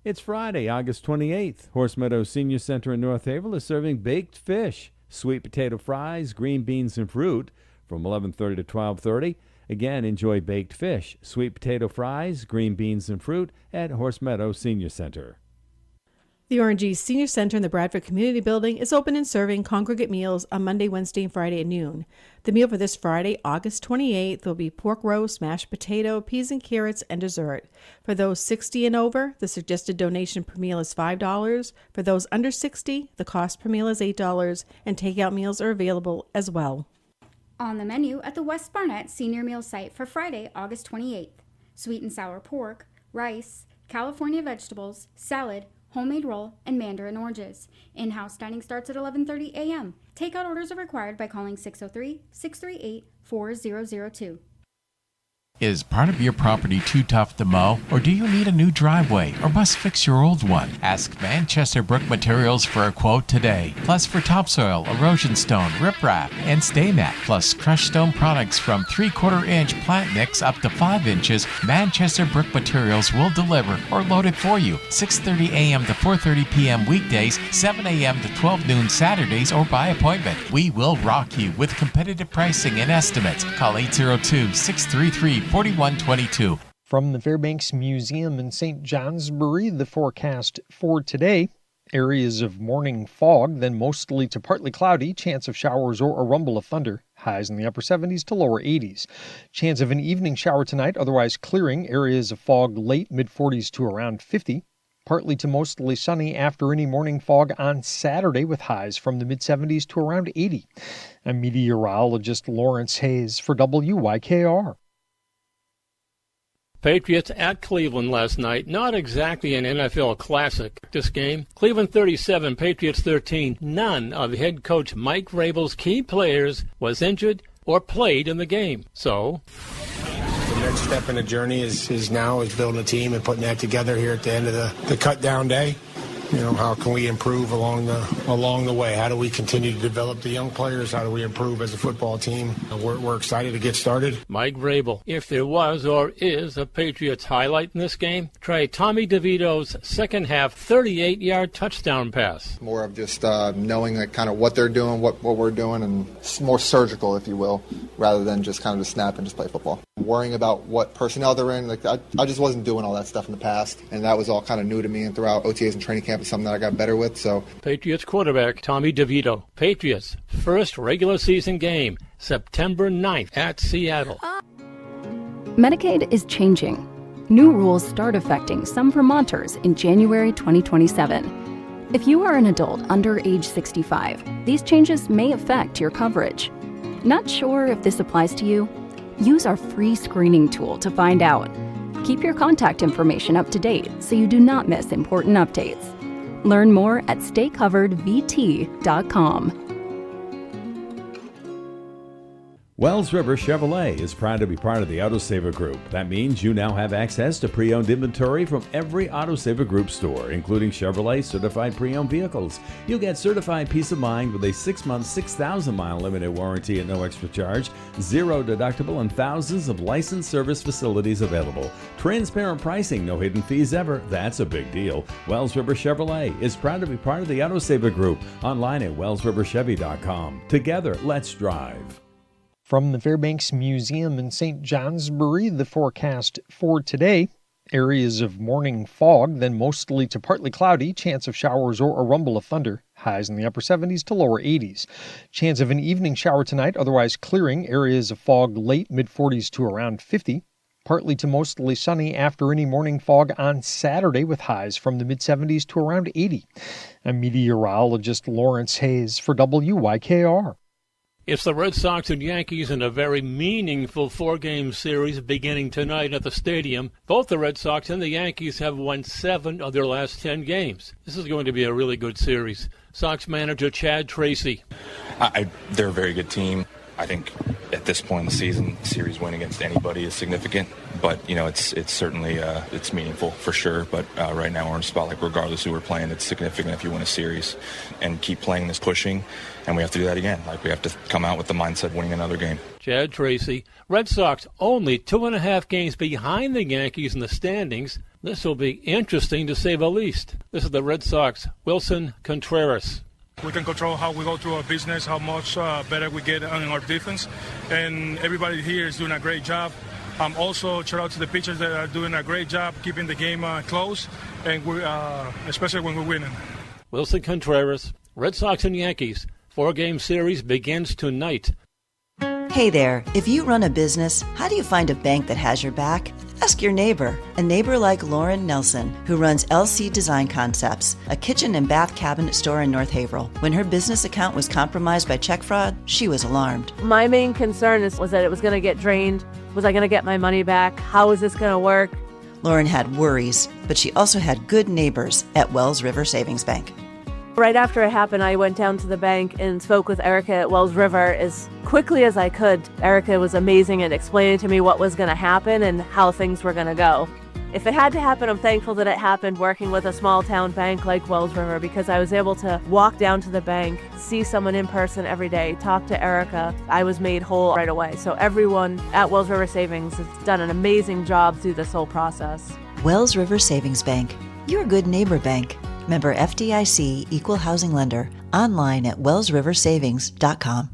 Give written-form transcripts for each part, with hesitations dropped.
It's Friday, August 28th. Horse Meadows Senior Center in North Haverhill is serving baked fish, sweet potato fries, green beans, and fruit from 11:30 to 12:30. Again, enjoy baked fish, sweet potato fries, green beans, and fruit at Horse Meadows Senior Center. The Orangey Senior Center in the Bradford Community Building is open and serving congregate meals on Monday, Wednesday, and Friday at noon. The meal for this Friday, August 28th, will be pork roast, mashed potato, peas and carrots, and dessert. For those 60 and over, the suggested donation per meal is $5. For those under 60, the cost per meal is $8, and takeout meals are available as well. On the menu at the West Barnett Senior Meal Site for Friday, August 28th, sweet and sour pork, rice, California vegetables, salad, homemade roll, and mandarin oranges. In-house dining starts at 11:30 a.m. Takeout orders are required by calling 603-638-4002. Is part of your property too tough to mow? Or do you need a new driveway or must fix your old one? Ask Manchester Brook Materials for a quote today. Plus for topsoil, erosion stone, riprap, and stay mat. Plus crushed stone products from 3/4 inch plant mix up to 5 inches, Manchester Brook Materials will deliver or load it for you. 6:30 a.m. to 4:30 p.m. weekdays, 7 a.m. to 12 noon Saturdays, or by appointment. We will rock you with competitive pricing and estimates. Call 802-633-4122. From the Fairbanks Museum in St. Johnsbury, the forecast for today: areas of morning fog, then mostly to partly cloudy, chance of showers or a rumble of thunder, highs in the upper 70s to lower 80s. Chance of an evening shower tonight, otherwise clearing, areas of fog late mid-40s to around 50. Partly to mostly sunny after any morning fog on Saturday with highs from the mid-70s to around 80. I'm meteorologist Lawrence Hayes for WYKR. Patriots at Cleveland last night. Not exactly an NFL classic, this game. Cleveland 37, Patriots 13. None of head coach Mike Vrabel's key players was injured or played in the game. So the next step in the journey is building a team and putting that together here at the end of the cut down day. You know, how can we improve along the way? How do we continue to develop the young players? How do we improve as a football team? We're excited to get started. Mike Vrabel. If there was or is a Patriots highlight in this game, try Tommy DeVito's second half 38-yard touchdown pass. More of just knowing like kind of what they're doing, what we're doing, and more surgical, if you will, rather than just kind of just snap and just play football. Worrying about what personnel they're in, like I just wasn't doing all that stuff in the past, and that was all kind of new to me. And throughout OTAs and training camp, is something that I got better with. So Patriots quarterback Tommy DeVito. Patriots first regular season game, September 9th at Seattle. Medicaid is changing. New rules start affecting some Vermonters in January 2027. If you are an adult under age 65, these changes may affect your coverage. Not sure if this applies to you? Use our free screening tool to find out. Keep your contact information up to date so you do not miss important updates. Learn more at staycoveredvt.com. Wells River Chevrolet is proud to be part of the Autosaver Group. That means you now have access to pre-owned inventory from every Autosaver Group store, including Chevrolet certified pre-owned vehicles. You'll get certified peace of mind with a 6-month, 6,000-mile limited warranty at no extra charge, 0 deductible, and thousands of licensed service facilities available. Transparent pricing, no hidden fees ever. That's a big deal. Wells River Chevrolet is proud to be part of the Autosaver Group. Online at wellsriverchevy.com. Together, let's drive. From the Fairbanks Museum in St. Johnsbury, the forecast for today: areas of morning fog, then mostly to partly cloudy, chance of showers or a rumble of thunder, highs in the upper 70s to lower 80s. Chance of an evening shower tonight, otherwise clearing, areas of fog late mid-40s to around 50. Partly to mostly sunny after any morning fog on Saturday with highs from the mid-70s to around 80. I'm meteorologist Lawrence Hayes for WYKR. It's the Red Sox and Yankees in a very meaningful 4-game series beginning tonight at the stadium. Both the Red Sox and the Yankees have won 7 of their last 10 games. This is going to be a really good series. Sox manager Chad Tracy. They're a very good team. I think at this point in the season, series win against anybody is significant. But, you know, it's certainly it's meaningful for sure. But right now we're in a spot like regardless who we're playing, it's significant if you win a series and keep playing this pushing. And we have to do that again. Like, we have to come out with the mindset of winning another game. Chad Tracy. Red Sox only 2.5 games behind the Yankees in the standings. This will be interesting to say the least. This is the Red Sox, Wilson Contreras. We can control how we go through our business, how much better we get on our defense, and everybody here is doing a great job. Also, shout out to the pitchers that are doing a great job keeping the game close, and especially when we're winning. Wilson Contreras, Red Sox and Yankees. 4-game series begins tonight. Hey there, if you run a business, how do you find a bank that has your back? Ask your neighbor, a neighbor like Lauren Nelson, who runs LC Design Concepts, a kitchen and bath cabinet store in North Haverhill. When her business account was compromised by check fraud, she was alarmed. My main concern was that it was going to get drained. Was I going to get my money back? How is this going to work? Lauren had worries, but she also had good neighbors at Wells River Savings Bank. Right after it happened, I went down to the bank and spoke with Erica at Wells River as quickly as I could. Erica was amazing at explaining to me what was going to happen and how things were going to go. If it had to happen, I'm thankful that it happened working with a small town bank like Wells River, because I was able to walk down to the bank, see someone in person every day, talk to Erica. I was made whole right away. So everyone at Wells River Savings has done an amazing job through this whole process. Wells River Savings Bank, your good neighbor bank. Member FDIC, Equal Housing Lender. Online at wellsriversavings.com.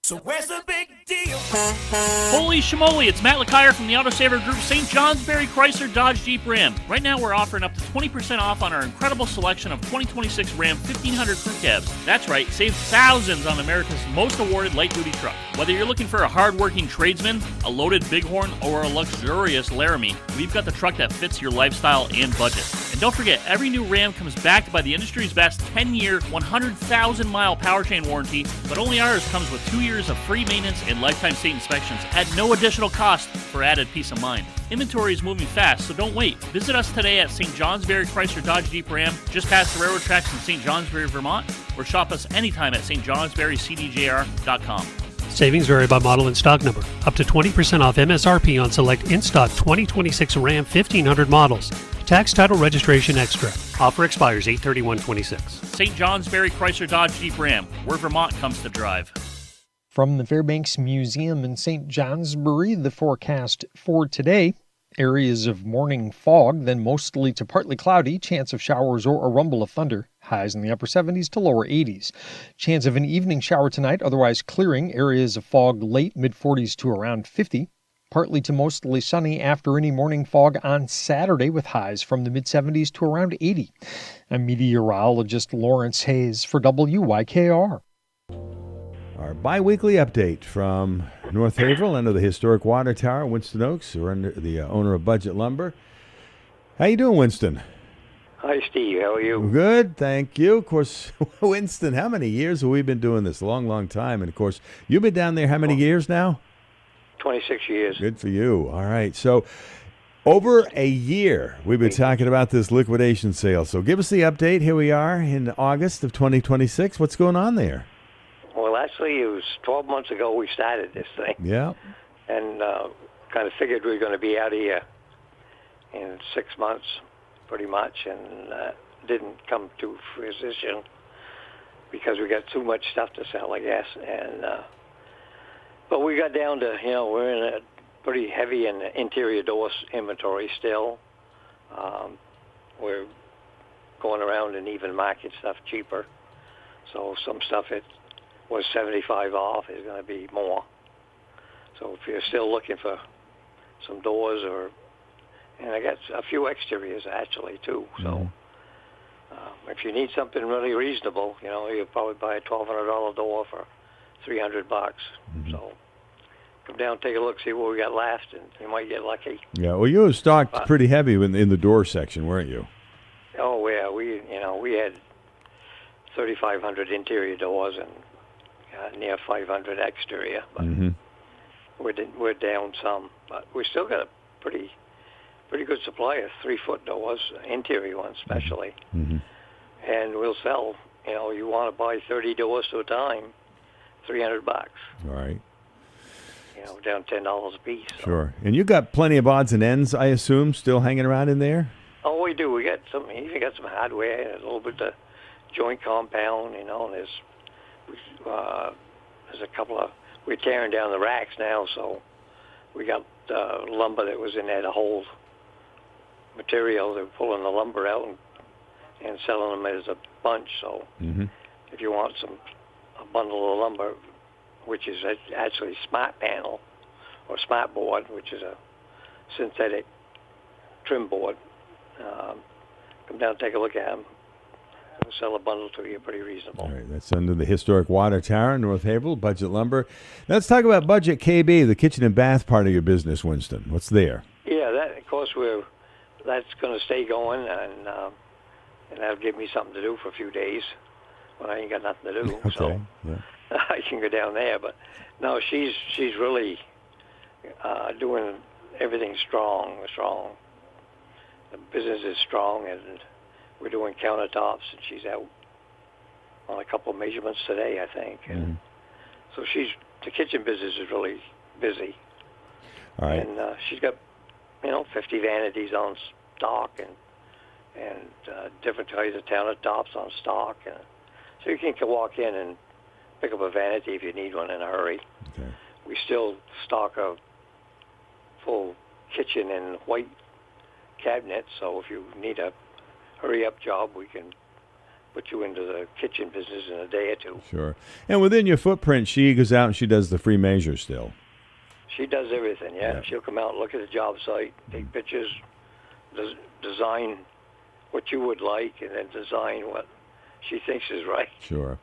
So where's the big deal? Holy schmoly, it's Matt LeCuyer from the Autosaver Group, St. Johnsbury Chrysler Dodge Jeep Ram. Right now we're offering up to 20% off on our incredible selection of 2026 Ram 1500 crew cabs. That's right, save thousands on America's most awarded light-duty truck. Whether you're looking for a hard-working tradesman, a loaded bighorn, or a luxurious Laramie, we've got the truck that fits your lifestyle and budget. And don't forget, every new Ram comes backed by the industry's best 10-year, 100,000-mile powertrain warranty, but only ours comes with 2 years of free maintenance and lifetime state inspections at no additional cost for added peace of mind. Inventory is moving fast, so don't wait. Visit us today at St. Johnsbury Chrysler Dodge Jeep Ram, just past the railroad tracks in St. Johnsbury, Vermont, or shop us anytime at stjohnsburycdjr.com. Savings vary by model and stock number. Up to 20% off MSRP on select in-stock 2026 Ram 1500 models. Tax, title, registration extra. Offer expires 8/31/26. St. Johnsbury Chrysler Dodge Jeep Ram, where Vermont comes to drive. From the Fairbanks Museum in St. Johnsbury, the forecast for today: areas of morning fog, then mostly to partly cloudy, chance of showers or a rumble of thunder, highs in the upper 70s to lower 80s. Chance of an evening shower tonight, otherwise clearing, areas of fog late mid-40s to around 50. Partly to mostly sunny after any morning fog on Saturday, with highs from the mid-70s to around 80. I'm meteorologist Lawrence Hayes for WYKR. Our bi-weekly update from North Haverhill under the historic water tower, Winston Oaks, or under the owner of Budget Lumber. How you doing, Winston? Hi, Steve. How are you? Good, thank you. Of course, Winston, how many years have we been doing this? Long, long time. And, of course, you've been down there how many years now? 26 years. Good for you. All right. So, over a year, we've been talking about this liquidation sale. So, give us the update. Here we are in August of 2026. What's going on there? Well, actually, it was 12 months ago we started this thing. Yeah. And kind of figured we were going to be out of here in 6 months, pretty much, and didn't come to fruition because we got too much stuff to sell, I guess. And but we got down to, we're in a pretty heavy in interior door inventory still. We're going around and even market stuff cheaper. So some stuff it was 75 off is going to be more. So if you're still looking for some doors and I got a few exteriors actually too. So if you need something really reasonable, you'll probably buy a $1,200 door for $300. So come down, take a look, see what we got left, and you might get lucky. Yeah, well, you were stocked pretty heavy in the door section, weren't you? Oh yeah, we had 3,500 interior doors and near 500 exterior, but we're down some, but we still got a pretty good supply of 3-foot doors, interior ones especially, and we'll sell. You want to buy 30 doors at a time, $300. All right. Down $10 a piece. So. Sure. And you got plenty of odds and ends, I assume, still hanging around in there? Oh, we do. We got even got some hardware, a little bit of joint compound, and there's a couple of, we're tearing down the racks now, so we got lumber that was in there to hold material. They're pulling the lumber out and selling them as a bunch. So if you want a bundle of lumber, which is actually smart panel or smart board, which is a synthetic trim board, come down and take a look at them. We'll sell a bundle to you pretty reasonable. All right, that's under the historic water tower in North Haverhill, Budget Lumber. Now let's talk about Budget KB, the kitchen and bath part of your business, Winston. What's there? Yeah, that of course that's going to stay going, and that'll give me something to do for a few days when I ain't got nothing to do. Okay. So I can go down there. But no, she's really doing everything strong. The business is strong, and we're doing countertops, and she's out on a couple of measurements today, I think. And so the kitchen business is really busy. All right. And she's got 50 vanities on stock and different types of countertops on stock. And so you can walk in and pick up a vanity if you need one in a hurry. Okay. We still stock a full kitchen and white cabinet, so if you need a hurry-up job, we can put you into the kitchen business in a day or two. Sure. And within your footprint, she goes out and she does the free measure still. She does everything, yeah. She'll come out and look at the job site, take pictures, design what you would like, and then design what she thinks is right. Sure.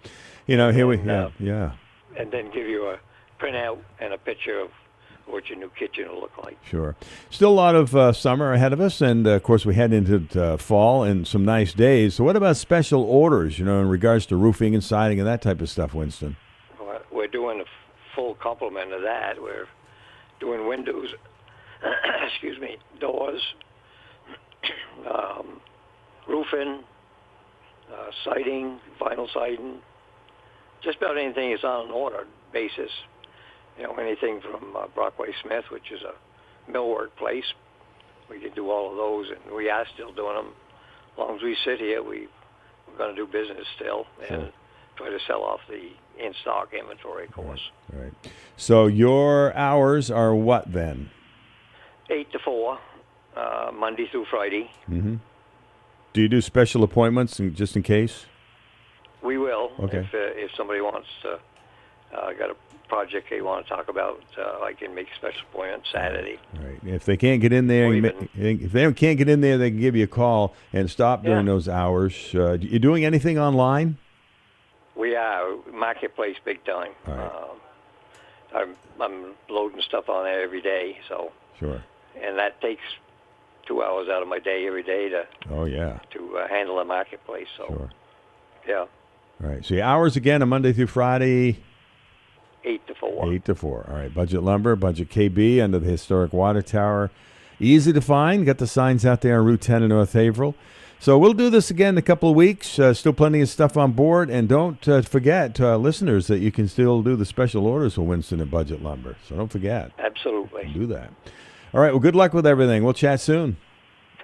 Yeah. And then give you a printout and a picture of what your new kitchen will look like. Sure. Still a lot of summer ahead of us, and of course we head into fall and some nice days. So what about special orders, in regards to roofing and siding and that type of stuff, Winston? We're doing a full complement of that. We're doing windows, doors, roofing, siding, vinyl siding, just about anything is on an order basis. Anything from Brockway Smith, which is a millwork place. We can do all of those, and we are still doing them. As long as we sit here, we're going to do business still and try to sell off the in-stock inventory, of course. Right. So your hours are what then? 8 to 4, Monday through Friday. Mm-hmm. Do you do special appointments just in case? We will. Okay. If somebody wants to, got a project they want to talk about, I can make a special appointment Saturday. Right. If they can't get in there, if they can't get in there, they can give you a call and stop during those hours. You doing anything online? We are marketplace big time. All right. I'm loading stuff on there every day, so. Sure. And that takes 2 hours out of my day every day to. Oh yeah. To handle the marketplace. So. Sure. Yeah. All right. So your hours again are Monday through Friday. 8 to 4. 8 to 4. All right. Budget Lumber, Budget KB under the historic water tower. Easy to find. Got the signs out there on Route 10 in North Haverhill. So we'll do this again in a couple of weeks. Still plenty of stuff on board. And don't forget, listeners, that you can still do the special orders for Winston and Budget Lumber. So don't forget. Absolutely. Do that. All right. Well, good luck with everything. We'll chat soon.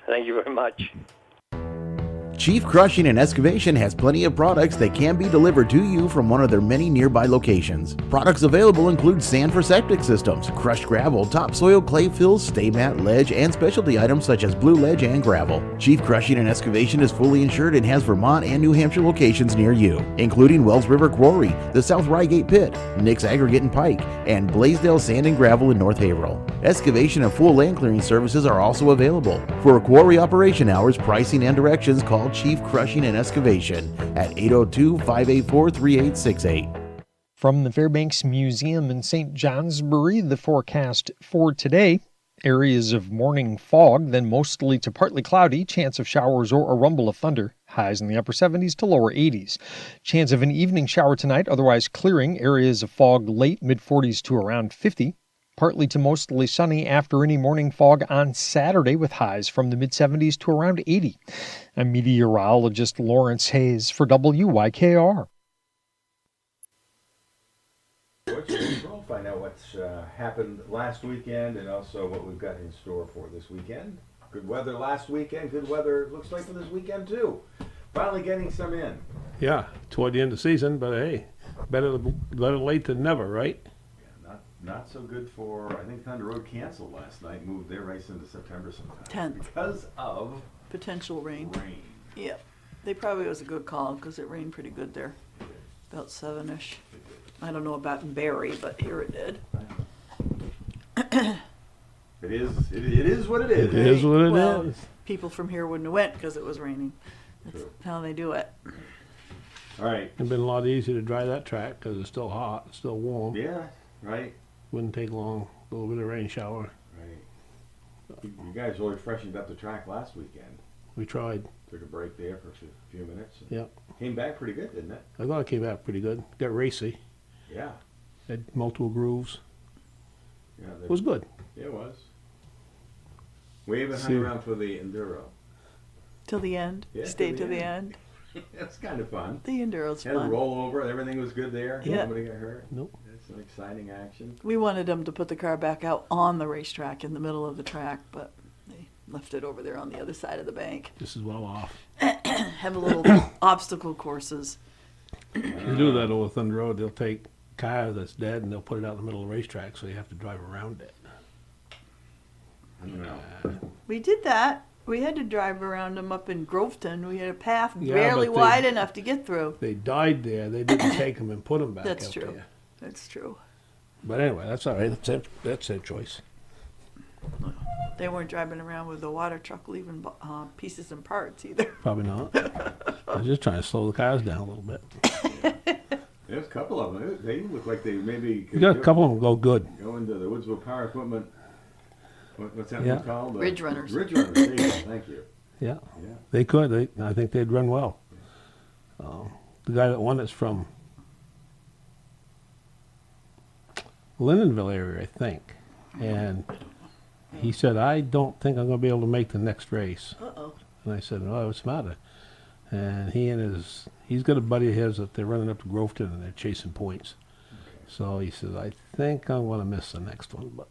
Thank you very much. Chief Crushing and Excavation has plenty of products that can be delivered to you from one of their many nearby locations. Products available include sand for septic systems, crushed gravel, topsoil, clay fills, stay mat, ledge, and specialty items such as blue ledge and gravel. Chief Crushing and Excavation is fully insured and has Vermont and New Hampshire locations near you, including Wells River Quarry, the South Rygate Pit, Nick's Aggregate and Pike, and Blaisdell Sand and Gravel in North Haverhill. Excavation and full land clearing services are also available. For quarry operation hours, pricing, and directions, call Chief Crushing and Excavation at 802-584-3868. From the Fairbanks Museum in St. Johnsbury, the forecast for today: areas of morning fog, then mostly to partly cloudy, chance of showers or a rumble of thunder, highs in the upper 70s to lower 80s. Chance of an evening shower tonight, otherwise clearing, areas of fog late mid-40s to around 50. Partly to mostly sunny after any morning fog on Saturday with highs from the mid-70s to around 80. I'm meteorologist Lawrence Hayes for WYKR. We'll find out what's happened last weekend and also what we've got in store for this weekend. Good weather last weekend. Good weather looks like for this weekend too. Finally getting some in. Yeah, toward the end of the season, but hey, better late than never, right? not so good for, I think Thunder Road canceled last night, moved their race into September sometime. 10th. Because of Potential rain. rain. Yep. They probably was a good call because it rained pretty good there. About 7-ish. I don't know about in Barry, but here it did. It is what it is. It is what it Well, is. people from here wouldn't have went because it was raining. That's True. how they do it. All right. It'd been a lot easier to dry that track because it's still hot, it's still warm. Yeah, right. Wouldn't take long. A little bit of rain shower. Right. You guys really freshened up the track last weekend. We tried. Took a break there for a few minutes. Yeah. Came back pretty good, didn't it? I thought it came out pretty good. Got racy. Yeah. Had multiple grooves. Yeah. It was good. It was. We even hung See. around for the Enduro. Till the end. Yeah, Stay till to the the end. end. That's kind of fun. The Enduro's Had a fun. rollover. Everything was good there. Yeah. Nobody got hurt. Nope. It's an exciting action. We wanted them to put the car back out on the racetrack in the middle of the track, but they left it over there on the other side of the bank. This is well off. Have a little obstacle courses. They do that over Thunder Road. They'll take a car that's dead and they'll put it out in the middle of the racetrack so you have to drive around it. No. We did that. We had to drive around them up in Groveton. We had a path Yeah, barely but they- wide enough to get through. They died there. They didn't take them and put them back That's out true. there. That's true. But anyway, that's all right. That's their choice. They weren't driving around with a water truck leaving pieces and parts either. Probably not. I was just trying to slow the cars down a little bit. There's a couple of them. They look like they maybe could You got a couple of them go good. go into the Woodsville Power Equipment. What's that Yeah. one called? Ridge Runners. Ridge Runners. There you go. Thank you. Yeah, Yeah. they could. I think they'd run well. The guy that won is from Lindenville area, I think, and he said, "I don't think I'm going to be able to make the next race." Uh-oh. And I said, "Oh, what's the matter?" And he's got a buddy of his that they're running up to Groveton and they're chasing points. So he says, "I think I'm going to miss the next one," but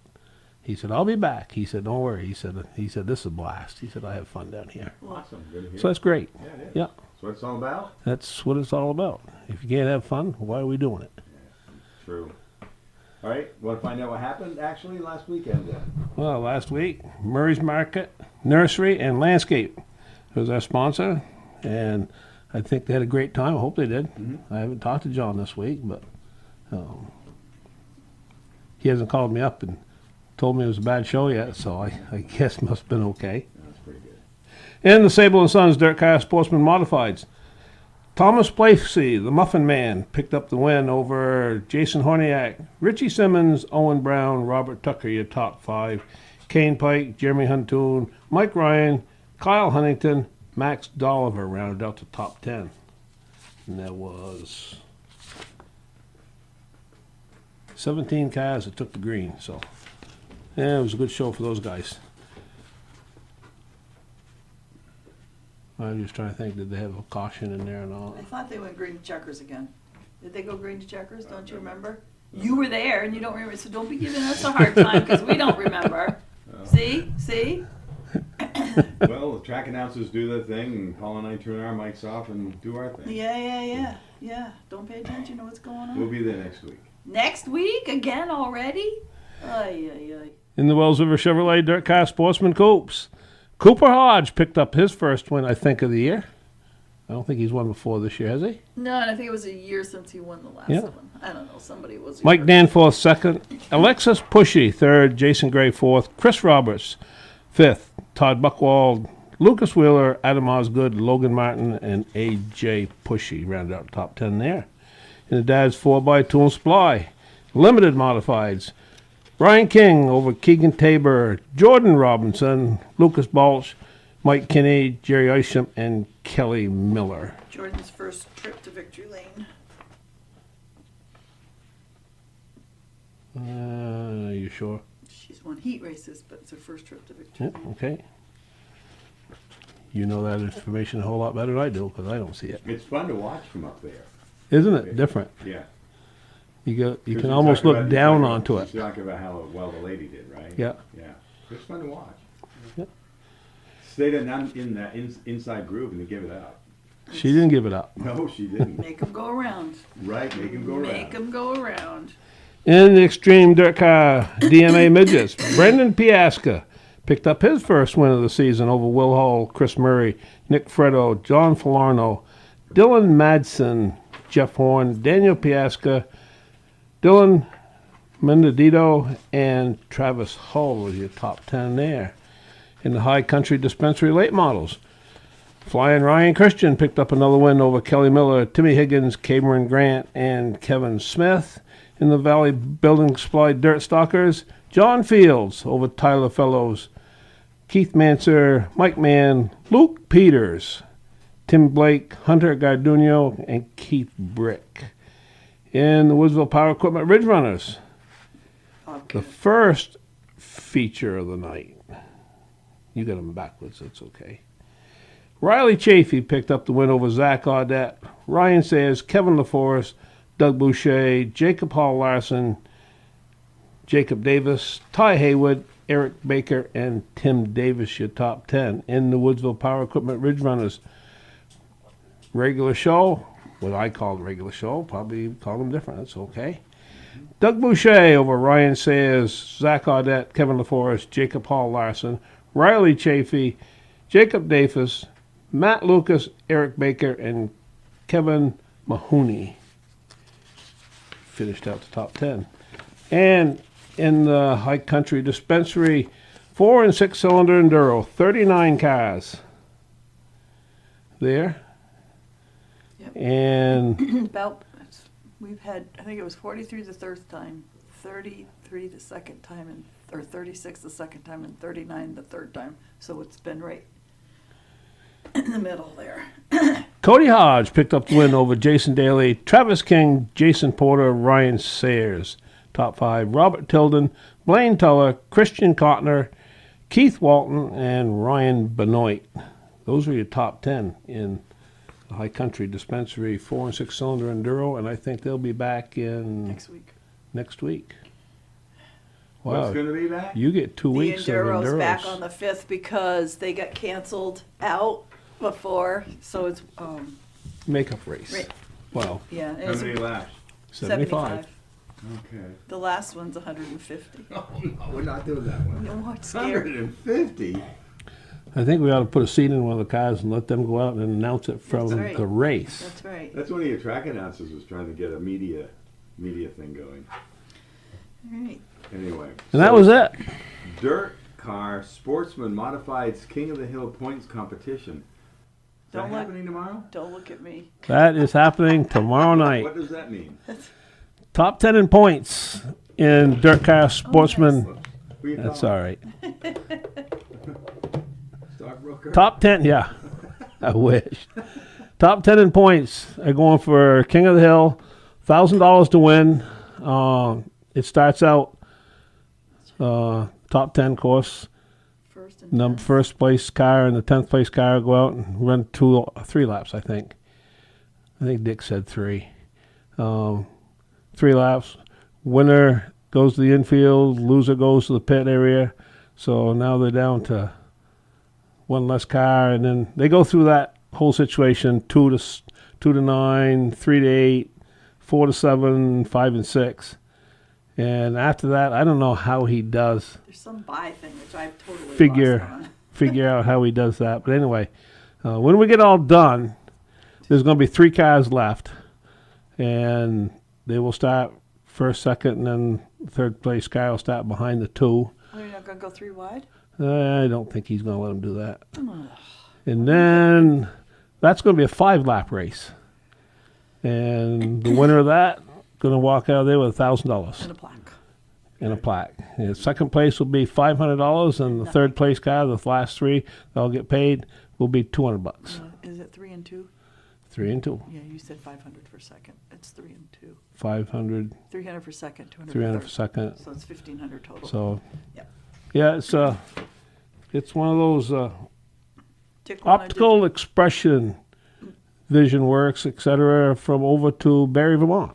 he said, "I'll be back." He said, "Don't worry." He said, "This is a blast." He said, "I have fun down here." Awesome. Good to hear. So that's great. Yeah, it is. Yeah. That's what it's all about. That's what it's all about. If you can't have fun, why are we doing it? True. All right. Want to find out what happened actually last weekend then? Well, last week, Murray's Market, Nursery, and Landscape was our sponsor, and I think they had a great time. I hope they did. I haven't talked to John this week, but he hasn't called me up and told me it was a bad show yet, so I guess it must have been okay. That's pretty good. And the Sable & Sons Dirt Car Sportsman Modifieds. Thomas Placey, the Muffin Man, picked up the win over Jason Horniak, Richie Simmons, Owen Brown, Robert Tucker, your top 5, Kane Pike, Jeremy Huntoon, Mike Ryan, Kyle Huntington, Max Dolliver rounded out the top 10. And there was 17 cars that took the green, so yeah, it was a good show for those guys. I'm just trying to think, did they have a caution in there or not? I thought they went green to checkers again. Did they go green to checkers? Don't you remember? You were there and you don't remember, so don't be giving us a hard time because we don't remember. See? Well, the track announcers do their thing, and Paul and I turn our mics off and do our thing. Yeah. Don't pay attention to what's going on. We'll be there next week. Next week? Again already? Ay. In the Wells River Chevrolet Dirt Car Sportsman Coops, Cooper Hodge picked up his first win, I think, of the year. I don't think he's won before this year, has he? No, and I think it was a year since he won the last Yeah. one. I don't know. Somebody was. Mike Danforth, second. Alexis Pushy, third. Jason Gray, fourth. Chris Roberts, fifth. Todd Buchwald, Lucas Wheeler, Adam Osgood, Logan Martin, and A.J. Pushy rounded out the top 10 there. In the Dad's 4x2 and Supply, Limited Modifieds, Brian King over Keegan Tabor, Jordan Robinson, Lucas Balch, Mike Kinney, Jerry Isham, and Kelly Miller. Jordan's first trip to Victory Lane. Are you sure? She's won heat races, but it's her first trip to Victory Yeah, Lane. okay. You know that information a whole lot better than I do, because I don't see it. It's fun to watch from up there. Isn't it different? Yeah. You Because can almost look down onto it. You're talking about how well the lady did, right? Yeah. Yeah. It's fun to watch. Yeah. Stayed in that inside groove and to give it up. She didn't give it up. No, she didn't. Make them go around. Right, make him go around. Make them go around. In the Extreme Dirt Car DMA Midgets, Brendan Piasca picked up his first win of the season over Will Hall, Chris Murray, Nick Freddo, John Falarno, Dylan Madsen, Jeff Horn, Daniel Piasca, Dylan Mendadito, and Travis Hull was your top 10 there. In the High Country Dispensary Late Models, Flying Ryan Christian picked up another win over Kelly Miller, Timmy Higgins, Cameron Grant, and Kevin Smith. In the Valley Building Supply Dirt Stalkers, John Fields over Tyler Fellows, Keith Manser, Mike Mann, Luke Peters, Tim Blake, Hunter Garduno, and Keith Brick. In the Woodsville Power Equipment Ridge Runners, the first feature of the night. You got them backwards, that's okay. Riley Chafee picked up the win over Zach Audette, Ryan Sayers, Kevin LaForest, Doug Boucher, Jacob Hall Larson, Jacob Davis, Ty Haywood, Eric Baker, and Tim Davis, your top 10. In the Woodsville Power Equipment Ridge Runners regular show, what I call the regular show, probably call them different, that's okay. Doug Boucher over Ryan Sayers, Zach Audette, Kevin LaForest, Jacob Hall Larson, Riley Chafee, Jacob Davis, Matt Lucas, Eric Baker, and Kevin Mahoney finished out the top 10. And in the High Country Dispensary, 4 and 6 cylinder Enduro, 39 cars there. Yep. And we've had, I think it was 43 the third time, 33 the second time, or 36 the second time, and 39 the third time. So it's been right in the middle there. Cody Hodge picked up the win over Jason Daly, Travis King, Jason Porter, Ryan Sayers. Top 5, Robert Tilden, Blaine Tuller, Christian Cotner, Keith Walton, and Ryan Benoit. Those are your top 10 in the High Country Dispensary 4 and 6 cylinder Enduro, and I think they'll be back in next week. Wow. What's going to be back? You get 2 weeks of Enduros. The Enduro's back on the 5th because they got canceled out before, so it's makeup race. Wow. Yeah. How many laps? 75. Okay. The last one's 150. Oh, no, we're not doing that one. No, it's scary. 150? I think we ought to put a seat in one of the cars and let them go out and announce it from the race. That's right. That's one of your track announcers was trying to get a media thing going. All right. Anyway. And that was it. Dirt Car Sportsman Modified's King of the Hill Points Competition. Is that happening tomorrow? Don't look at me. That is happening tomorrow night. What does that mean? Top 10 in points in Dirt Car Sportsman. That's all right. Stockbroker? Top 10, yeah. I wish. Top 10 in points are going for King of the Hill. $1,000 to win. It starts out top 10 course. First place car and the 10th place car go out and run 3 laps, I think. I think Dick said 3. 3 laps. Winner goes to the infield. Loser goes to the pit area. So now they're down to 1 less car, and then they go through that whole situation: 2 to 9, 3 to 8, 4 to 7, 5 and 6. And after that, I don't know how he does. There's some buy thing which I've totally figure out how he does that. But anyway, when we get all done, there's going to be 3 cars left, and they will start first, second, and then third place car will start behind the 2. Oh, you're not going to go 3 wide? I don't think he's going to let him do that. And then that's going to be a 5-lap race. And the winner of that going to walk out of there with $1,000. And a plaque. And a plaque. And second place will be $500, and the third place car, the last 3 that'll get paid, will be $200. Is it 3 and 2? 3 and 2. Yeah, you said 500 for second. It's 3 and 2. 500. 300 for second, 200 300 for for second. So it's 1,500 total. So, yep. Yeah, it's one of those optical expression, Vision Works, etc., from over to Barrie, Vermont.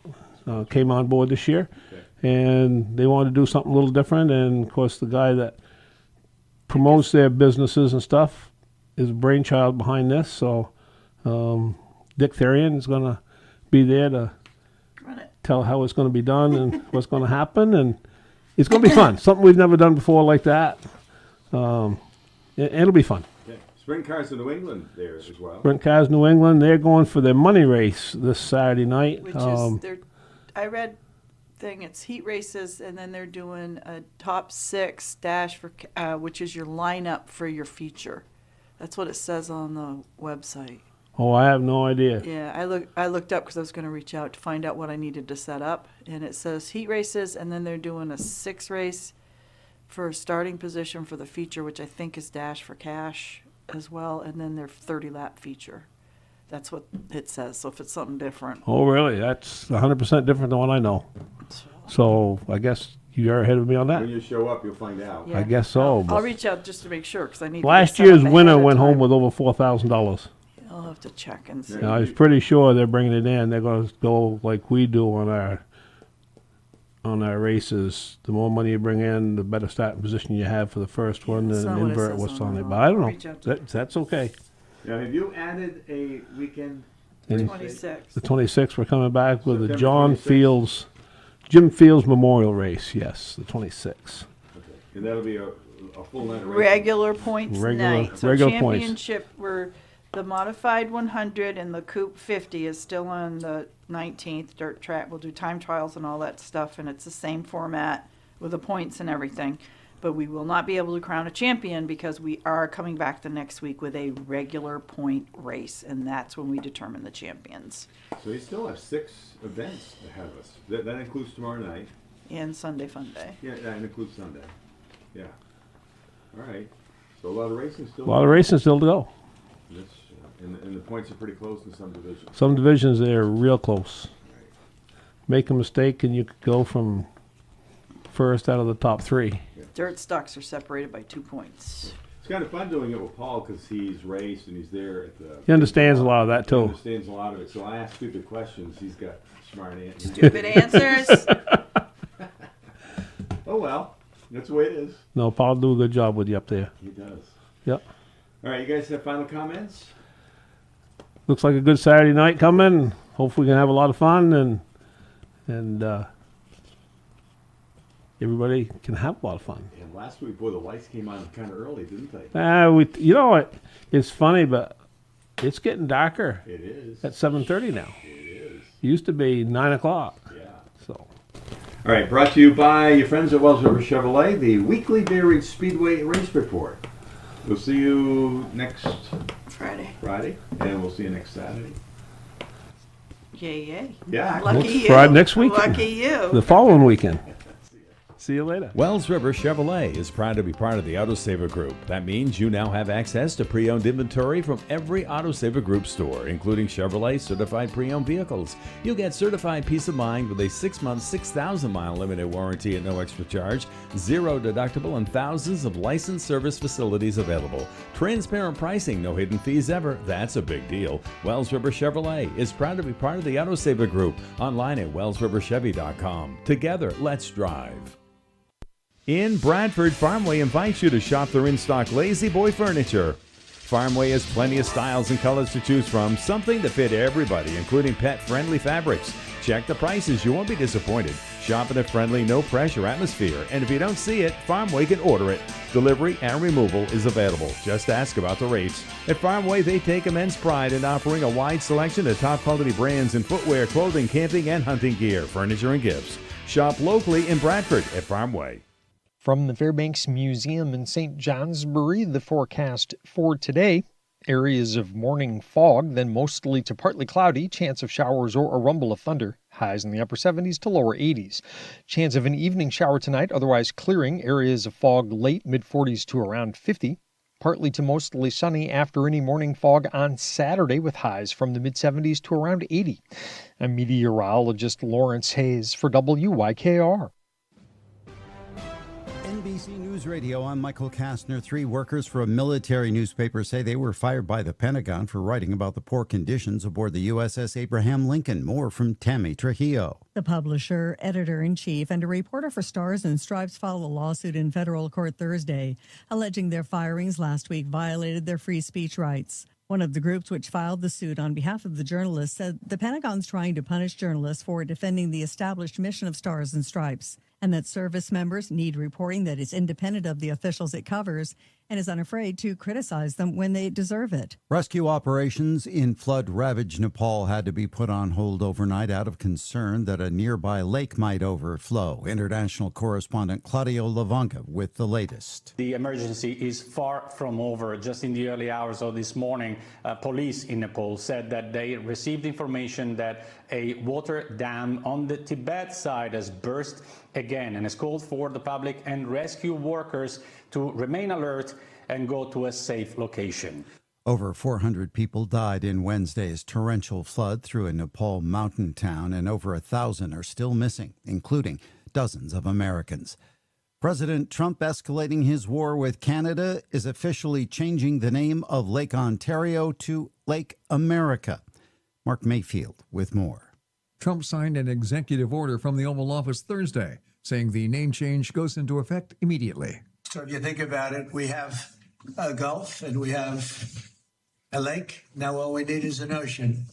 Came on board this year, and they wanted to do something a little different. And of course, the guy that promotes their businesses and stuff is a brainchild behind this. So Dick Therian is going to be there to tell how it's going to be done and what's going to happen, and it's going to be fun. Something we've never done before like that. It'll be fun. Okay. Sprint Cars in New England there as well. Sprint Cars New England, they're going for their money race this Saturday night. Which is I read it's heat races, and then they're doing a top 6 dash for which is your lineup for your feature. That's what it says on the website. Oh, I have no idea. Yeah, I looked up because I was going to reach out to find out what I needed to set up, and it says heat races, and then they're doing a 6 race for a starting position for the feature, which I think is dash for cash as well, and then their 30-lap feature. That's what it says. So if it's something different. Oh, really? That's 100% different than what I know. So I guess you are ahead of me on that. When you show up, you'll find out. Yeah. I guess so. I'll reach out just to make sure because I need. Last to get year's set up winner ahead of went home time. with over $4,000. I'll have to check and see. I was pretty sure they're bringing it in. They're going to go like we do on our races. The more money you bring in, the better starting position you have for the first one, That's and not what it invert says what's on on the it. But I don't reach know. out to That's okay. Now, have you added a weekend? And 26. The 26th, we're coming back with the September 26th? Jim Fields Memorial Race. Yes, the 26th. Okay. And that'll be a full night of racing. Regular points night. So regular points. championship, where the modified 100 and the coupe 50 is still on the 19th dirt track. We'll do time trials and all that stuff, and it's the same format with the points and everything. But we will not be able to crown a champion because we are coming back the next week with a regular point race, and that's when we determine the champions. So you still have 6 events ahead of us. That includes tomorrow night. And Sunday Fun Day. Yeah, that includes Sunday. Yeah. All right. So a lot of racing still. A lot of racing still to go. That's, and the points are pretty close in some divisions. Some divisions they're real close. Right. Make a mistake and you could go from first out of the top 3. Dirt stocks are separated by 2 points. It's kind of fun doing it with Paul because he's raced and he's there at the. He understands a lot of that He too. understands a lot of it. So I ask stupid questions. He's got smart answers. Stupid answers. Oh well, that's the way it is. No, Paul do a good job with you up there. He does. Yep. All right, you guys have final comments? Looks like a good Saturday night coming. Hopefully we can have a lot of fun and everybody can have a lot of fun. And last week, boy, the lights came on kind of early, didn't they? You know what? It's funny, but it's getting darker. It is. At 7:30 now. It is. It used to be 9 o'clock. Yeah. So. All right, brought to you by your friends at Wells River Chevrolet, the weekly varied Speedway race report. We'll see you next Friday, and we'll see you next Saturday. Yay. Yeah. Lucky you. Friday next weekend. Lucky you. The following weekend. See you later. Wells River Chevrolet is proud to be part of the Autosaver Group. That means you now have access to pre-owned inventory from every Autosaver Group store, including Chevrolet certified pre-owned vehicles. You'll get certified peace of mind with a 6-month, 6,000-mile limited warranty at no extra charge, 0 deductible, and thousands of licensed service facilities available. Transparent pricing, no hidden fees ever. That's a big deal. Wells River Chevrolet is proud to be part of the Autosaver Group. Online at wellsriverchevy.com. Together, let's drive. In Bradford, Farmway invites you to shop their in-stock Lazy Boy furniture. Farmway has plenty of styles and colors to choose from, something to fit everybody, including pet-friendly fabrics. Check the prices, you won't be disappointed. Shop in a friendly, no-pressure atmosphere, and if you don't see it, Farmway can order it. Delivery and removal is available. Just ask about the rates. At Farmway, they take immense pride in offering a wide selection of top-quality brands in footwear, clothing, camping, and hunting gear, furniture, and gifts. Shop locally in Bradford at Farmway. From the Fairbanks Museum in St. Johnsbury, the forecast for today: areas of morning fog, then mostly to partly cloudy, chance of showers or a rumble of thunder, highs in the upper 70s to lower 80s. Chance of an evening shower tonight, otherwise clearing, areas of fog late mid-40s to around 50. Partly to mostly sunny after any morning fog on Saturday with highs from the mid-70s to around 80. I'm meteorologist Lawrence Hayes for WYKR. NBC News Radio, I'm Michael Kastner. 3 workers for a military newspaper say they were fired by the Pentagon for writing about the poor conditions aboard the USS Abraham Lincoln. More from Tammy Trujillo. The publisher, editor-in-chief, and a reporter for Stars and Stripes filed a lawsuit in federal court Thursday, alleging their firings last week violated their free speech rights. One of the groups which filed the suit on behalf of the journalists said the Pentagon's trying to punish journalists for defending the established mission of Stars and Stripes, and that service members need reporting that is independent of the officials it covers and is unafraid to criticize them when they deserve it. Rescue operations in flood-ravaged Nepal had to be put on hold overnight out of concern that a nearby lake might overflow. International correspondent Claudio Lavanca with the latest. The emergency is far from over. Just in the early hours of this morning, police in Nepal said that they received information that a water dam on the Tibet side has burst again and has called for the public and rescue workers to remain alert and go to a safe location. Over 400 people died in Wednesday's torrential flood through a Nepal mountain town, and over 1,000 are still missing, including dozens of Americans. President Trump escalating his war with Canada is officially changing the name of Lake Ontario to Lake America. Mark Mayfield with more. Trump signed an executive order from the Oval Office Thursday, saying the name change goes into effect immediately. So if you think about it, we have a Gulf and we have a lake. Now all we need is an ocean.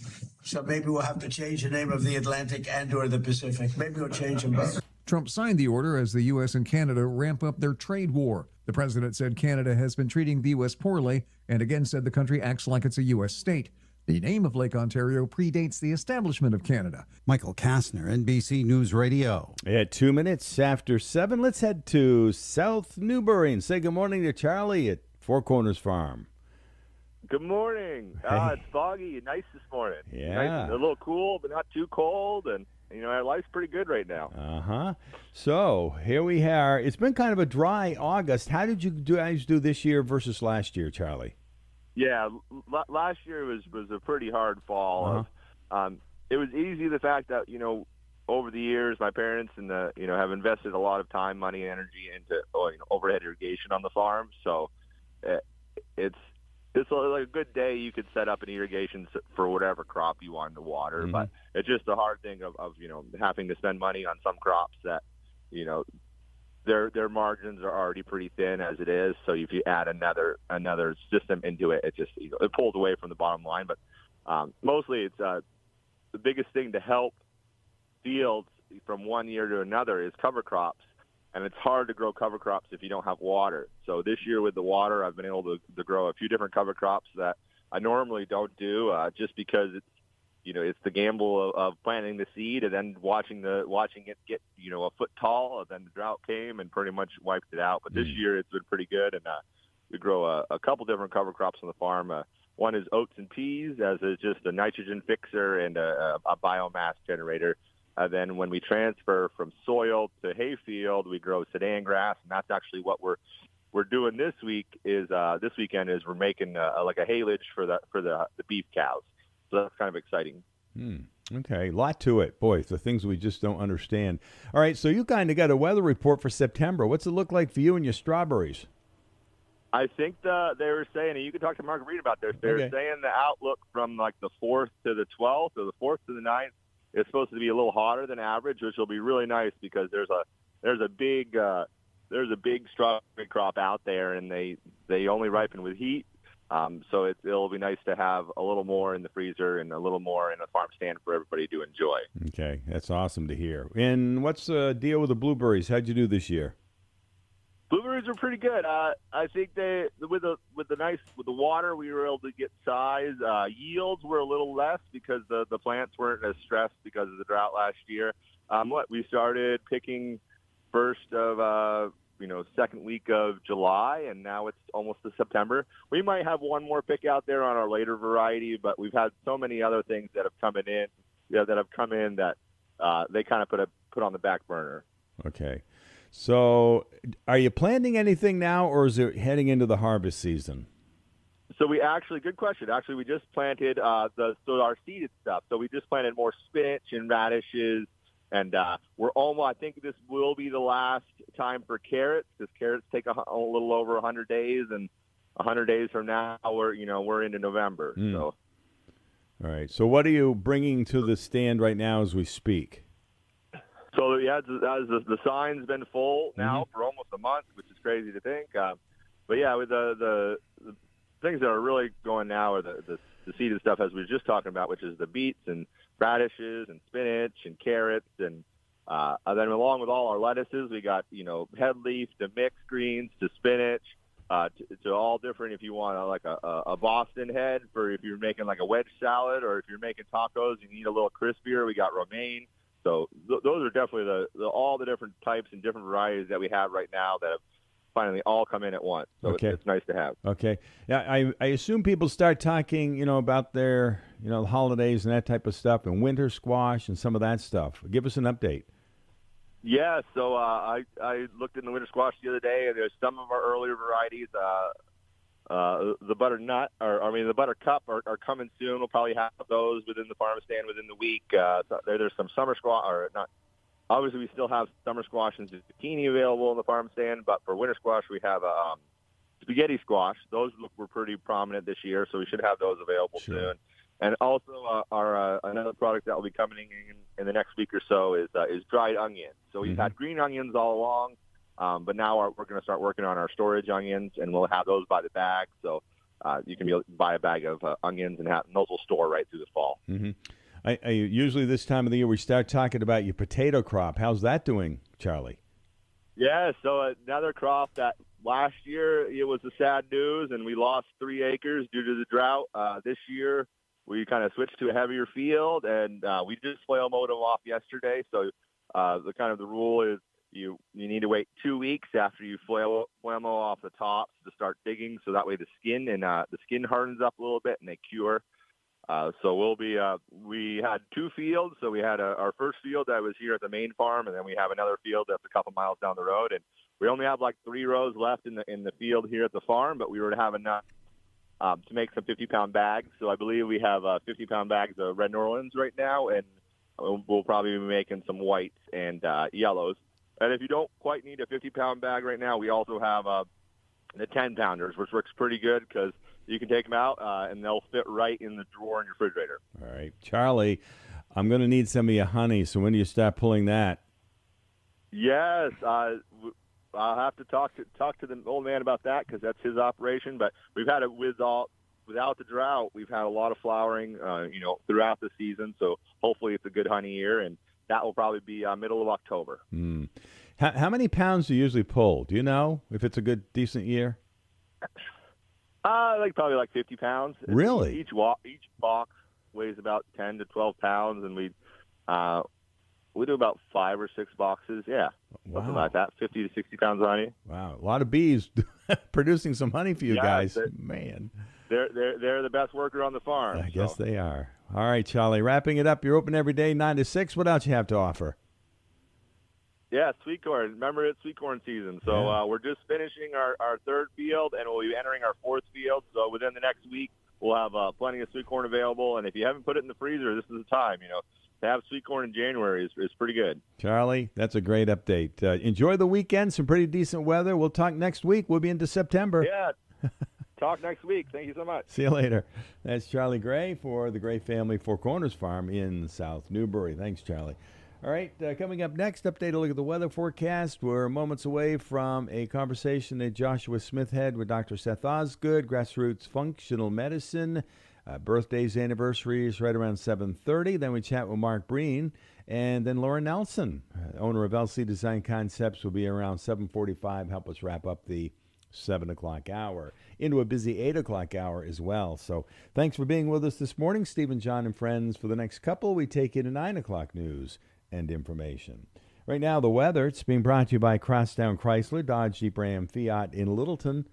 So maybe we'll have to change the name of the Atlantic and or the Pacific. Maybe we'll change them both. Trump signed the order as the U.S. and Canada ramp up their trade war. The president said Canada has been treating the U.S. poorly and again said the country acts like it's a U.S. state. The name of Lake Ontario predates the establishment of Canada. Michael Kastner, NBC News Radio. At 2 minutes after 7, let's head to South Newbury and say good morning to Charlie at Four Corners Farm. Good morning. Hey. It's foggy and nice this morning. Yeah. Nice, a little cool, but not too cold, and our life's pretty good right now. Uh-huh. So here we are. It's been kind of a dry August. How did you guys do this year versus last year, Charlie? Yeah, last year was a pretty hard fall. Uh-huh. It was easy, the fact that, over the years, my parents and have invested a lot of time, money, and energy into overhead irrigation on the farm. So it's like a good day you could set up an irrigation for whatever crop you wanted to water. Mm-hmm. But it's just a hard thing of having to spend money on some crops that, their margins are already pretty thin as it is. So if you add another system into it, it just it pulls away from the bottom line. But mostly it's the biggest thing to help fields from one year to another is cover crops. And it's hard to grow cover crops if you don't have water. So this year with the water, I've been able to grow a few different cover crops that I normally don't do, just because it's the gamble of planting the seed and then watching it get a foot tall. And then the drought came and pretty much wiped it out. But this year it's been pretty good, and we grow a couple different cover crops on the farm. One is oats and peas, as is just a nitrogen fixer and a biomass generator. Then when we transfer from soil to hayfield, we grow sedan grass, and that's actually what we're doing this weekend is we're making like a haylage for the beef cows. So that's kind of exciting. Okay, a lot to it. Boy, the things we just don't understand. All right, so you kind of got a weather report for September. What's it look like for you and your strawberries? I think they were saying, and you can talk to Marguerite about this, they were saying the outlook from like the 4th to the 12th or the 4th to the 9th is supposed to be a little hotter than average, which will be really nice because there's a big strawberry crop out there, and they only ripen with heat. So it'll be nice to have a little more in the freezer and a little more in a farm stand for everybody to enjoy. Okay, that's awesome to hear. And what's the deal with the blueberries? How'd you do this year? Blueberries are pretty good. I think with the water we were able to get size. Yields were a little less because the plants weren't as stressed because of the drought last year. We started picking first of second week of July, and now it's almost to September. We might have one more pick out there on our later variety, but we've had so many other things that have come in that they kind of put on the back burner. Okay. So are you planting anything now, or is it heading into the harvest season? So good question. Actually, we just planted our seeded stuff. So we just planted more spinach and radishes, and we're almost. I think this will be the last time for carrots, because carrots take a little over 100 days, and 100 days from now we're into November. So, all right. So what are you bringing to the stand right now as we speak? So the sign's been full now for almost a month, which is crazy to think. But yeah, with the things that are really going now are the seeded stuff, as we were just talking about, which is the beets and radishes and spinach and carrots. And then along with all our lettuces, we got, head leaf to mixed greens to spinach to all different, if you want like a Boston head for if you're making like a wedge salad, or if you're making tacos, you need a little crispier. We got romaine. So those are definitely all the different types and different varieties that we have right now that have finally all come in at once. So it's nice to have. Okay. Yeah, I assume people start talking, about their, the holidays and that type of stuff, and winter squash and some of that stuff. Give us an update. Yeah, so I looked in the winter squash the other day, and there's some of our earlier varieties. The butternut, the buttercup are coming soon. We'll probably have those within the farm stand within the week. There's some summer squash, or not. Obviously, we still have summer squash and zucchini available in the farm stand, but for winter squash, we have spaghetti squash. Those were pretty prominent this year, so we should have those available soon. And also, our another product that will be coming in the next week or so is dried onions. So we've had green onions all along, but now we're going to start working on our storage onions, and we'll have those by the bag. So you can buy a bag of onions, and those will store right through the fall. Mm-hmm. I usually this time of the year we start talking about your potato crop. How's that doing, Charlie? Yeah, so another crop that last year it was the sad news, and we lost 3 acres due to the drought. This year we kind of switched to a heavier field, and we just flail mowed them off yesterday. So the rule is you need to wait 2 weeks after you flail mow off the tops to start digging, so that way the skin hardens up a little bit and they cure. So we had 2 fields. So we had our first field that was here at the main farm, and then we have another field that's a couple miles down the road. And we only have like 3 rows left in the field here at the farm, but we were to have enough to make some 50-pound bags. So I believe we have 50-pound bags of Red New Orleans right now, and we'll probably be making some whites and yellows. And if you don't quite need a 50-pound bag right now, we also have the 10-pounders, which works pretty good because you can take them out, and they'll fit right in the drawer in your refrigerator. All right. Charlie, I'm going to need some of your honey, so when do you start pulling that? Yes. I'll have to talk to the old man about that because that's his operation. But we've had it without the drought. We've had a lot of flowering, throughout the season. So hopefully it's a good honey year, and that will probably be middle of October. Mm. How many pounds do you usually pull? Do you know if it's a good, decent year? Probably like 50 pounds. Really? Each box weighs about 10 to 12 pounds, and we do about 5 or 6 boxes. Yeah, something like that. 50 to 60 pounds of honey. Wow, a lot of bees producing some honey for you guys. Man, they're the best worker on the farm. I guess they are. All right, Charlie. Wrapping it up. You're open every day, 9 to 6. What else you have to offer? Yeah, sweet corn. Remember, it's sweet corn season. So we're just finishing our 3rd field, and we'll be entering our 4th field. So within the next week, we'll have plenty of sweet corn available. And if you haven't put it in the freezer, this is the time. To have sweet corn in January is pretty good. Charlie, that's a great update. Enjoy the weekend. Some pretty decent weather. We'll talk next week. We'll be into September. Yeah. Talk next week. Thank you so much. See you later. That's Charlie Gray for the Gray Family Four Corners Farm in South Newbury. Thanks, Charlie. All right, coming up next, update a look at the weather forecast. We're moments away from a conversation that Joshua Smith had with Dr. Seth Osgood, Grassroots Functional Medicine. Birthdays, anniversaries right around 7:30. Then we chat with Mark Breen. And then Lauren Nelson, owner of LC Design Concepts, will be around 7:45, help us wrap up the 7 o'clock hour into a busy 8 o'clock hour as well. So thanks for being with us this morning. Stephen, John, and friends. For the next couple, we take you to 9 o'clock news and information. Right now, the weather, it's being brought to you by Crosstown Chrysler, Dodge, Jeep, Ram, Fiat in Littleton,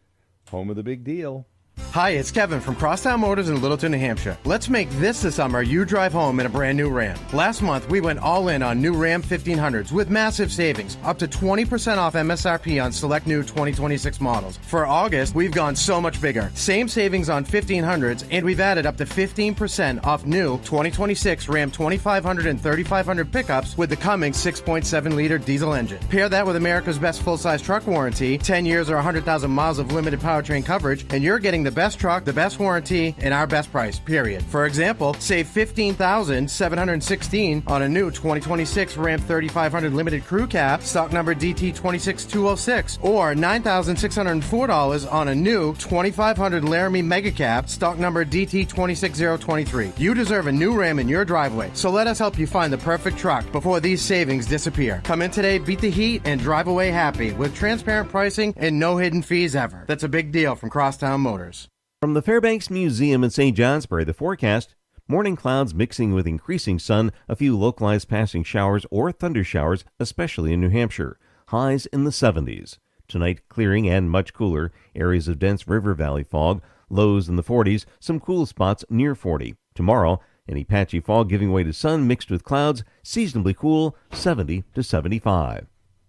home of the big deal. Hi, it's Kevin from Crosstown Motors in Littleton, New Hampshire. Let's make this the summer you drive home in a brand new Ram. Last month, we went all in on new Ram 1500s with massive savings, up to 20% off MSRP on select new 2026 models. For August, we've gone so much bigger. Same savings on 1500s, and we've added up to 15% off new 2026 Ram 2500 and 3500 pickups with the Cummins 6.7-liter diesel engine. Pair that with America's best full-size truck warranty, 10 years or 100,000 miles of limited powertrain coverage, and you're getting the best truck, the best warranty, and our best price, period. For example, save $15,716 on a new 2026 Ram 3500 Limited Crew Cab, stock number DT26206, or $9,604 on a new 2500 Laramie Mega Cab, stock number DT26023. You deserve a new Ram in your driveway, so let us help you find the perfect truck before these savings disappear. Come in today, beat the heat, and drive away happy with transparent pricing and no hidden fees ever. That's a big deal from Crosstown Motors. From the Fairbanks Museum in St. Johnsbury, the forecast: morning clouds mixing with increasing sun, a few localized passing showers or thunder showers, especially in New Hampshire. Highs in the 70s. Tonight, clearing and much cooler. Areas of dense river valley fog. Lows in the 40s, some cool spots near 40. Tomorrow, any patchy fog giving way to sun mixed with clouds, seasonably cool, 70 to 75.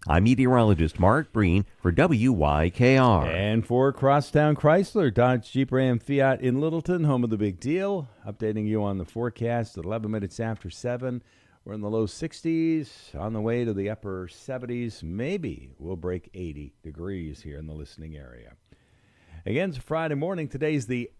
I'm meteorologist Mark Breen for WYKR. And for Crosstown Chrysler, Dodge, Jeep, Ram, Fiat in Littleton, home of the big deal. Updating you on the forecast at 11 minutes after 7. We're in the low 60s, on the way to the upper 70s. Maybe we'll break 80 degrees here in the listening area. Again, it's Friday morning. Today's the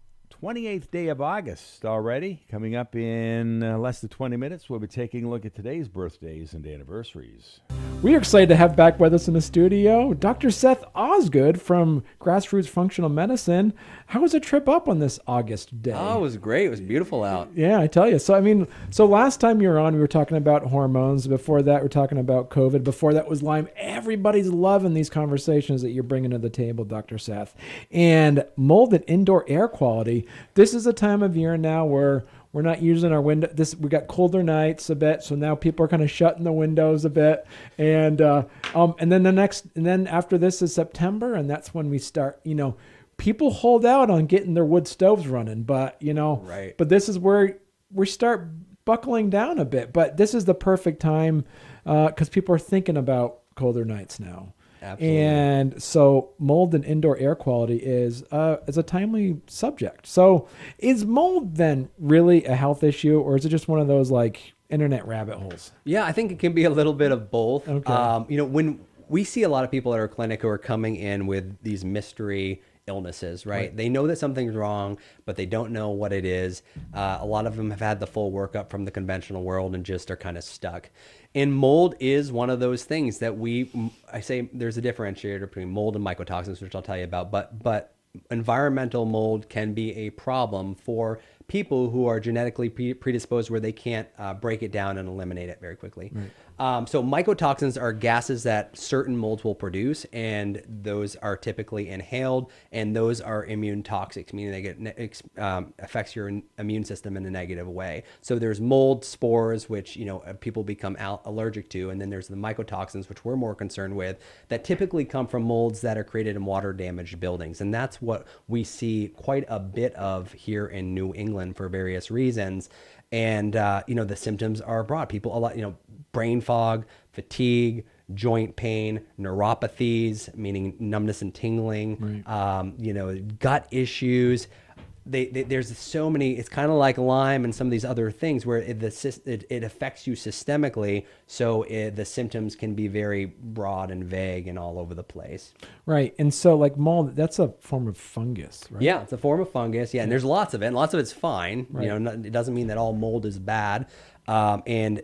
28th day of August already. Coming up in less than 20 minutes, we'll be taking a look at today's birthdays and anniversaries. We are excited to have back with us in the studio Dr. Seth Osgood from Grassroots Functional Medicine. How was the trip up on this August day? Oh, it was great. It was beautiful out. Yeah, I tell you. So last time you were on, we were talking about hormones. Before that, we were talking about COVID. Before that was Lyme. Everybody's loving these conversations that you're bringing to the table, Dr. Seth. And mold and indoor air quality. This is a time of year now where we're not using our window. We got colder nights a bit, so now people are kind of shutting the windows a bit, and then after this is September, and that's when we start. People hold out on getting their wood stoves running, but right. But this is where we start buckling down a bit. But this is the perfect time because people are thinking about colder nights now. Absolutely. And so mold and indoor air quality is a timely subject. So is mold then really a health issue, or is it just one of those like internet rabbit holes? Yeah, I think it can be a little bit of both. Okay. When we see a lot of people at our clinic who are coming in with these mystery illnesses, right? They know that something's wrong, but they don't know what it is. A lot of them have had the full workup from the conventional world and just are kind of stuck. And mold is one of those things that I say there's a differentiator between mold and mycotoxins, which I'll tell you about, but environmental mold can be a problem for people who are genetically predisposed where they can't break it down and eliminate it very quickly. Right. So mycotoxins are gases that certain molds will produce, and those are typically inhaled, and those are immune toxics, meaning they affects your immune system in a negative way. So there's mold spores, which people become allergic to, and then there's the mycotoxins, which we're more concerned with, that typically come from molds that are created in water-damaged buildings, and that's what we see quite a bit of here in New England for various reasons. And the symptoms are broad. People a lot, brain fog, fatigue, joint pain, neuropathies, meaning numbness and tingling, right. Gut issues. There's so many. It's kind of like Lyme and some of these other things where it affects you systemically. So the symptoms can be very broad and vague and all over the place. Right. And so like mold, that's a form of fungus, right? Yeah, it's a form of fungus. Yeah, and there's lots of it. And lots of it's fine. Right. It doesn't mean that all mold is bad. And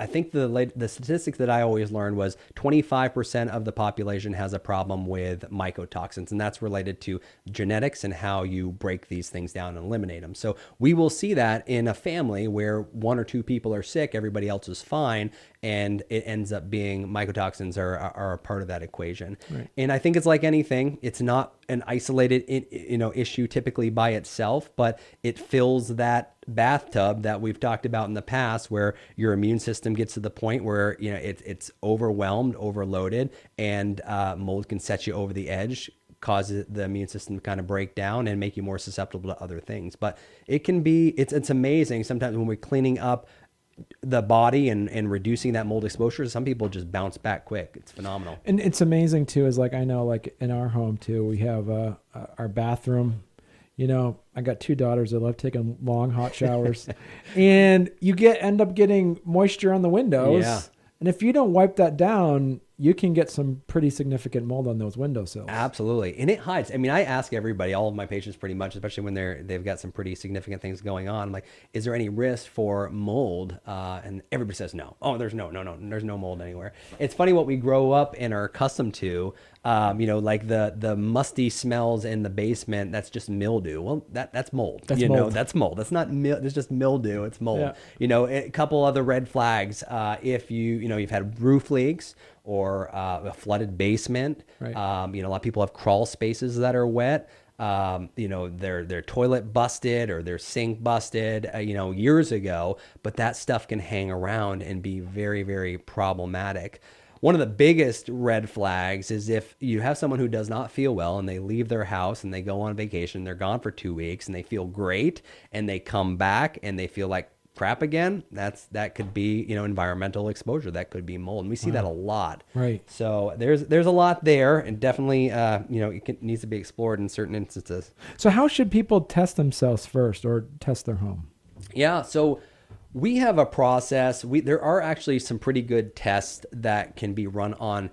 I think the statistics that I always learned was 25% of the population has a problem with mycotoxins, and that's related to genetics and how you break these things down and eliminate them. So we will see that in a family where one or two people are sick, everybody else is fine, and it ends up being mycotoxins are a part of that equation. Right. And I think it's like anything. It's not an isolated issue typically by itself, but it fills that bathtub that we've talked about in the past, where your immune system gets to the point where it's overwhelmed, overloaded, and mold can set you over the edge, cause the immune system to kind of break down and make you more susceptible to other things. But it can be, it's amazing sometimes when we're cleaning up the body and reducing that mold exposure, some people just bounce back quick. It's phenomenal. And it's amazing too, is like, I know like in our home too, we have our bathroom. I got two daughters that love taking long hot showers, and you end up getting moisture on the windows. Yeah. And if you don't wipe that down, you can get some pretty significant mold on those windowsills. Absolutely. And it hides. I mean, I ask everybody, all of my patients pretty much, especially when they've got some pretty significant things going on. I'm like, is there any risk for mold? And everybody says no. Oh, there's no, there's no mold anywhere. It's funny what we grow up and are accustomed to. Like the musty smells in the basement, that's just mildew. Well, that's mold. That's mold. That's mold. That's not it's just mildew. It's mold. Yeah. A couple other red flags. If you've had roof leaks or a flooded basement. Right. A lot of people have crawl spaces that are wet. Their toilet busted or their sink busted, years ago, but that stuff can hang around and be very, very problematic. One of the biggest red flags is if you have someone who does not feel well and they leave their house and they go on vacation, they're gone for 2 weeks and they feel great and they come back and they feel like crap again. That could be, environmental exposure. That could be mold. And we see that a lot. Right. So there's a lot there, and definitely, it needs to be explored in certain instances. So how should people test themselves first or test their home? Yeah. So we have a process. There are actually some pretty good tests that can be run on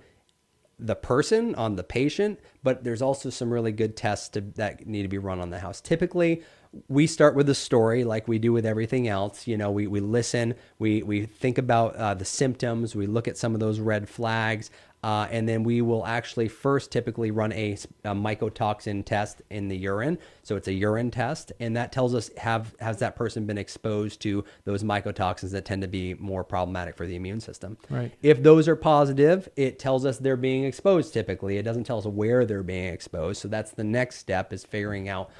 the person, on the patient, but there's also some really good tests that need to be run on the house. Typically, we start with a story like we do with everything else. We listen, we think about the symptoms, we look at some of those red flags, and then we will actually first typically run a mycotoxin test in the urine. So it's a urine test, and that tells us has that person been exposed to those mycotoxins that tend to be more problematic for the immune system. Right. If those are positive, it tells us they're being exposed typically. It doesn't tell us where they're being exposed. So that's the next step, is figuring out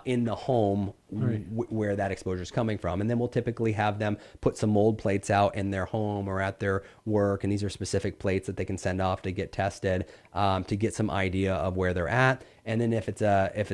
in the home where that exposure is coming from. And then we'll typically have them put some mold plates out in their home or at their work. And these are specific plates that they can send off to get tested, to get some idea of where they're at. And then if it's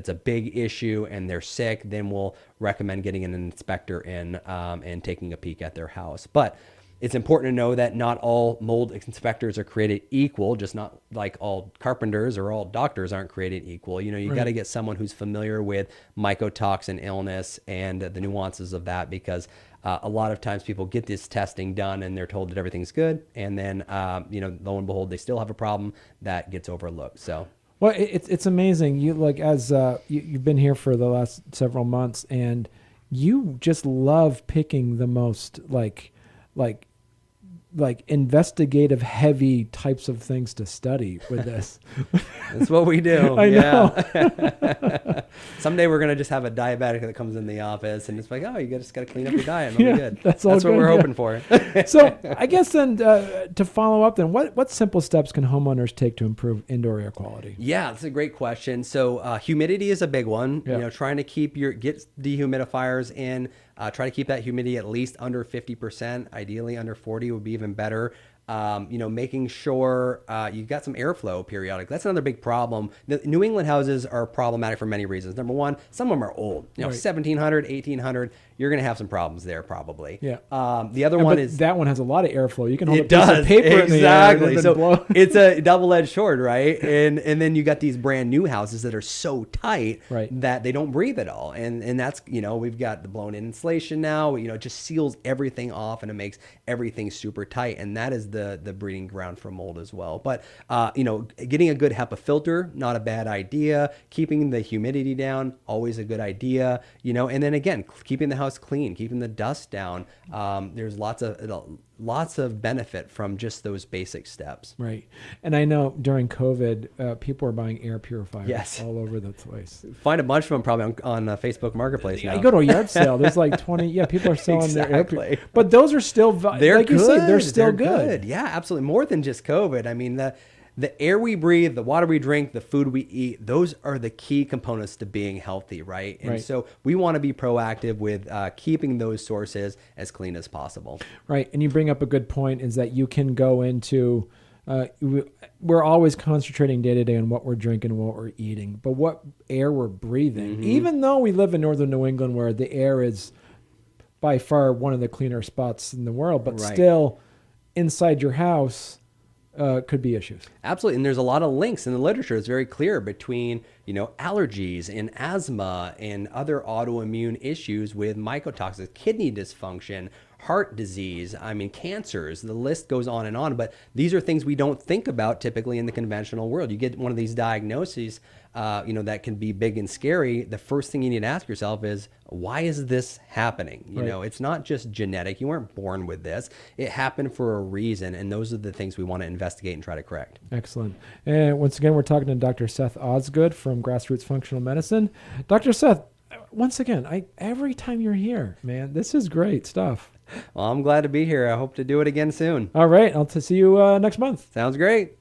a big issue and they're sick, then we'll recommend getting an inspector in and taking a peek at their house. But it's important to know that not all mold inspectors are created equal, just not like all carpenters or all doctors aren't created equal. You got to get someone who's familiar with mycotoxin illness and the nuances of that, because a lot of times people get this testing done and they're told that everything's good. And then, lo and behold, they still have a problem that gets overlooked. So. Well, it's amazing. You've been here for the last several months, and you just love picking the most like investigative heavy types of things to study with this. That's what we do. I know. Someday we're going to just have a diabetic that comes in the office and it's like, oh, you just got to clean up your diet and it'll be good. That's what we're hoping for. So I guess then to follow up then, what simple steps can homeowners take to improve indoor air quality? Yeah, that's a great question. So humidity is a big one. Yep. Trying to get dehumidifiers in. Try to keep that humidity at least under 50%. Ideally under 40 would be even better. Making sure you've got some airflow periodic. That's another big problem. The New England houses are problematic for many reasons. Number one, some of them are old. 1700, 1800. You're going to have some problems there probably. Yeah. The other one is... That one has a lot of airflow. You can hold a piece of paper in the air. Exactly. So it's a double-edged sword, right? And then you got these brand new houses that are so tight that they don't breathe at all. And that's, we've got the blown-in insulation now. It just seals everything off and it makes everything super tight. And that is the breeding ground for mold as well. But, getting a good HEPA filter, not a bad idea. Keeping the humidity down, always a good idea. And then again, keeping the house clean, keeping the dust down. There's lots of benefit from just those basic steps. Right. And I know during COVID, people were buying air purifiers all over the place. Find a bunch of them probably on Facebook Marketplace now. You go to a yard sale, there's like 20, people are selling their air purifiers. But those are still, they're like good. You say, they're still good. Yeah, absolutely. More than just COVID. I mean, the air we breathe, the water we drink, the food we eat, those are the key components to being healthy, right? And so we want to be proactive with keeping those sources as clean as possible. Right. And you bring up a good point, is that you can go into, we're always concentrating day to day on what we're drinking and what we're eating, but what air we're breathing, even though we live in northern New England where the air is by far one of the cleaner spots in the world, but still inside your house, could be issues. Absolutely. And there's a lot of links in the literature. It's very clear between, allergies and asthma and other autoimmune issues with mycotoxins, kidney dysfunction, heart disease, cancers, the list goes on and on. But these are things we don't think about typically in the conventional world. You get one of these diagnoses, that can be big and scary. The first thing you need to ask yourself is, why is this happening? It's not just genetic. You weren't born with this. It happened for a reason. And those are the things we want to investigate and try to correct. Excellent. And once again, we're talking to Dr. Seth Osgood from Grassroots Functional Medicine. Dr. Seth, once again, every time you're here, man, this is great stuff. Well, I'm glad to be here. I hope to do it again soon. All right. I'll see you next month. Sounds great.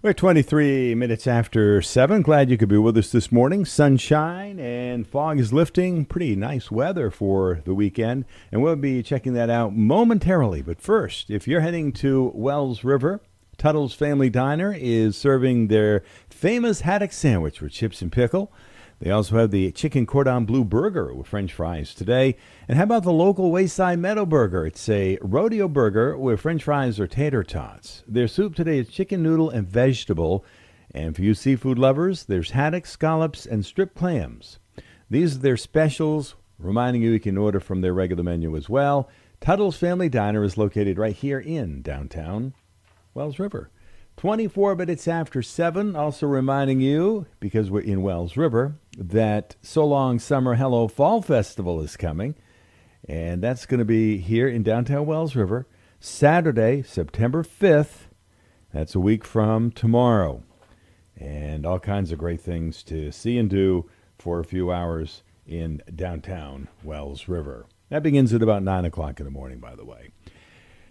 We're 23 minutes after 7. Glad you could be with us this morning. Sunshine and fog is lifting. Pretty nice weather for the weekend. And we'll be checking that out momentarily. But first, if you're heading to Wells River, Tuttle's Family Diner is serving their famous haddock sandwich with chips and pickle. They also have the chicken cordon bleu burger with french fries today. And how about the local Wayside Meadow burger? It's a rodeo burger with french fries or tater tots. Their soup today is chicken noodle and vegetable. And for you seafood lovers, there's haddock, scallops, and strip clams. These are their specials, reminding you can order from their regular menu as well. Tuttle's Family Diner is located right here in downtown Wells River. 24 minutes after 7, also reminding you, because we're in Wells River, that So Long Summer Hello Fall Festival is coming. And that's going to be here in downtown Wells River, Saturday, September 5th. That's a week from tomorrow. And all kinds of great things to see and do for a few hours in downtown Wells River. That begins at about 9 o'clock in the morning, by the way.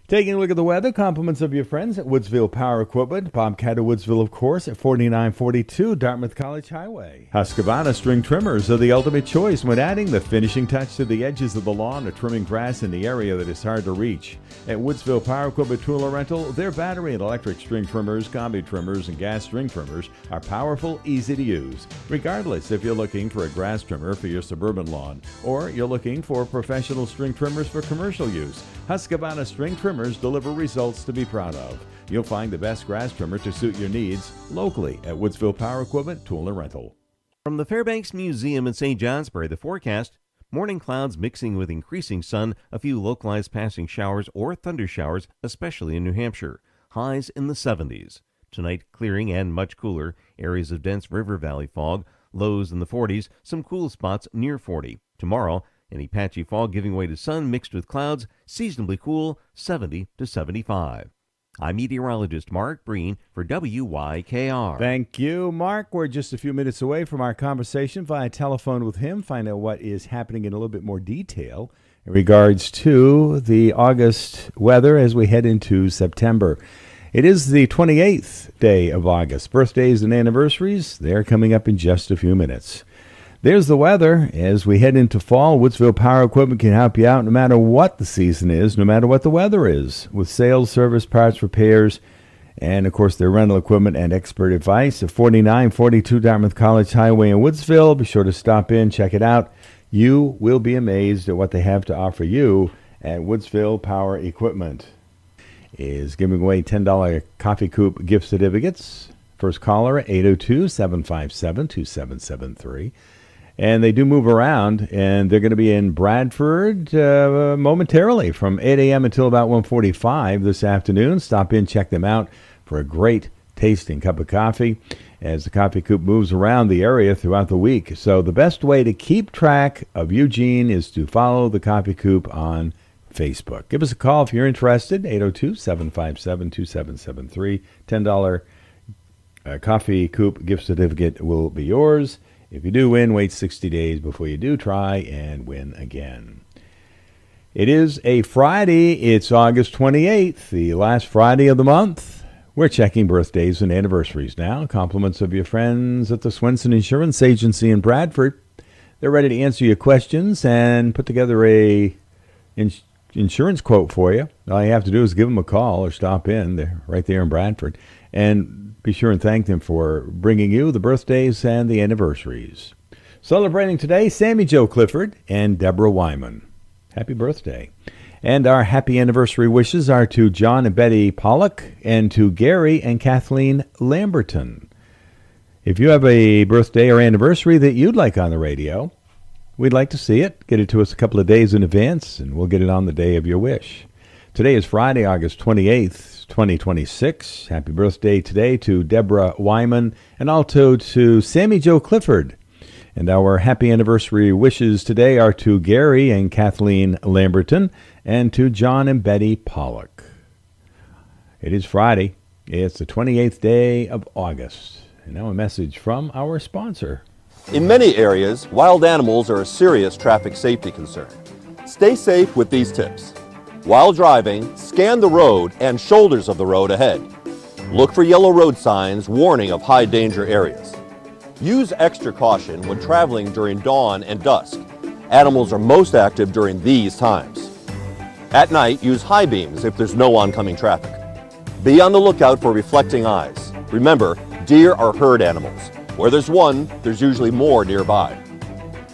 Taking a look at the weather, compliments of your friends at Woodsville Power Equipment. Bobcat of Woodsville, of course, at 4942 Dartmouth College Highway. Husqvarna string trimmers are the ultimate choice when adding the finishing touch to the edges of the lawn or trimming grass in the area that is hard to reach. At Woodsville Power Equipment Tool and Rental, their battery and electric string trimmers, combi trimmers, and gas string trimmers are powerful, easy to use. Regardless if you're looking for a grass trimmer for your suburban lawn or you're looking for professional string trimmers for commercial use, Husqvarna string trimmers deliver results to be proud of. You'll find the best grass trimmer to suit your needs locally at Woodsville Power Equipment Tool and Rental. From the Fairbanks Museum in St. Johnsbury, the forecast: morning clouds mixing with increasing sun, a few localized passing showers or thunder showers, especially in New Hampshire. Highs in the 70s. Tonight, clearing and much cooler. Areas of dense river valley fog. Lows in the 40s, some cool spots near 40. Tomorrow, any patchy fog giving way to sun mixed with clouds, seasonably cool, 70 to 75. I'm meteorologist Mark Breen for WYKR. Thank you, Mark. We're just a few minutes away from our conversation via telephone with him. Find out what is happening in a little bit more detail in regards to the August weather as we head into September. It is the 28th day of August. Birthdays and anniversaries, they're coming up in just a few minutes. There's the weather. As we head into fall, Woodsville Power Equipment can help you out no matter what the season is, no matter what the weather is, with sales, service, parts, repairs, and, of course, their rental equipment and expert advice at 4942 Dartmouth College Highway in Woodsville. Be sure to stop in, check it out. You will be amazed at what they have to offer you at Woodsville Power Equipment. Is giving away $10 Coffee Coop gift certificates. First caller, 802-757-2773. And they do move around, and they're going to be in Bradford momentarily from 8 a.m. until about 1:45 this afternoon. Stop in, check them out for a great tasting cup of coffee as the Coffee Coop moves around the area throughout the week. So the best way to keep track of Eugene is to follow the Coffee Coop on Facebook. Give us a call if you're interested, 802-757-2773. $10 Coffee Coop gift certificate will be yours. If you do win, wait 60 days before you do try and win again. It is a Friday. It's August 28th, the last Friday of the month. We're checking birthdays and anniversaries now. Compliments of your friends at the Swenson Insurance Agency in Bradford. They're ready to answer your questions and put together a insurance quote for you. All you have to do is give them a call or stop in. They're right there in Bradford. And be sure and thank them for bringing you the birthdays and the anniversaries. Celebrating today, Sammy Jo Clifford and Deborah Wyman. Happy birthday. And our happy anniversary wishes are to John and Betty Pollock and to Gary and Kathleen Lamberton. If you have a birthday or anniversary that you'd like on the radio, we'd like to see it. Get it to us a couple of days in advance, and we'll get it on the day of your wish. Today is Friday, August 28th, 2026. Happy birthday today to Deborah Wyman and also to Sammy Joe Clifford. And our happy anniversary wishes today are to Gary and Kathleen Lamberton and to John and Betty Pollock. It is Friday. It's the 28th day of August. And now a message from our sponsor. In many areas, wild animals are a serious traffic safety concern. Stay safe with these tips. While driving, scan the road and shoulders of the road ahead. Look for yellow road signs warning of high danger areas. Use extra caution when traveling during dawn and dusk. Animals are most active during these times. At night, use high beams if there's no oncoming traffic. Be on the lookout for reflecting eyes. Remember, deer are herd animals. Where there's one, there's usually more nearby.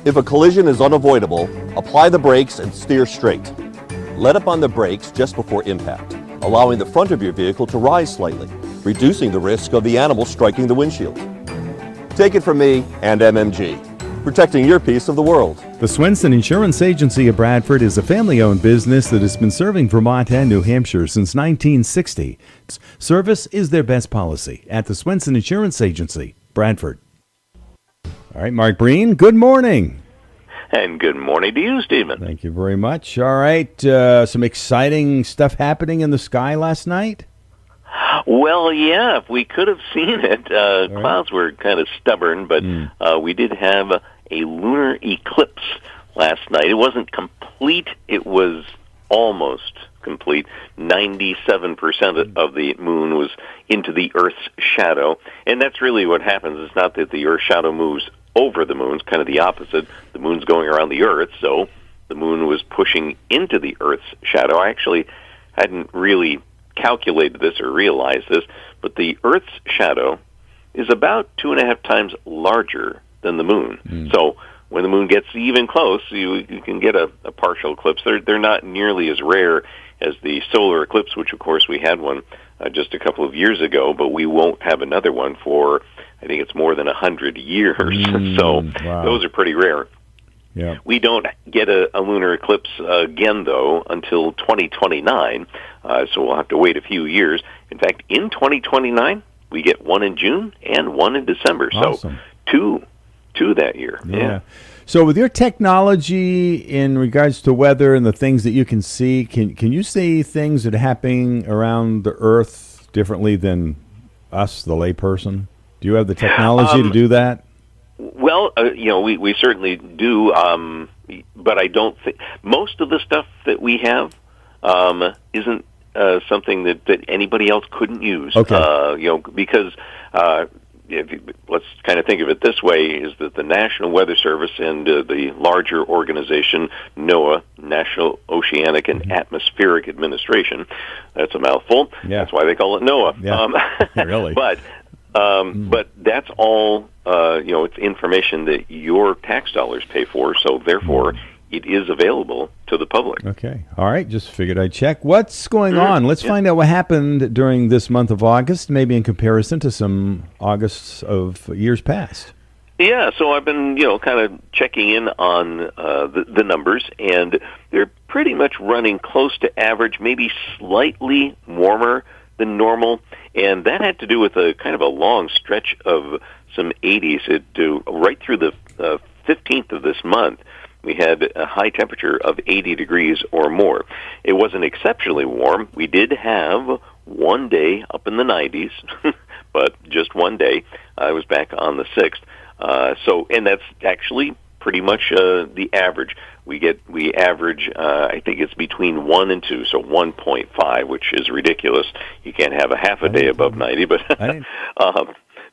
If a collision is unavoidable, apply the brakes and steer straight. Let up on the brakes just before impact, allowing the front of your vehicle to rise slightly, reducing the risk of the animal striking the windshield. Take it from me and MMG, protecting your piece of the world. The Swenson Insurance Agency of Bradford is a family-owned business that has been serving Vermont and New Hampshire since 1960. Service is their best policy at the Swenson Insurance Agency, Bradford. All right, Mark Breen, good morning. And good morning to you, Stephen. Thank you very much. All right, some exciting stuff happening in the sky last night? Well, yeah, if we could have seen it. Clouds were kind of stubborn, but we did have a lunar eclipse last night. It wasn't complete. It was almost complete. 97% of the moon was into the Earth's shadow, and that's really what happens. It's not that the Earth's shadow moves over the moon. It's kind of the opposite. The moon's going around the Earth, so the moon was pushing into the Earth's shadow. I actually hadn't really calculated this or realized this, but the Earth's shadow is about 2.5 times larger than the moon. So when the moon gets even close, you can get a partial eclipse. They're not nearly as rare as the solar eclipse, which of course we had one just a couple of years ago, but we won't have another one for, I think it's more than 100 years. So those are pretty rare. Yeah. We don't get a lunar eclipse again, though, until 2029, so we'll have to wait a few years. In fact, in 2029, we get one in June and one in December. Awesome. So two that year. Yeah. So with your technology in regards to weather and the things that you can see, can you see things that are happening around the Earth differently than us, the layperson? Do you have the technology to do that? Well, we certainly do, but I don't think most of the stuff that we have isn't something that anybody else couldn't use. Okay. Because let's kind of think of it this way: is that the National Weather Service and the larger organization NOAA, National Oceanic and Atmospheric Administration. That's a mouthful. Yeah. That's why they call it NOAA. Yeah. Really. But that's all, it's information that your tax dollars pay for, so therefore it is available to the public. Okay. All right. Just figured I'd check. What's going on? Let's find out what happened during this month of August, maybe in comparison to some Augusts of years past. Yeah, so I've been, kind of checking in on the numbers, and they're pretty much running close to average, maybe slightly warmer than normal. And that had to do with a kind of a long stretch of some 80s. Right through the 15th of this month, we had a high temperature of 80 degrees or more. It wasn't exceptionally warm. We did have one day up in the 90s, but just one day. I was back on the 6th. And that's actually pretty much the average. We average, I think it's between 1 and 2, so 1.5, which is ridiculous. You can't have a half a day above 90, but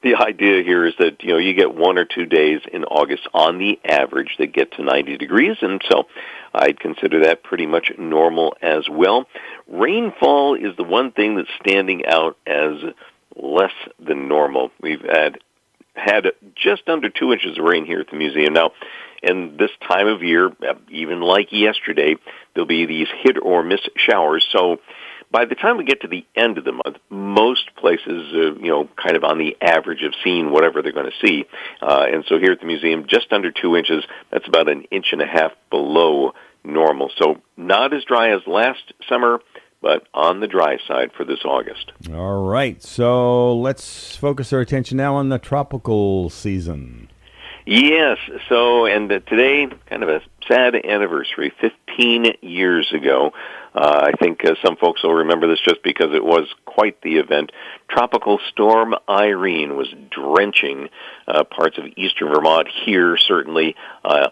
the idea here is that, you get 1 or 2 days in August on the average that get to 90 degrees, and so I'd consider that pretty much normal as well. Rainfall is the one thing that's standing out as less than normal. We've had just under 2 inches of rain here at the museum. Now, and this time of year, even like yesterday, there'll be these hit or miss showers. So by the time we get to the end of the month, most places, kind of on the average of seeing whatever they're going to see. And so here at the museum, just under 2 inches, that's about 1.5 inches below normal. So not as dry as last summer, but on the dry side for this August. All right, so let's focus our attention now on the tropical season. Yes, so, and today, kind of a sad anniversary, 15 years ago. I think some folks will remember this just because it was quite the event. Tropical Storm Irene was drenching parts of eastern Vermont, here certainly,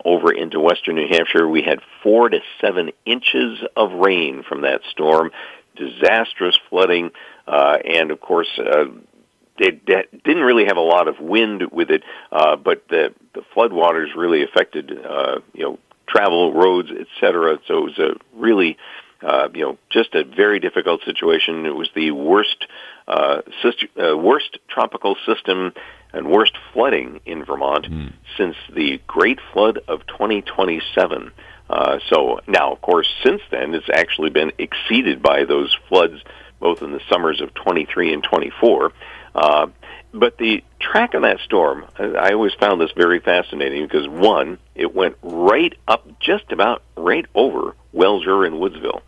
over into western New Hampshire. We had 4 to 7 inches of rain from that storm, disastrous flooding, and of course, it didn't really have a lot of wind with it, but the floodwaters really affected, travel, roads, etc. So it was a really, just a very difficult situation. It was the worst tropical system and worst flooding in Vermont since the Great Flood of 2027. So now, of course, since then, it's actually been exceeded by those floods, both in the summers of 23 and 24. But the track of that storm, I always found this very fascinating because, one, it went right up, just about right over Wellsville and Woodsville.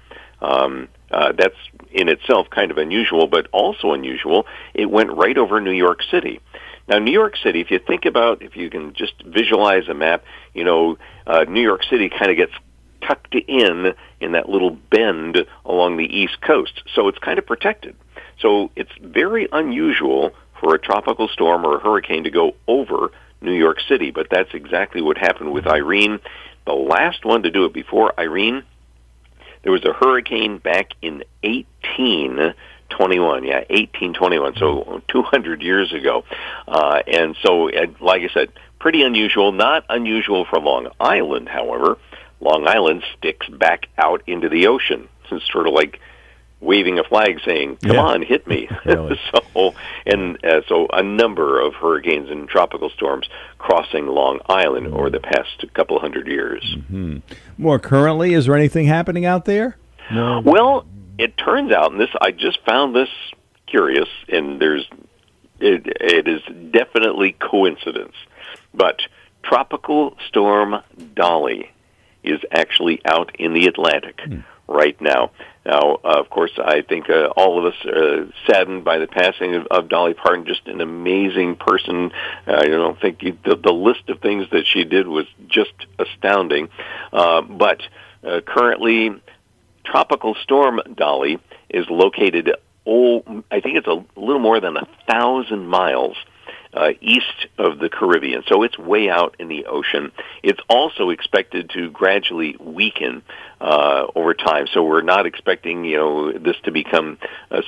That's in itself kind of unusual, but also unusual, it went right over New York City. Now, New York City, if you think about, if you can just visualize a map, New York City kind of gets tucked in that little bend along the East Coast, so it's kind of protected. So it's very unusual for a tropical storm or a hurricane to go over New York City, but that's exactly what happened with Irene. The last one to do it before Irene, there was a hurricane back in 1821. Yeah, 1821, so 200 years ago. And so, like I said, pretty unusual. Not unusual for Long Island, however. Long Island sticks back out into the ocean. It's sort of like waving a flag saying, come on, hit me. Really? So a number of hurricanes and tropical storms crossing Long Island over the past couple hundred years. Mm-hmm. More currently, is there anything happening out there? No. Well, it turns out, and I just found this curious, and it is definitely coincidence, but Tropical Storm Dolly is actually out in the Atlantic right now. Now, of course, I think all of us are saddened by the passing of Dolly Parton, just an amazing person. I don't think the list of things that she did was just astounding. But currently, Tropical Storm Dolly is located, I think it's a little more than 1,000 miles east of the Caribbean, so it's way out in the ocean. It's also expected to gradually weaken over time, so we're not expecting this to become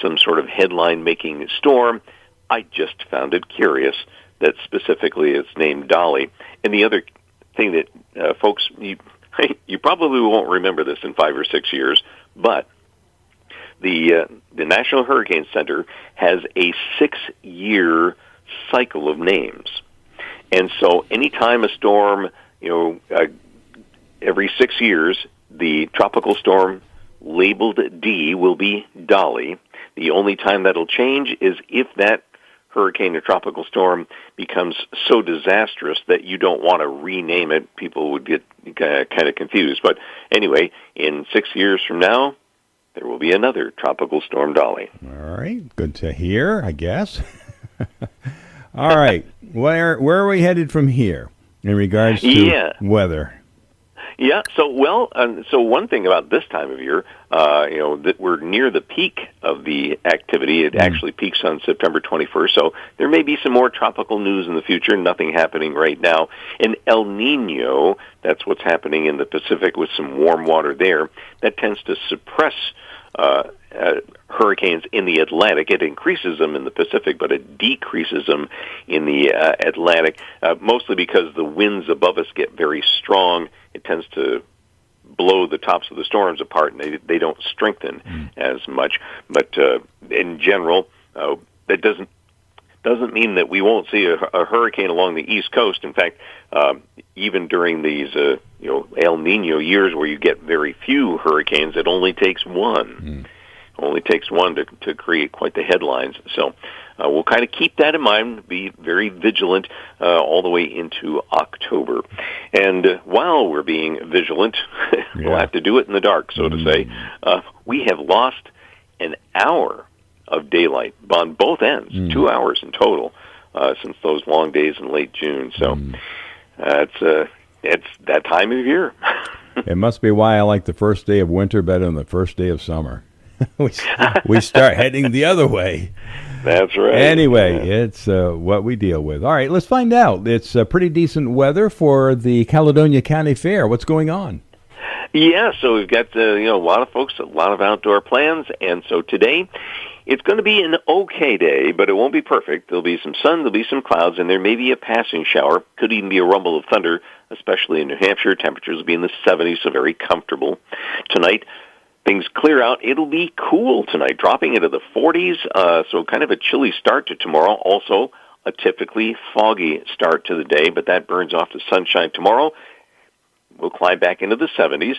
some sort of headline-making storm. I just found it curious that specifically it's named Dolly. And the other thing that folks, you probably won't remember this in 5 or 6 years, but the National Hurricane Center has a 6-year cycle of names. And so anytime a storm, every 6 years, the tropical storm labeled D will be Dolly. The only time that'll change is if that hurricane or tropical storm becomes so disastrous that you don't want to rename it. People would get kind of confused. But anyway, in 6 years from now, there will be another Tropical Storm Dolly. All right. Good to hear, I guess. All right. Where are we headed from here in regards to weather? Yeah. So one thing about this time of year, that we're near the peak of the activity. It actually peaks on September 21st. So there may be some more tropical news in the future. Nothing happening right now. And El Nino, that's what's happening in the Pacific with some warm water there. That tends to suppress hurricanes in the Atlantic. It increases them in the Pacific, but it decreases them in the Atlantic, mostly because the winds above us get very strong. It tends to blow the tops of the storms apart, and they don't strengthen as much. But in general, that doesn't mean that we won't see a hurricane along the East Coast. In fact, even during these El Nino years where you get very few hurricanes, it only takes one. Only takes one to create quite the headlines. So we'll kind of keep that in mind, be very vigilant all the way into October. And while we're being vigilant, we'll have to do it in the dark, so to say. We have lost an hour of daylight on both ends, 2 hours in total, since those long days in late June. So it's that time of year. It must be why I like the first day of winter better than the first day of summer. we start heading the other way. That's right. Anyway, it's what we deal with. All right, let's find out. It's pretty decent weather for the Caledonia County Fair. What's going on? Yeah, so we've got a lot of folks, a lot of outdoor plans, and so today it's going to be an okay day, but it won't be perfect. There'll be some sun, there'll be some clouds, and there may be a passing shower. Could even be a rumble of thunder, especially in New Hampshire. Temperatures will be in the 70s, so very comfortable. Tonight, things clear out. It'll be cool tonight, dropping into the 40s, so kind of a chilly start to tomorrow. Also, a typically foggy start to the day, but that burns off to sunshine tomorrow. We'll climb back into the 70s.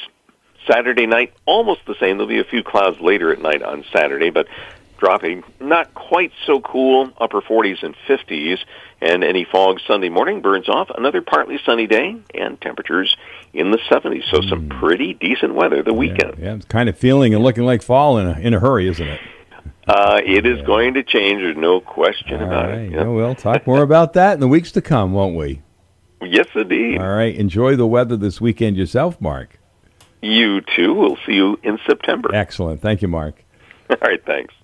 Saturday night, almost the same. There'll be a few clouds later at night on Saturday, but dropping not quite so cool, upper 40s and 50s. And any fog Sunday morning burns off. Another partly sunny day and temperatures in the 70s. So some pretty decent weather the weekend. Yeah, it's kind of feeling and looking like fall in a hurry, isn't it? It is going to change. There's no question about it. Yeah, we'll talk more about that in the weeks to come, won't we? Yes, indeed. All right. Enjoy the weather this weekend yourself, Mark. You too. We'll see you in September. Excellent. Thank you, Mark. All right. Thanks.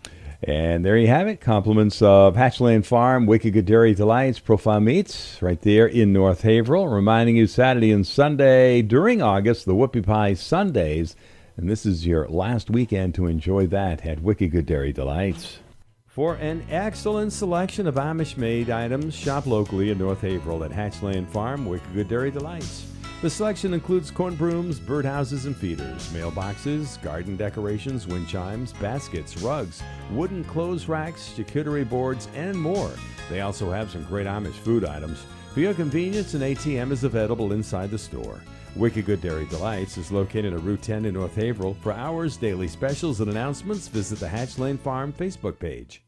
And there you have it. Compliments of Hatchland Farm, Wicked Good Dairy Delights, Profile Meats, right there in North Haverhill. Reminding you Saturday and Sunday during August, the Whoopie Pie Sundays. And this is your last weekend to enjoy that at Wicked Good Dairy Delights. For an excellent selection of Amish-made items, shop locally in North Haverhill at Hatchland Farm, Wicked Good Dairy Delights. The selection includes corn brooms, birdhouses and feeders, mailboxes, garden decorations, wind chimes, baskets, rugs, wooden clothes racks, charcuterie boards, and more. They also have some great Amish food items. For your convenience, an ATM is available inside the store. Wicked Good Dairy Delights is located at Route 10 in North Haverhill. For hours, daily specials, and announcements, visit the Hatchland Farm Facebook page.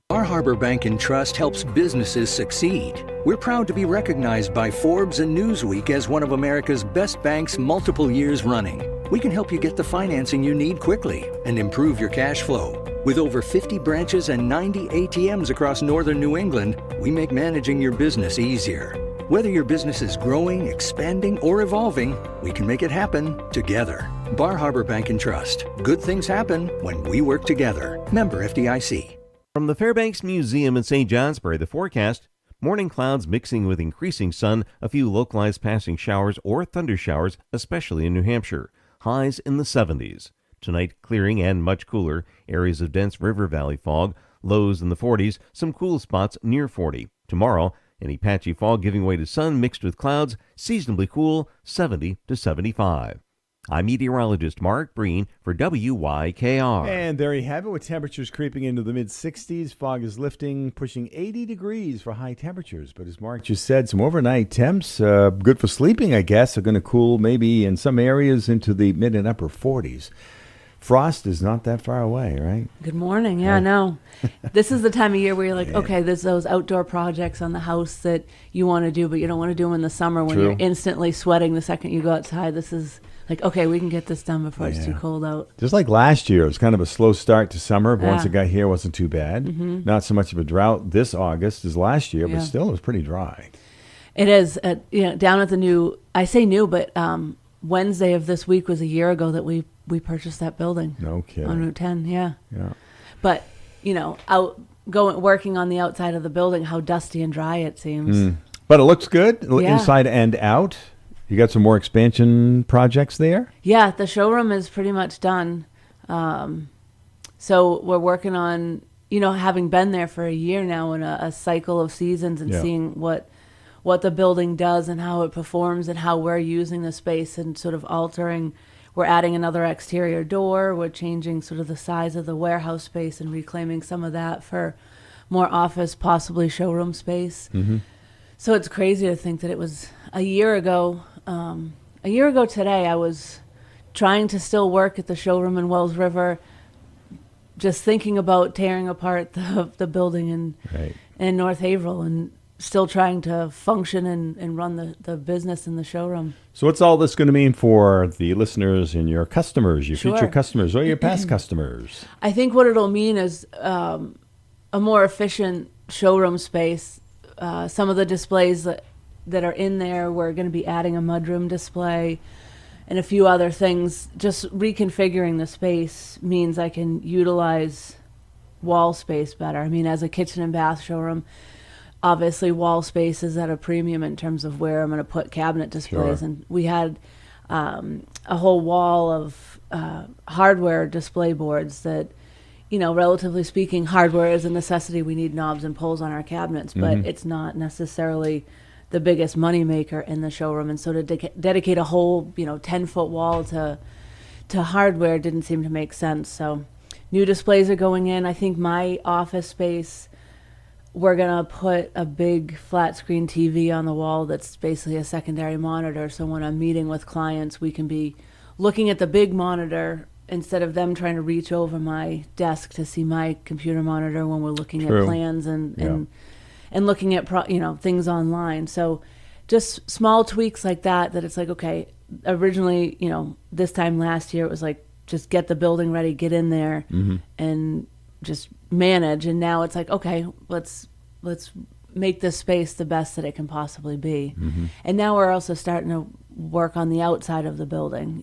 Bar Harbor Bank and Trust helps businesses succeed. We're proud to be recognized by Forbes and Newsweek as one of America's best banks multiple years running. We can help you get the financing you need quickly and improve your cash flow. With over 50 branches and 90 ATMs across northern New England, we make managing your business easier. Whether your business is growing, expanding, or evolving, we can make it happen together. Bar Harbor Bank and Trust. Good things happen when we work together. Member FDIC. From the Fairbanks Museum in St. Johnsbury, the forecast: morning clouds mixing with increasing sun, a few localized passing showers or thunder showers, especially in New Hampshire. Highs in the 70s. Tonight, clearing and much cooler. Areas of dense river valley fog. Lows in the 40s, some cool spots near 40. Tomorrow, any patchy fog giving way to sun mixed with clouds, seasonably cool, 70 to 75. I'm meteorologist Mark Breen for WYKR. And there you have it, with temperatures creeping into the mid-60s. Fog is lifting, pushing 80 degrees for high temperatures. But as Mark just said, some overnight temps, good for sleeping, I guess, are going to cool maybe in some areas into the mid and upper 40s. Frost is not that far away, right? Good morning. Yeah, no. This is the time of year where you're like, okay, there's those outdoor projects on the house that you want to do, but you don't want to do them in the summer when you're instantly sweating the second you go outside. This is like, okay, we can get this done before it's too cold out. Just like last year, it was kind of a slow start to summer. But once it got here, it wasn't too bad. Mhm. Not so much of a drought this August as last year, but still it was pretty dry. It is. Down at the new, I say new, but Wednesday of this week was a year ago that we purchased that building. No kidding. On Route 10, yeah. Yeah. But, working on the outside of the building, how dusty and dry it seems. But it looks good Yeah. inside and out. You got some more expansion projects there? Yeah, the showroom is pretty much done. So we're working on, having been there for a year now in a cycle of seasons and seeing what the building does and how it performs and how we're using the space and sort of altering. We're adding another exterior door. We're changing sort of the size of the warehouse space and reclaiming some of that for more office, possibly showroom space. Mm-hmm. So it's crazy to think that it was a year ago. A year ago today, I was trying to still work at the showroom in Wells River, just thinking about tearing apart the building in North Haverhill and still trying to function and run the business in the showroom. So what's all this going to mean for the listeners and your customers, your future customers, or your past customers? I think what it'll mean is a more efficient showroom space. Some of the displays that are in there, we're going to be adding a mudroom display and a few other things. Just reconfiguring the space means I can utilize wall space better. I mean, as a kitchen and bath showroom, obviously wall space is at a premium in terms of where I'm going to put cabinet displays. And we had a whole wall of hardware display boards that, relatively speaking, hardware is a necessity. We need knobs and pulls on our cabinets, but it's not necessarily the biggest money maker in the showroom. And so to dedicate a whole, 10-foot wall to hardware didn't seem to make sense. So new displays are going in. I think my office space, we're going to put a big flat screen TV on the wall that's basically a secondary monitor. So when I'm meeting with clients, we can be looking at the big monitor instead of them trying to reach over my desk to see my computer monitor when we're looking at plans and looking at things online. So just small tweaks like that it's like, okay, originally, this time last year it was like, just get the building ready, get in there and just manage. And now it's like, okay, let's make this space the best that it can possibly be. And now we're also starting to work on the outside of the building.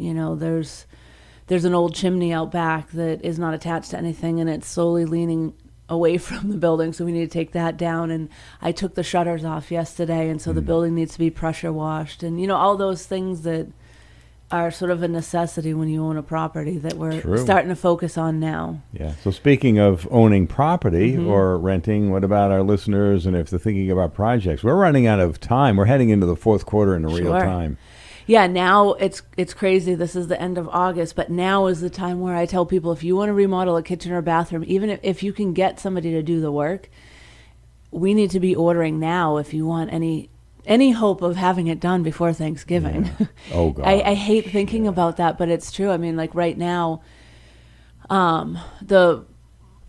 There's an old chimney out back that is not attached to anything, and it's slowly leaning away from the building, so we need to take that down. And I took the shutters off yesterday, and so the building needs to be pressure washed, and all those things that are sort of a necessity when you own a property that we're starting to focus on now. Yeah. So speaking of owning property or renting, what about our listeners and if they're thinking about projects? We're running out of time. We're heading into the fourth quarter in real time. Yeah, now it's crazy. This is the end of August, but now is the time where I tell people, if you want to remodel a kitchen or bathroom, even if you can get somebody to do the work, we need to be ordering now if you want any hope of having it done before Thanksgiving. Yeah. Oh, God. I hate thinking about that, but it's true. I mean, like right now, the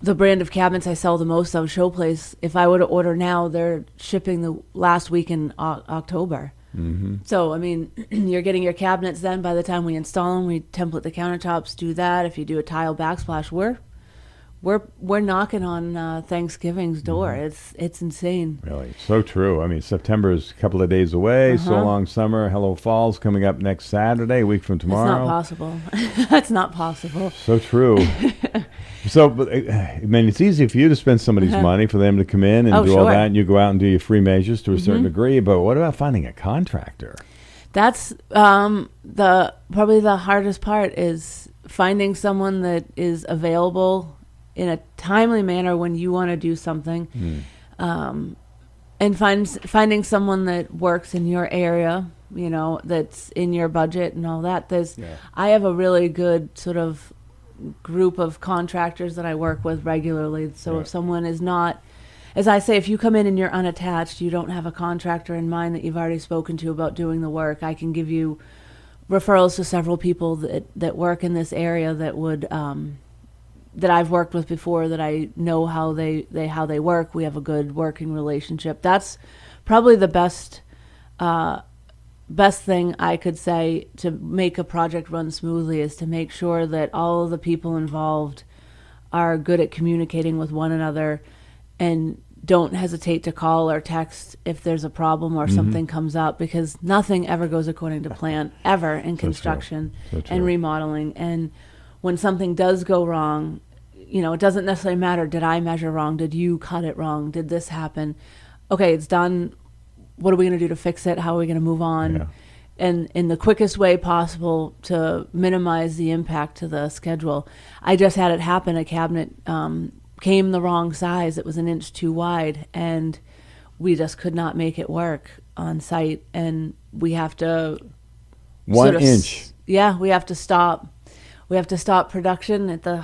brand of cabinets I sell the most of, Showplace, if I were to order now, they're shipping the last week in October. So, I mean, you're getting your cabinets then by the time we install them. We template the countertops, do that. If you do a tile backsplash, we're knocking on Thanksgiving's door. It's insane. Really, so true. I mean, September is a couple of days away. So long summer. Hello Fall's coming up next Saturday, a week from tomorrow. It's not possible. That's not possible. So true. So, but, I mean, it's easy for you to spend somebody's money for them to come in and do all that, and you go out and do your free measures to a certain degree. But what about finding a contractor? That's probably the hardest part is finding someone that is available in a timely manner when you want to do something, and finding someone that works in your area, that's in your budget and all that. I have a really good sort of group of contractors that I work with regularly. So if someone is not, as I say, if you come in and you're unattached, you don't have a contractor in mind that you've already spoken to about doing the work, I can give you referrals to several people that work in this area that would that I've worked with before, that I know how they work. We have a good working relationship. That's probably the best thing I could say to make a project run smoothly, is to make sure that all of the people involved are good at communicating with one another and don't hesitate to call or text if there's a problem or something comes up, because nothing ever goes according to plan ever in construction and remodeling. And when something does go wrong, it doesn't necessarily matter, did I measure wrong? Did you cut it wrong? Did this happen? Okay, it's done. What are we going to do to fix it? How are we going to move on? Yeah. And in the quickest way possible to minimize the impact to the schedule. I just had it happen. A cabinet came the wrong size. It was an inch too wide, and we just could not make it work on site. And we have to... 1 inch. We have to stop. We have to stop production at the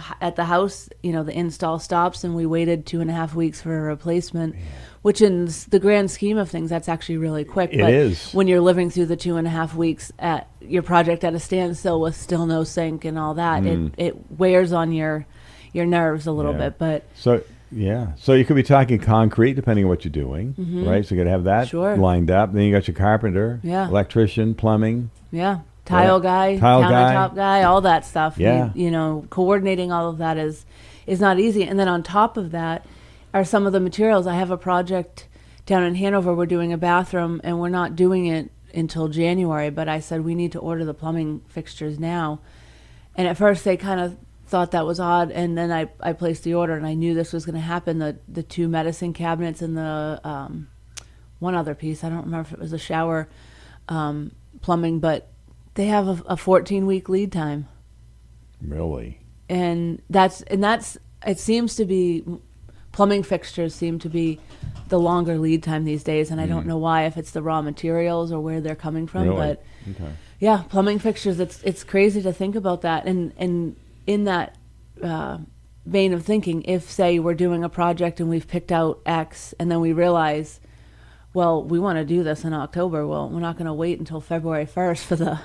house. The install stops, and we waited 2.5 weeks for a replacement, which in the grand scheme of things, that's actually really quick. It is. When you're living through the 2.5 weeks at your project at a standstill with still no sink and all that, it wears on your your nerves a little bit. But so you could be talking concrete depending on what you're doing, right? So you got to have that lined up. Then you got your carpenter, electrician, plumbing, tile guy, countertop guy, all that stuff. You know, coordinating all of that is not easy. And then on top of that are some of the materials. I have a project down in Hanover. We're doing a bathroom, and we're not doing it until January. But I said we need to order the plumbing fixtures now. And at first they kind of thought that was odd, and then I placed the order, and I knew this was going to happen. The 2 medicine cabinets and the one other piece, I don't remember if it was a shower plumbing, but they have a 14-week lead time. Really? And that's it seems to be, plumbing fixtures seem to be the longer lead time these days, and I don't know why, if it's the raw materials or where they're coming from. Really? But yeah, plumbing fixtures, it's crazy to think about that. And in that vein of thinking, if, say, we're doing a project and we've picked out X, and then we realize, well, we want to do this in October, well, we're not going to wait until February 1st for the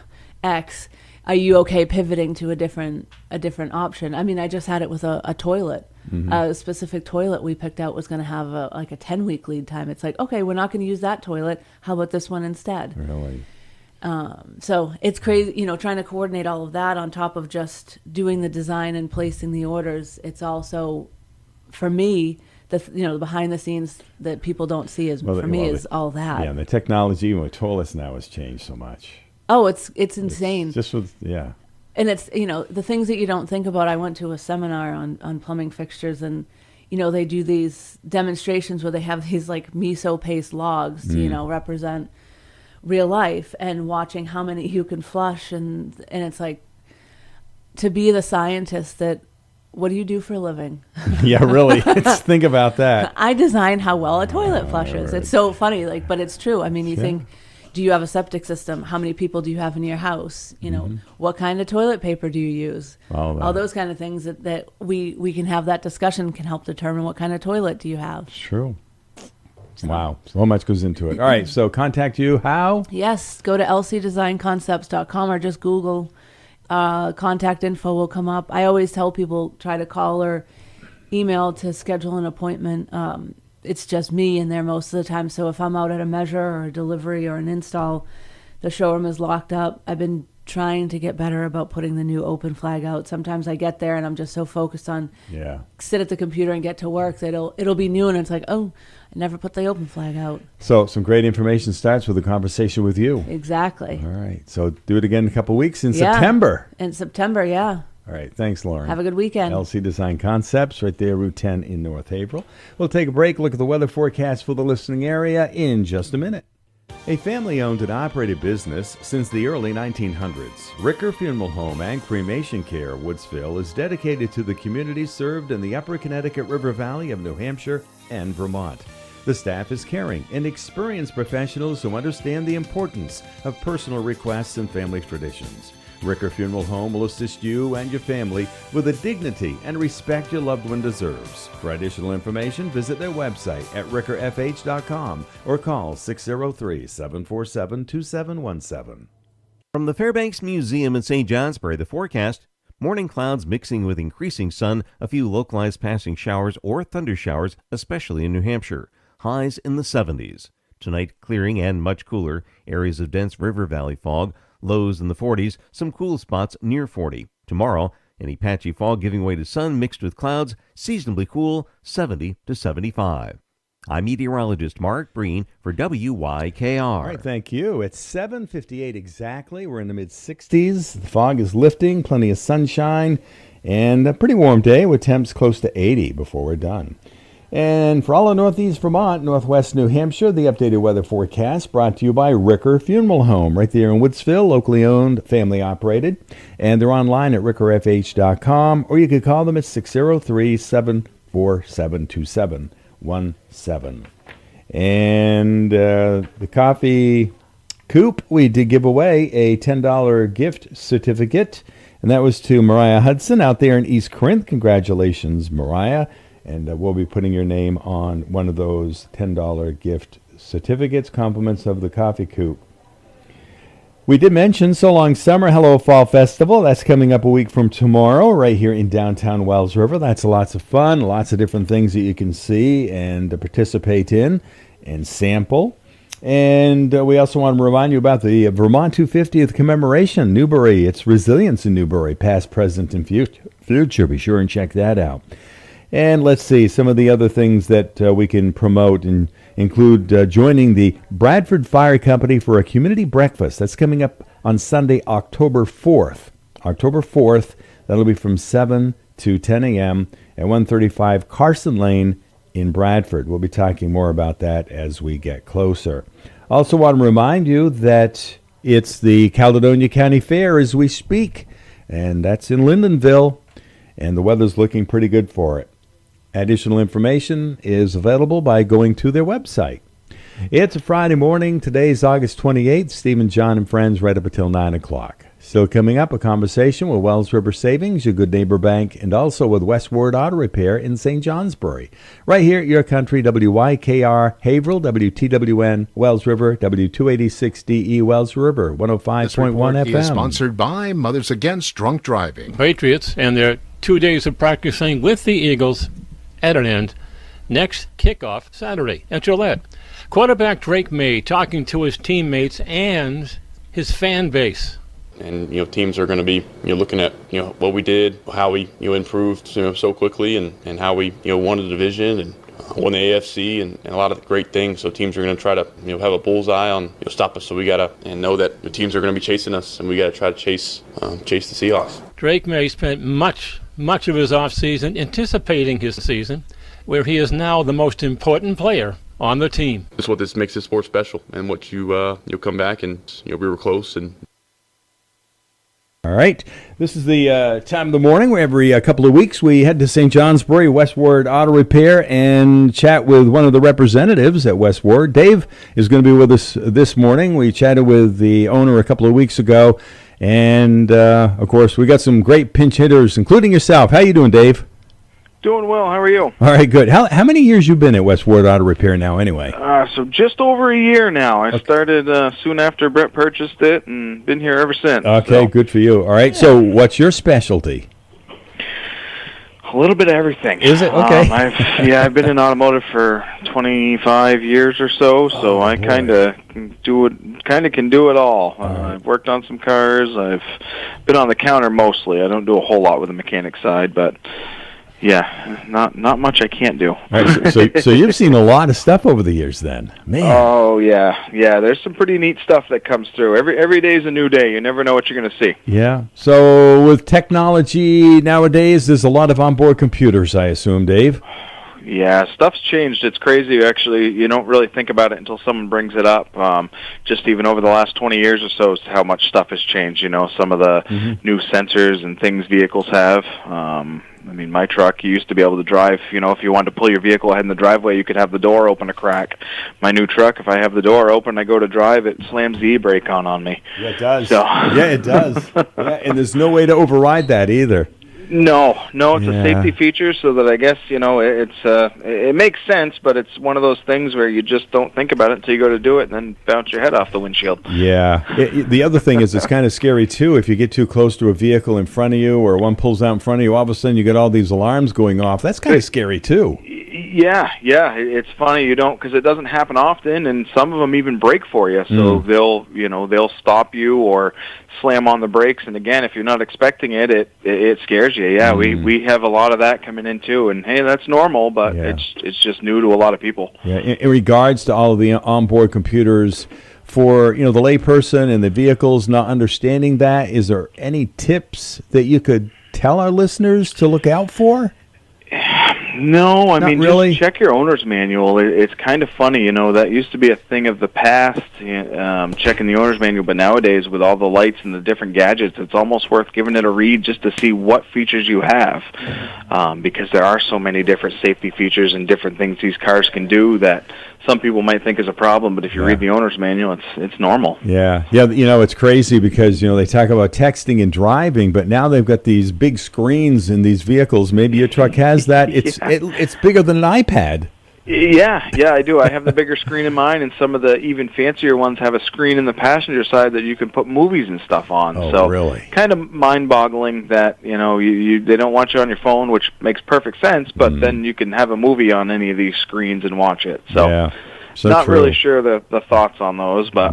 X. Are you okay pivoting to a different option? I mean, I just had it with a toilet. A specific toilet we picked out was going to have a 10-week lead time. It's like, okay, we're not going to use that toilet. How about this one instead? Really? So it's crazy, you know, trying to coordinate all of that on top of just doing the design and placing the orders. It's also, for me, the behind the scenes that people don't see is is all that. Yeah, and the technology with toilets now has changed so much. Oh, it's insane. It's just with And it's, you know, the things that you don't think about. I went to a seminar on plumbing fixtures, and, you know, they do these demonstrations where they have these like miso paste logs to, you know, represent real life, and watching how many you can flush. And it's like, to be the scientist that, what do you do for a living? Yeah, really. Think about that. I design how well a toilet flushes. Right. It's so funny, but it's true. I mean, you think, do you have a septic system? How many people do you have in your house? You know, what kind of toilet paper do you use? All those kind of things that we can have that discussion, can help determine what kind of toilet do you have. True. Wow. So much goes into it. All right. So contact you. How? Yes. Go to lcdesignconcepts.com or just Google. Contact info will come up. I always tell people, try to call or email to schedule an appointment. It's just me in there most of the time. So if I'm out at a measure or a delivery or an install, the showroom is locked up. I've been trying to get better about putting the new open flag out. Sometimes I get there and I'm just so focused on sit at the computer and get to work that it'll be noon, and it's like, oh, I never put the open flag out. So some great information starts with a conversation with you. Exactly. All right. So do it again in a couple of weeks in September. In September, yeah. All right. Thanks, Lauren. Have a good weekend. LC Design Concepts, right there, Route 10 in North Haverhill. We'll take a break, look at the weather forecast for the listening area in just a minute. A family-owned and operated business since the early 1900s, Ricker Funeral Home and Cremation Care, Woodsville, is dedicated to the communities served in the upper Connecticut River Valley of New Hampshire and Vermont. The staff is caring and experienced professionals who understand the importance of personal requests and family traditions. Ricker Funeral Home will assist you and your family with the dignity and respect your loved one deserves. For additional information, visit their website at rickerfh.com or call 603-747-2717. From the Fairbanks Museum in St. Johnsbury, the forecast: morning clouds mixing with increasing sun, a few localized passing showers or thunder showers, especially in New Hampshire. Highs in the 70s. Tonight, clearing and much cooler. Areas of dense river valley fog. Lows in the 40s, some cool spots near 40. Tomorrow, any patchy fog giving way to sun mixed with clouds, seasonably cool, 70 to 75. I'm meteorologist Mark Breen for WYKR. All right, thank you. It's 7:58 exactly. We're in the mid-60s. The fog is lifting, plenty of sunshine, and a pretty warm day with temps close to 80 before we're done. And for all of Northeast Vermont, Northwest New Hampshire, the updated weather forecast brought to you by Ricker Funeral Home, right there in Woodsville, locally owned, family operated. And they're online at rickerfh.com, or you could call them at 603-747-2717. And the coffee coop, we did give away a $10 gift certificate, and that was to Mariah Hudson out there in East Corinth. Congratulations, Mariah. And we'll be putting your name on one of those $10 gift certificates, compliments of the coffee coop. We did mention So Long Summer, Hello Fall Festival. That's coming up a week from tomorrow right here in downtown Wells River. That's lots of fun, lots of different things that you can see and participate in and sample. And we also want to remind you about the Vermont 250th commemoration, Newbury. It's Resilience in Newbury, past, present, and future. Be sure and check that out. And let's see, some of the other things that we can promote and include joining the Bradford Fire Company for a community breakfast. That's coming up on Sunday, October 4th. October 4th, that'll be from 7 to 10 a.m. at 135 Carson Lane in Bradford. We'll be talking more about that as we get closer. Also want to remind you that it's the Caledonia County Fair as we speak, and that's in Lyndonville, and the weather's looking pretty good for it. Additional information is available by going to their website. It's a Friday morning. Today's August 28th. Stephen, John, and friends right up until 9 o'clock. Still coming up, a conversation with Wells River Savings, your good neighbor bank, and also with Westward Auto Repair in St. Johnsbury. Right here at your country, WYKR, Haverhill, WTWN, Wells River, W286DE, Wells River, 105.1 FM. Is sponsored by Mothers Against Drunk Driving. Patriots and their 2 days of practicing with the Eagles at an end. Next kickoff Saturday at Gillette. Quarterback Drake May talking to his teammates and his fan base. And teams are going to be looking at what we did, how we improved so quickly, and how we won the division and won the AFC and a lot of great things. So teams are going to try to have a bullseye on stop us. So we got to and know that the teams are going to be chasing us, and we got to try to chase the Seahawks. Drake May spent much of his offseason anticipating his season, where he is now the most important player on the team. This is what this makes this sport special, and what you'll come back and we were close. And all right, this is the time of the morning where every couple of weeks we head to St. Johnsbury, Westward Auto Repair, and chat with one of the representatives at Westward. Dave is going to be with us this morning. We chatted with the owner a couple of weeks ago, and of course we got some great pinch hitters, including yourself. How you doing, Dave? Doing well. How are you? All right, good. How many years you been at Westward Auto Repair now, anyway? So just over a year now. I started soon after Brett purchased it, and been here ever since. Okay, good for you. All right, so what's your specialty? A little bit of everything. Is it? Okay. I've been in automotive for 25 years or so, I kind of can do it all. I've worked on some cars. I've been on the counter mostly. I don't do a whole lot with the mechanic side, but yeah, not much I can't do. All right, so you've seen a lot of stuff over the years then. Man. Oh, yeah. There's some pretty neat stuff that comes through. Every day is a new day. You never know what you're going to see. Yeah. So with technology nowadays, there's a lot of onboard computers, I assume, Dave. Yeah, stuff's changed. It's crazy. Actually, you don't really think about it until someone brings it up. Just even over the last 20 years or so, how much stuff has changed. Some of the new sensors and things vehicles have. My truck, you used to be able to drive, if you wanted to pull your vehicle ahead in the driveway, you could have the door open a crack. My new truck, if I have the door open, I go to drive, it slams the e-brake on me. Yeah, it does. So. Yeah, it does. Yeah, and there's no way to override that either. No, it's a safety feature, so that I guess, it makes sense, but it's one of those things where you just don't think about it until you go to do it and then bounce your head off the windshield. Yeah. The other thing is it's kind of scary, too. If you get too close to a vehicle in front of you or one pulls out in front of you, all of a sudden you get all these alarms going off. That's kind of scary, too. Yeah, it's funny, because it doesn't happen often, and some of them even brake for you, so they'll stop you or slam on the brakes, and again, if you're not expecting it, it scares you. Yeah, we have a lot of that coming in too, and hey, that's normal, but it's just new to a lot of people. Yeah, in regards to all of the onboard computers, for the layperson and the vehicles not understanding that, is there any tips that you could tell our listeners to look out for? No, really. Just check your owner's manual. It's kind of funny, that used to be a thing of the past, checking the owner's manual, but nowadays with all the lights and the different gadgets, it's almost worth giving it a read just to see what features you have, because there are so many different safety features and different things these cars can do that some people might think is a problem, but if you read the owner's manual, it's normal. Yeah, it's crazy because, they talk about texting and driving, but now they've got these big screens in these vehicles. Maybe your truck has that. It's bigger than an iPad. Yeah, I do. I have the bigger screen in mine, and some of the even fancier ones have a screen in the passenger side that you can put movies and stuff on. Oh, so really? Kind of mind-boggling that they don't want you on your phone, which makes perfect sense. But then you can have a movie on any of these screens and watch it. So, yeah, so not true. really sure the thoughts on those, but.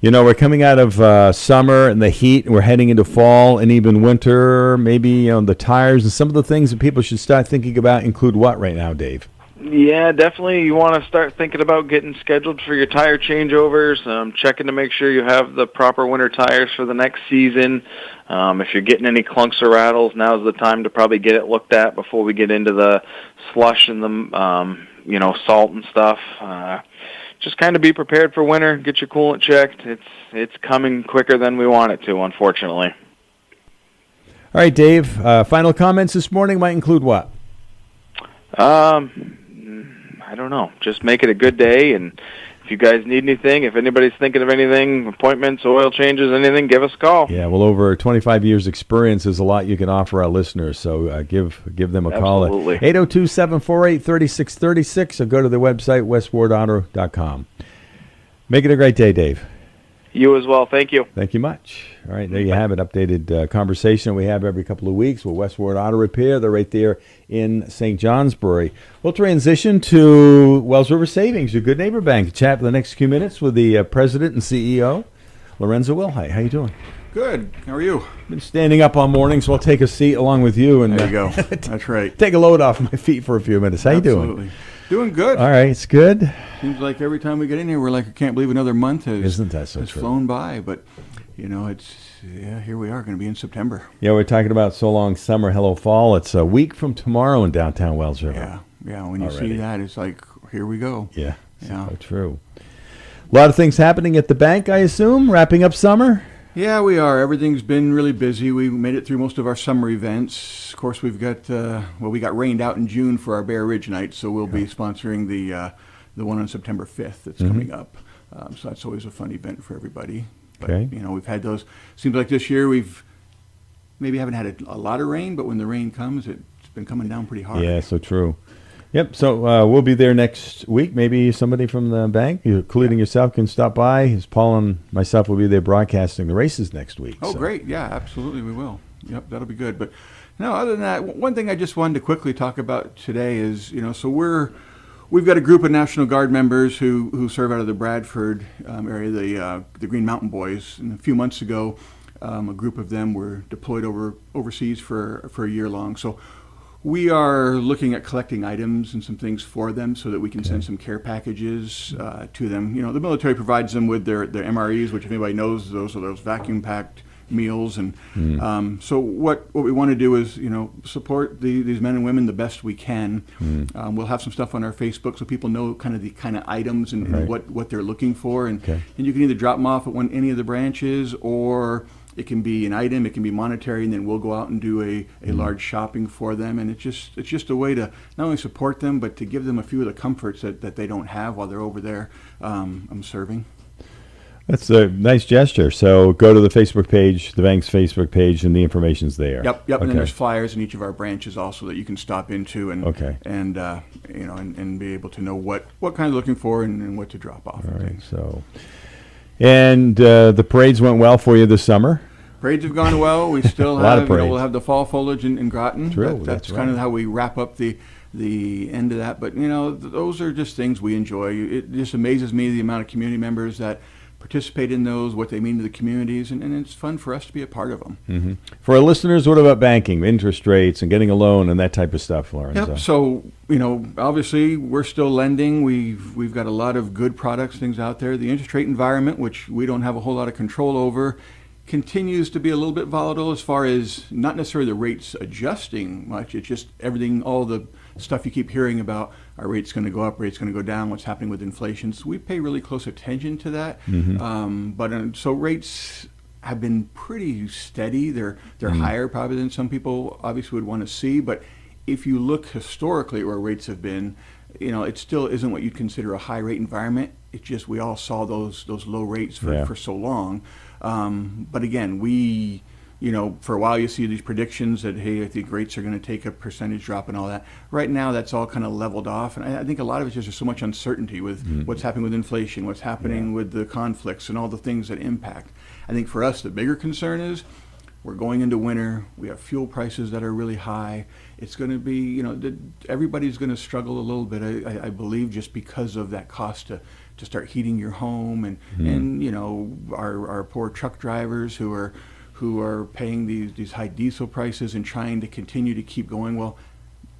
We're coming out of summer and the heat, and we're heading into fall and even winter. Maybe the tires and some of the things that people should start thinking about include what right now, Dave? Yeah, definitely. You want to start thinking about getting scheduled for your tire changeovers, checking to make sure you have the proper winter tires for the next season. If you're getting any clunks or rattles, now's the time to probably get it looked at before we get into the slush and the salt and stuff. Just kind of be prepared for winter. Get your coolant checked. It's coming quicker than we want it to, unfortunately. All right, Dave. Final comments this morning might include what? I don't know. Just make it a good day, and if you guys need anything, if anybody's thinking of anything, appointments, oil changes, anything, give us a call. Yeah, well, over 25 years' experience, there's a lot you can offer our listeners, so give them a call at 802-748-3636 or go to their website, westwardauto.com. Make it a great day, Dave. You as well. Thank you. Thank you much. All right, there you have it. Updated conversation we have every couple of weeks with Westward Auto Repair. They're right there in St. Johnsbury. We'll transition to Wells River Savings, your good neighbor bank. Chat for the next few minutes with the president and CEO, Lorenzo Wilhite. How you doing? Good. How are you? Been standing up on mornings, so I'll take a seat along with you. And there you go. That's right. Take a load off my feet for a few minutes. How you doing? Absolutely. Doing good. All right, it's good. Seems like every time we get in here, we're like, I can't believe another month has flown by. But, here we are, going to be in September. Yeah, we're talking about so long summer, hello fall. It's a week from tomorrow in downtown Wells River. Yeah. When you see that, it's like, here we go. Yeah, so true. A lot of things happening at the bank, I assume, wrapping up summer. Yeah, we are. Everything's been really busy. We made it through most of our summer events. Of course, we've got, we got rained out in June for our Bear Ridge night, so we'll be sponsoring the one on September 5th that's coming up. So that's always a fun event for everybody. But, we've had those. Seems like this year we've maybe haven't had a lot of rain, but when the rain comes, it's been coming down pretty hard. Yeah, so true. Yep, so we'll be there next week. Maybe somebody from the bank, including yourself, can stop by. As Paul and myself will be there broadcasting the races next week. Oh, great. Yeah, absolutely we will. Yep, that'll be good. But, no, other than that, one thing I just wanted to quickly talk about today is, so we've got a group of National Guard members who serve out of the Bradford area, the Green Mountain Boys. And a few months ago, a group of them were deployed overseas for a year long. So we are looking at collecting items and some things for them so that we can send some care packages to them. The military provides them with their MREs, which if anybody knows, those are those vacuum-packed meals. And so what we want to do is, support these men and women the best we can. We'll have some stuff on our Facebook so people know the kind of items and what they're looking for. And you can either drop them off at any of the branches, or it can be an item, it can be monetary, and then we'll go out and do a large shopping for them. And it's just a way to not only support them, but to give them a few of the comforts that they don't have while they're over there serving. That's a nice gesture. So go to the Facebook page, the bank's Facebook page, and the information's there. Yep. And then there's flyers in each of our branches also that you can stop into and be able to know what kind of looking for and what to drop off. All right. So. And the parades went well for you this summer? Parades have gone well. We still have, we'll have the fall foliage in Groton. True, that's kind of how we wrap up the end of that. But, those are just things we enjoy. It just amazes me the amount of community members that participate in those, what they mean to the communities, and it's fun for us to be a part of them. Mm-hmm. For our listeners, what about banking, interest rates, and getting a loan and that type of stuff, Lorenzo? Yep. So, obviously we're still lending. We've got a lot of good products, things out there. The interest rate environment, which we don't have a whole lot of control over, continues to be a little bit volatile as far as not necessarily the rates adjusting much. It's just everything, all the stuff you keep hearing about, our rate's going to go up, rate's going to go down, what's happening with inflation. So we pay really close attention to that. So rates have been pretty steady. They're higher probably than some people obviously would want to see. But if you look historically at where rates have been, it still isn't what you'd consider a high rate environment. It's just we all saw those low rates for so long. But again, we for a while you see these predictions that, hey, I think rates are going to take a percentage drop and all that. Right now, that's all kind of leveled off. And I think a lot of it's just so much uncertainty with what's happening with inflation, what's happening with the conflicts and all the things that impact. I think for us, the bigger concern is we're going into winter. We have fuel prices that are really high. It's going to be, everybody's going to struggle a little bit, I believe, just because of that cost to start heating your home and our poor truck drivers who are paying these high diesel prices and trying to continue to keep going. Well,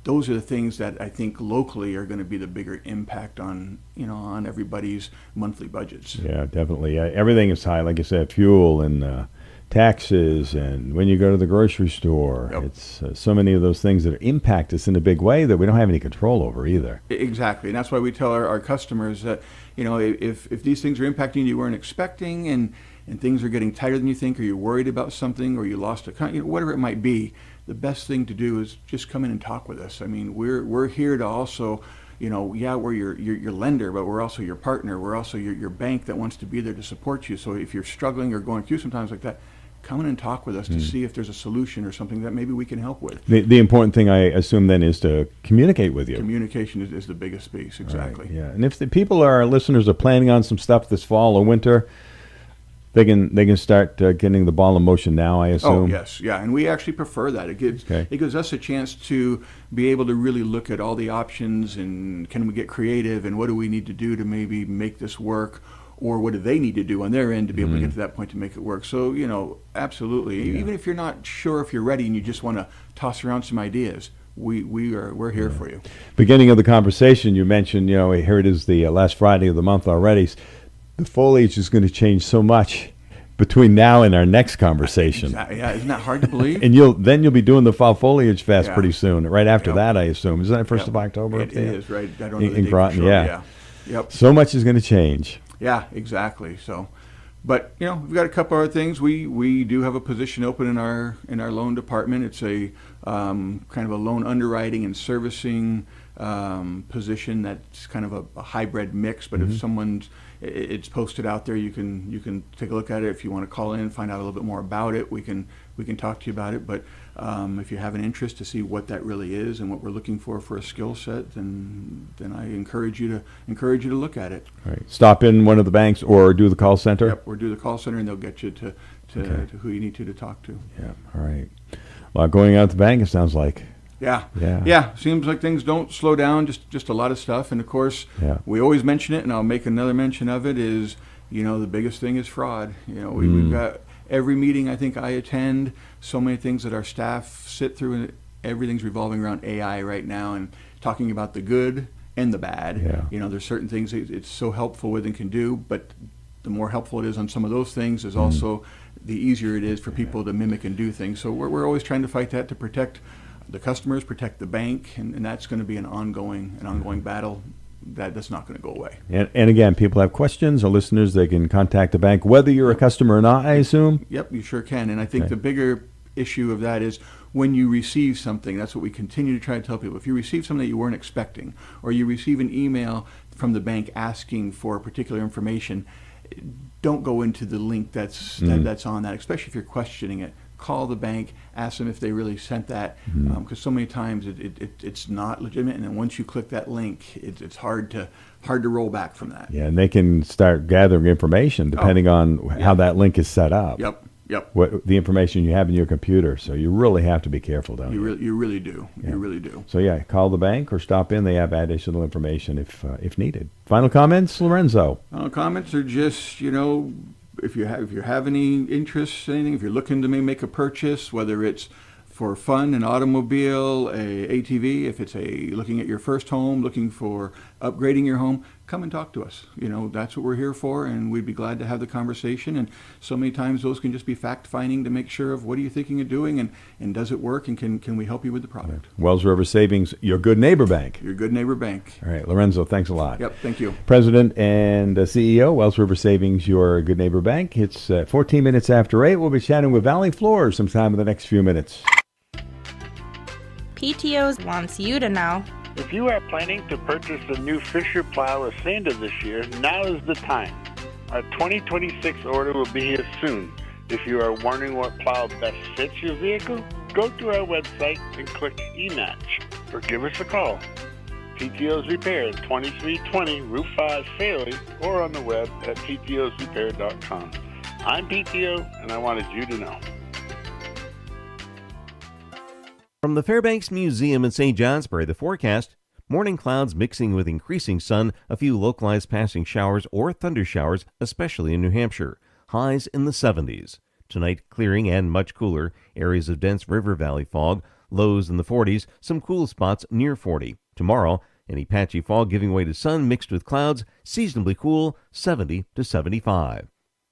those are the things that I think locally are going to be the bigger impact on everybody's monthly budgets. Yeah, definitely. Everything is high, like I said, fuel and taxes, and when you go to the grocery store, it's so many of those things that impact us in a big way that we don't have any control over either. Exactly, and that's why we tell our customers that if these things are impacting you weren't expecting, and things are getting tighter than you think, or you're worried about something, or you lost whatever it might be, the best thing to do is just come in and talk with us. I mean, we're here to also, we're your lender, but we're also your partner. We're also your bank that wants to be there to support you. So if you're struggling or going through sometimes like that, come in and talk with us to see if there's a solution or something that maybe we can help with. The important thing, I assume, then, is to communicate with you. Communication is the biggest piece, exactly. Right, yeah, and if the people, our listeners, are planning on some stuff this fall or winter, they can start getting the ball in motion now, I assume. Oh, yes, yeah, and we actually prefer that. It gives us a chance to be able to really look at all the options, and can we get creative, and what do we need to do to maybe make this work, or what do they need to do on their end to be able to get to that point to make it work. So, absolutely. Yeah. Even if you're not sure if you're ready and you just want to toss around some ideas, we're here for you. Beginning of the conversation, you mentioned, here it is, the last Friday of the month already. The foliage is going to change so much between now and our next conversation. Exactly. Yeah, isn't that hard to believe? And you'll be doing the fall foliage fest pretty soon. Right after that, I assume. Isn't that 1st of October? It is, right? I don't know the in date Groton, for sure. yeah. Yep. So much is going to change. Yeah, exactly. So, but we've got a couple other things. We do have a position open in our loan department. It's a kind of a loan underwriting and servicing position that's kind of a hybrid mix. But if it's posted out there, you can take a look at it. If you want to call in, find out a little bit more about it, we can talk to you about it. But if you have an interest to see what that really is and what we're looking for a skill set, then I encourage you to look at it. Right. Stop in one of the banks or do the call center. Yep, or do the call center, and they'll get you to who you need to talk to. Yeah. All right. Well, going out the bank, it sounds like. Yeah. Seems like things don't slow down. Just a lot of stuff, and of course, we always mention it, and I'll make another mention of it. Is the biggest thing is fraud. We've got every meeting I think I attend, so many things that our staff sit through, and everything's revolving around AI right now, and talking about the good and the bad. Yeah. There's certain things it's so helpful with and can do, but the more helpful it is on some of those things is also the easier it is for people to mimic and do things. So we're always trying to fight that to protect the customers, protect the bank, and that's going to be an ongoing battle that's not going to go away. And again, people have questions, or listeners, they can contact the bank, whether you're a customer or not, I assume? Yep, you sure can. And I think the bigger issue of that is when you receive something. That's what we continue to try to tell people. If you receive something that you weren't expecting, or you receive an email from the bank asking for particular information, don't go into the link that's on that, especially if you're questioning it. Call the bank, ask them if they really sent that, because so many times it's not legitimate, and then once you click that link, it's hard to roll back from that. Yeah, and they can start gathering information depending on how that link is set up. Yep. What the information you have in your computer, so you really have to be careful, don't you? You really do. Yeah. You really do. So call the bank or stop in. They have additional information if needed. Final comments, Lorenzo? Final comments are just if you have any interest in anything, if you're looking to make a purchase, whether it's for fun, an automobile, a ATV, if it's looking at your first home, looking for upgrading your home, come and talk to us. That's what we're here for, and we'd be glad to have the conversation. And so many times those can just be fact-finding to make sure of what are you thinking of doing, and does it work, and can we help you with the product. Wells River Savings, your good neighbor bank. Your good neighbor bank. All right, Lorenzo, thanks a lot. Yep, thank you. President and CEO, Wells River Savings, your good neighbor bank. It's 14 minutes after 8. We'll be chatting with Valley Floors sometime in the next few minutes. PTOs wants you to know. If you are planning to purchase a new Fisher plow or sander this year, now is the time. Our 2026 order will be here soon. If you are wondering what plow best fits your vehicle, go to our website and click eMatch, or give us a call. PTO's Repair at 2320 Route 5 Fairley, or on the web at ptosrepair.com. I'm PTO, and I wanted you to know. From the Fairbanks Museum in St. Johnsbury, the forecast: morning clouds mixing with increasing sun, a few localized passing showers or thunder showers, especially in New Hampshire. Highs in the 70s. Tonight, clearing and much cooler. Areas of dense river valley fog. Lows in the 40s, some cool spots near 40. Tomorrow, any patchy fog giving way to sun mixed with clouds, seasonably cool, 70 to 75.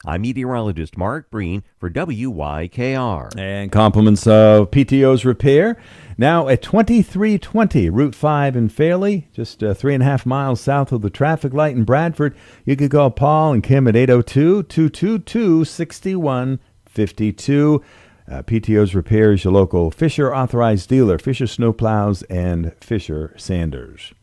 I'm meteorologist Mark Breen for WYKR. And compliments of PTO's Repair. Now at 2320 Route 5 in Fairley, just 3.5 miles south of the traffic light in Bradford. You could call Paul and Kim at 802-222-6152. PTO's Repair is your local Fisher authorized dealer, Fisher Snowplows and Fisher Sanders.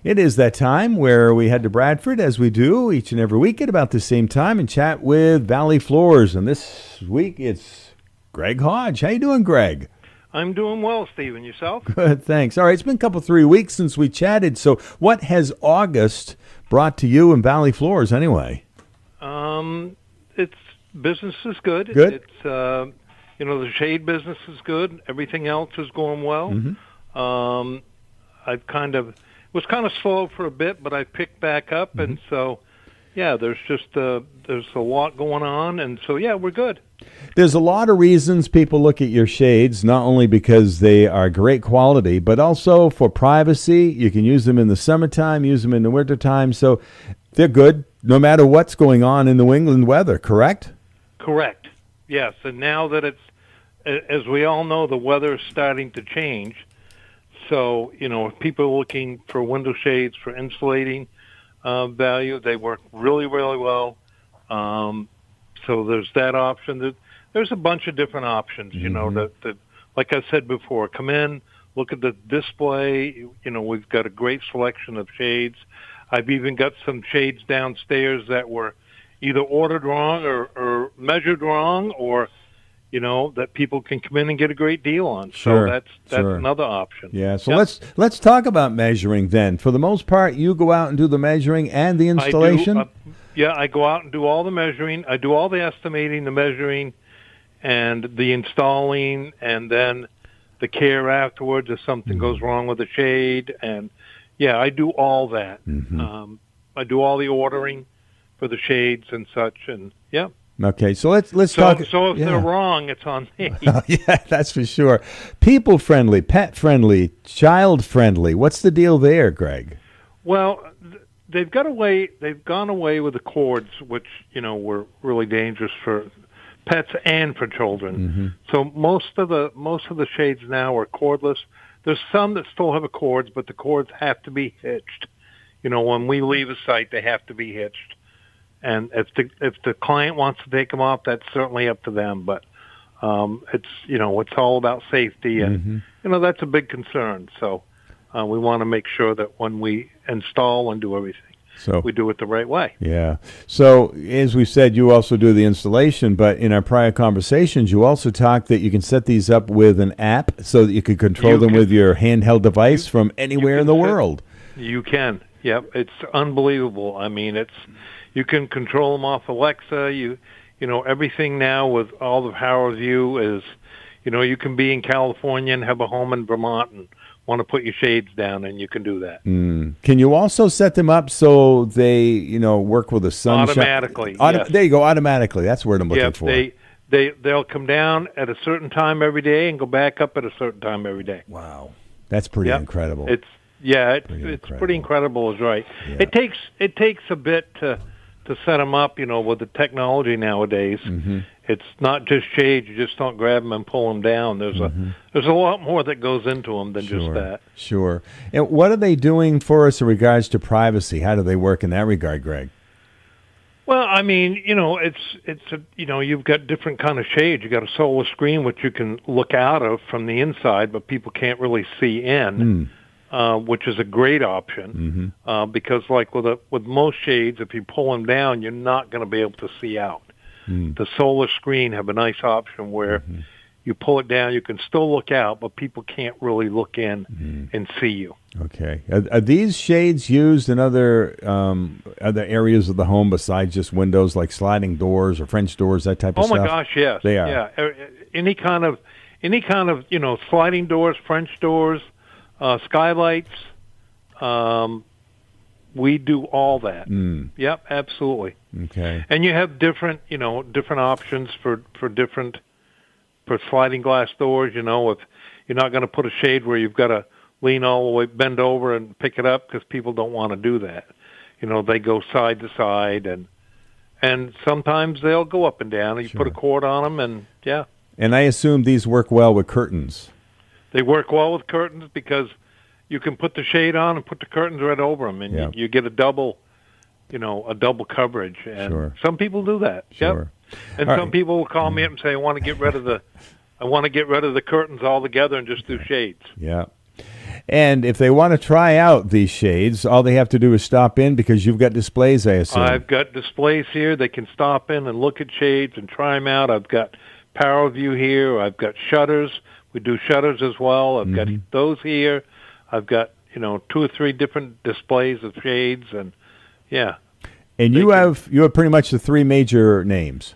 It is that time where we head to Bradford, as we do each and every week at about the same time, and chat with Valley Floors. And this week it's Greg Hodge. How you doing, Greg? I'm doing well, Stephen. Yourself? Good, thanks. All right, it's been a couple, 3 weeks since we chatted. So what has August brought to you in Valley Floors anyway? It's business is good. Good. It's the shade business is good. Everything else is going well. Mm-hmm. Was kind of slow for a bit, but I picked back up, Mm-hmm. and so there's a lot going on, and so we're good. There's a lot of reasons people look at your shades, not only because they are great quality, but also for privacy. You can use them in the summertime, use them in the wintertime, so they're good no matter what's going on in New England weather, correct? Correct. Yes, and now that it's, as we all know, the weather is starting to change. So, if people are looking for window shades for insulating value, they work really, really well. So there's that option. There's a bunch of different options, that like I said before, come in, look at the display. We've got a great selection of shades. I've even got some shades downstairs that were either ordered wrong or measured wrong, or that people can come in and get a great deal on. Sure, so that's another option. Yeah, so let's talk about measuring then. For the most part, you go out and do the measuring and the installation? I go out and do all the measuring. I do all the estimating, the measuring, and the installing, and then the care afterwards if something goes wrong with the shade. And, I do all that. Mm-hmm. I do all the ordering for the shades and such, and, Okay, so let's talk. So if they're wrong, it's on me. Yeah, that's for sure. People friendly, pet friendly, child friendly. What's the deal there, Greg? Well, they've gone away with the cords, which were really dangerous for pets and for children. Mm-hmm. So most of the shades now are cordless. There's some that still have cords, but the cords have to be hitched. When we leave a site, they have to be hitched. And if the client wants to take them off, that's certainly up to them. But it's all about safety, and that's a big concern. So we want to make sure that when we install and do everything, we do it the right way. Yeah. So as we said, you also do the installation, but in our prior conversations, you also talked that you can set these up with an app so that you can control them with your handheld device from anywhere in the world. You can. Yep. It's unbelievable. I mean, you can control them off Alexa. Everything now with all the power of you is, you can be in California and have a home in Vermont and want to put your shades down, and you can do that. Can you also set them up so they, work with the sunshine? Automatically. Yes. There you go, automatically. That's the word I'm looking for. They'll come down at a certain time every day and go back up at a certain time every day. Wow. That's pretty incredible. It's pretty incredible, is right. Yeah. It takes a bit to set them up, with the technology nowadays. Mm-hmm. It's not just shades. You just don't grab them and pull them down. There's a lot more that goes into them than just that. Sure. And what are they doing for us in regards to privacy? How do they work in that regard, Greg? Well, I mean, you've got different kind of shades. You got a solar screen which you can look out of from the inside, but people can't really see in. Which is a great option because, like with most shades, if you pull them down, you're not going to be able to see out. the solar screen have a nice option where you pull it down, you can still look out, but people can't really look in and see you. Okay. Are these shades used in other areas of the home besides just windows, like sliding doors or French doors, that type of stuff? Oh my gosh, yes. They are. Yeah. Any kind of sliding doors, French doors, skylights. We do all that. Yep, absolutely. Okay. And you have different options for sliding glass doors. If you're not going to put a shade where you've got to lean all the way, bend over and pick it up, because people don't want to do that. They go side to side, and sometimes they'll go up and down. You put a cord on them, and yeah. And I assume these work well with curtains. They work well with curtains because you can put the shade on and put the curtains right over them, and you get a double coverage. And some people do that. Sure. Yep. And some people will call me up and say, I want to get rid of the curtains altogether and just do shades. Yeah. And if they want to try out these shades, all they have to do is stop in, because you've got displays, I assume. I've got displays here. They can stop in and look at shades and try them out. I've got Power View here. I've got shutters. We do shutters as well. I've got those here. I've got, 2 or 3 different displays of shades, and yeah. And you have pretty much the 3 major names.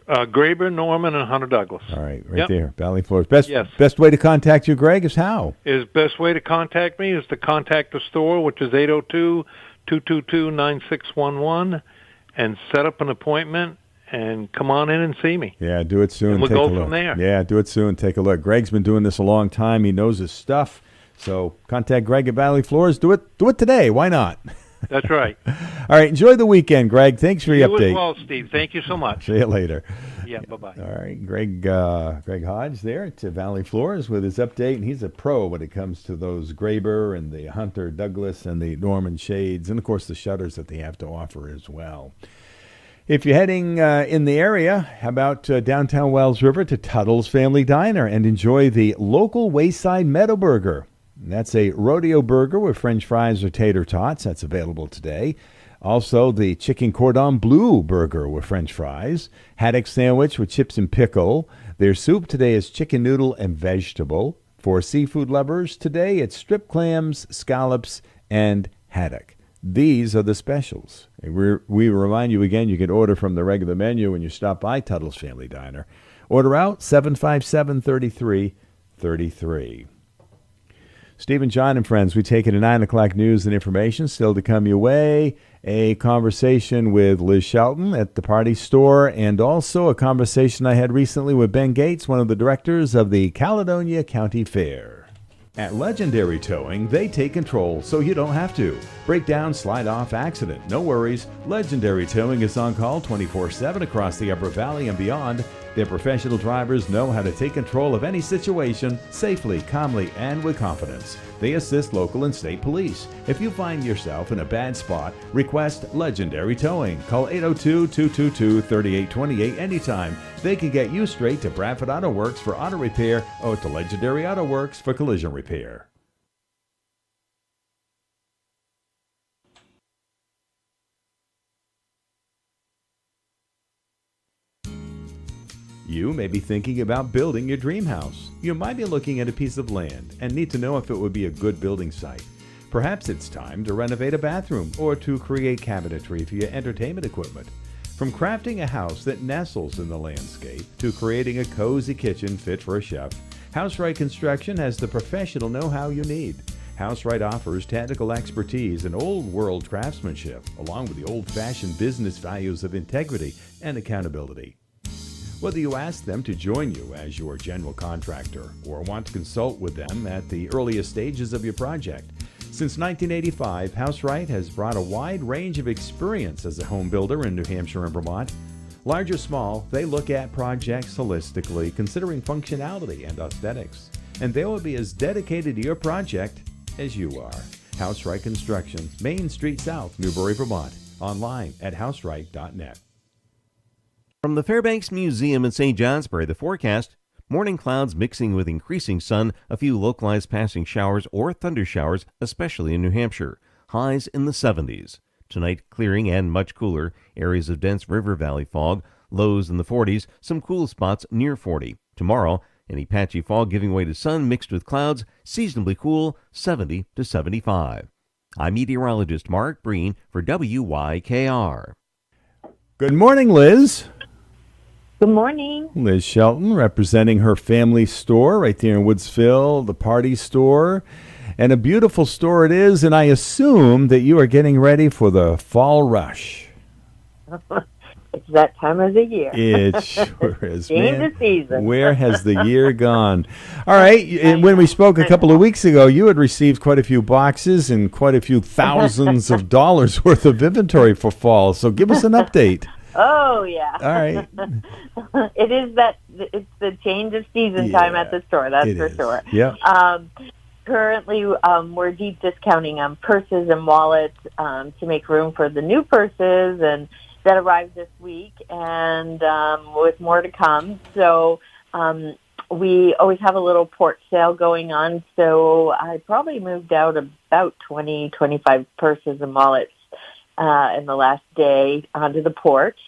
Graber, Norman, and Hunter Douglas. All right, there, Valley Floors. Best way to contact you, Greg, is how? Best way to contact me is to contact the store, which is 802-222-9611, and set up an appointment and come on in and see me. Yeah, do it soon. And we'll go from there. Yeah, do it soon. Take a look. Greg's been doing this a long time. He knows his stuff. So contact Greg at Valley Floors. Do it today. Why not? That's right. All right. Enjoy the weekend, Greg. Thanks for your update. You as well, Steve. Thank you so much. See you later. Yeah, bye-bye. All right. Greg Hodge there to Valley Floors with his update, and he's a pro when it comes to those Graber and the Hunter Douglas and the Norman shades, and, of course, the shutters that they have to offer as well. If you're heading in the area, how about downtown Wells River to Tuttle's Family Diner and enjoy the local Wayside Meadow Burger. That's a rodeo burger with French fries or tater tots. That's available today. Also, the chicken cordon bleu burger with French fries. Haddock sandwich with chips and pickle. Their soup today is chicken noodle and vegetable. For seafood lovers, today it's strip clams, scallops, and haddock. These are the specials. We remind you again, you can order from the regular menu when you stop by Tuttle's Family Diner. Order out 757-3333. Stephen, John, and friends, we take it to 9 o'clock news and information. Still to come your way, a conversation with Liz Shelton at the Party Store, and also a conversation I had recently with Ben Gates, one of the directors of the Caledonia County Fair. At Legendary Towing, they take control so you don't have to. Breakdown, slide off, accident, no worries. Legendary Towing is on call 24/7 across the Upper Valley and beyond. Their professional drivers know how to take control of any situation safely, calmly, and with confidence. They assist local and state police. If you find yourself in a bad spot, request Legendary Towing. Call 802-222-3828 anytime. They can get you straight to Bradford Auto Works for auto repair or to Legendary Auto Works for collision repair. You may be thinking about building your dream house. You might be looking at a piece of land and need to know if it would be a good building site. Perhaps it's time to renovate a bathroom or to create cabinetry for your entertainment equipment. From crafting a house that nestles in the landscape to creating a cozy kitchen fit for a chef, HouseRight Construction has the professional know-how you need. HouseRight offers technical expertise and old-world craftsmanship, along with the old-fashioned business values of integrity and accountability. Whether you ask them to join you as your general contractor or want to consult with them at the earliest stages of your project, since 1985, HouseRight has brought a wide range of experience as a home builder in New Hampshire and Vermont. Large or small, they look at projects holistically, considering functionality and aesthetics, and they will be as dedicated to your project as you are. HouseRight Construction, Main Street South, Newbury, Vermont. Online at houseright.net. From the Fairbanks Museum in St. Johnsbury, the forecast: morning clouds mixing with increasing sun, a few localized passing showers or thunder showers, especially in New Hampshire. Highs in the 70s. Tonight, clearing and much cooler. Areas of dense river valley fog. Lows in the 40s, some cool spots near 40. Tomorrow, any patchy fog giving way to sun mixed with clouds, seasonably cool, 70 to 75. I'm meteorologist Mark Breen for WYKR. Good morning, Liz. Good morning. Liz Shelton, representing her family store right there in Woodsville, the Party Store. And a beautiful store it is, and I assume that you are getting ready for the fall rush. It's that time of the year. It sure is, Change man. the season. Where has the year gone? All right, and when we spoke a couple of weeks ago, you had received quite a few boxes and quite a few thousands of dollars worth of inventory for fall. So give us an update. Oh, yeah. All right. It's the change of season time at the store, that's for sure. Yeah. Currently, we're deep discounting on purses and wallets to make room for the new purses, and that arrived this week, and with more to come. So we always have a little port sale going on, so I probably moved out about 20, 25 purses and wallets in the last day onto the porch.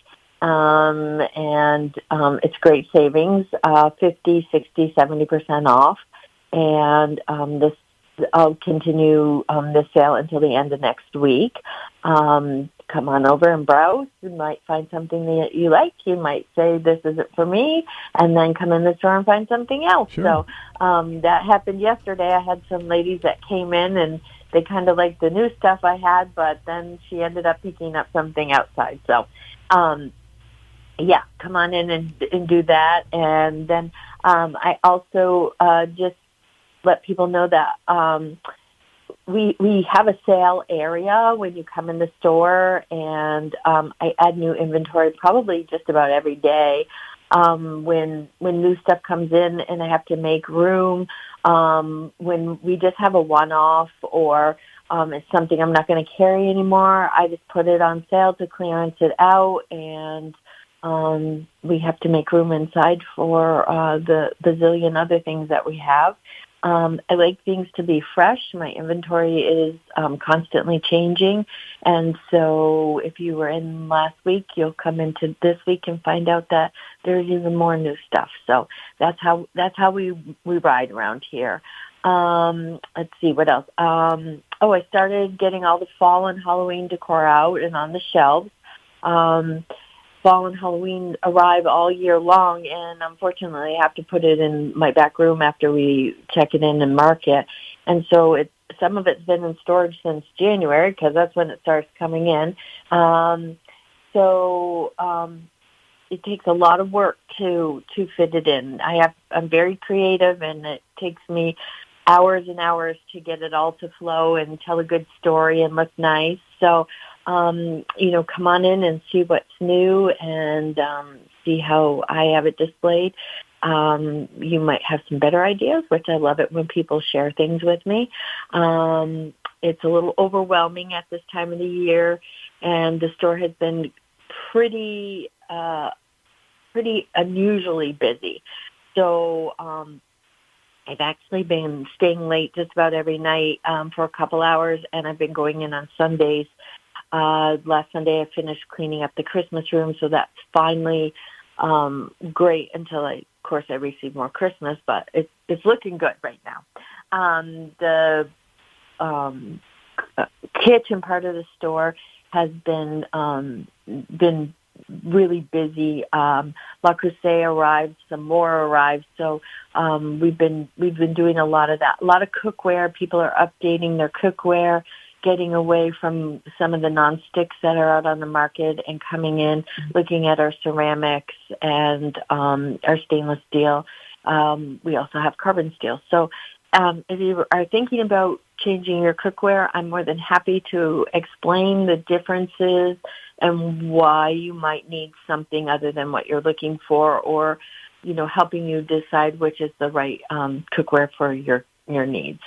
And it's great savings, 50, 60, 70% off. And I'll continue this sale until the end of next week. Come on over and browse. You might find something that you like. You might say, this isn't for me, and then come in the store and find something else. Sure. So that happened yesterday. I had some ladies that came in, and they kind of liked the new stuff I had, but then she ended up picking up something outside. So, yeah, come on in and do that. And then I also just let people know that we have a sale area when you come in the store, and I add new inventory probably just about every day. When new stuff comes in and I have to make room, when we just have a one-off or it's something I'm not going to carry anymore, I just put it on sale to clearance it out, and we have to make room inside for the bazillion other things that we have. I like things to be fresh. My inventory is constantly changing, and so if you were in last week, you'll come into this week and find out that there's even more new stuff. So that's how we ride around here. Let's see what else. I started getting all the fall and Halloween decor out and on the shelves. Fall and Halloween arrive all year long, and unfortunately I have to put it in my back room after we check it in and mark it. And so some of it's been in storage since January, because that's when it starts coming in. It takes a lot of work to fit it in. I'm very creative, and it takes me hours and hours to get it all to flow and tell a good story and look nice. So come on in and see what's new, and see how I have it displayed. You might have some better ideas, which I love it when people share things with me. It's a little overwhelming at this time of the year, and the store has been pretty unusually busy. So I've actually been staying late just about every night for a couple hours, and I've been going in on Sundays. Last Sunday I finished cleaning up the Christmas room, so that's finally great until I receive more Christmas, but it's looking good right now. The kitchen part of the store has been really busy. La Crusade arrived, some more arrived, so we've been doing a lot of that. A lot of cookware. People are updating their cookware, getting away from some of the non-sticks that are out on the market and coming in, looking at our ceramics and our stainless steel. We also have carbon steel. So if you are thinking about changing your cookware, I'm more than happy to explain the differences and why you might need something other than what you're looking for, or helping you decide which is the right cookware for your needs.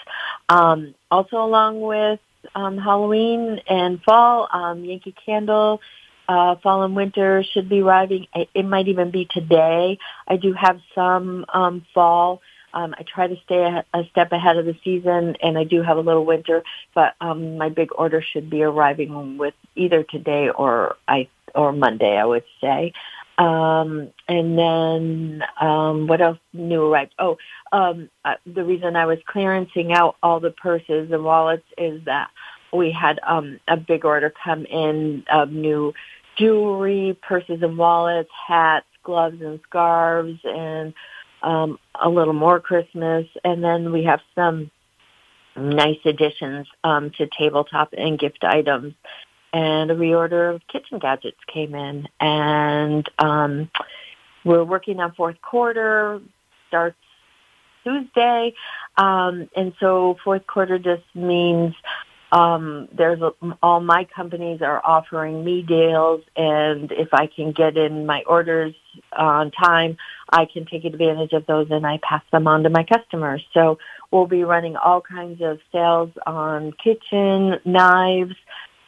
Also, along with Halloween and fall, Yankee Candle, fall and winter should be arriving. It might even be today. I do have some fall. I try to stay a step ahead of the season, and I do have a little winter, but my big order should be arriving with either today or Monday, I would say. And then what else new arrived? The reason I was clearancing out all the purses and wallets is that we had a big order come in of new jewelry, purses and wallets, hats, gloves and scarves, and a little more Christmas. And then we have some nice additions to tabletop and gift items. And a reorder of kitchen gadgets came in. And we're working on fourth quarter, starts Tuesday. And so fourth quarter just means all my companies are offering me deals, and if I can get in my orders on time, I can take advantage of those and I pass them on to my customers. So we'll be running all kinds of sales on kitchen, knives.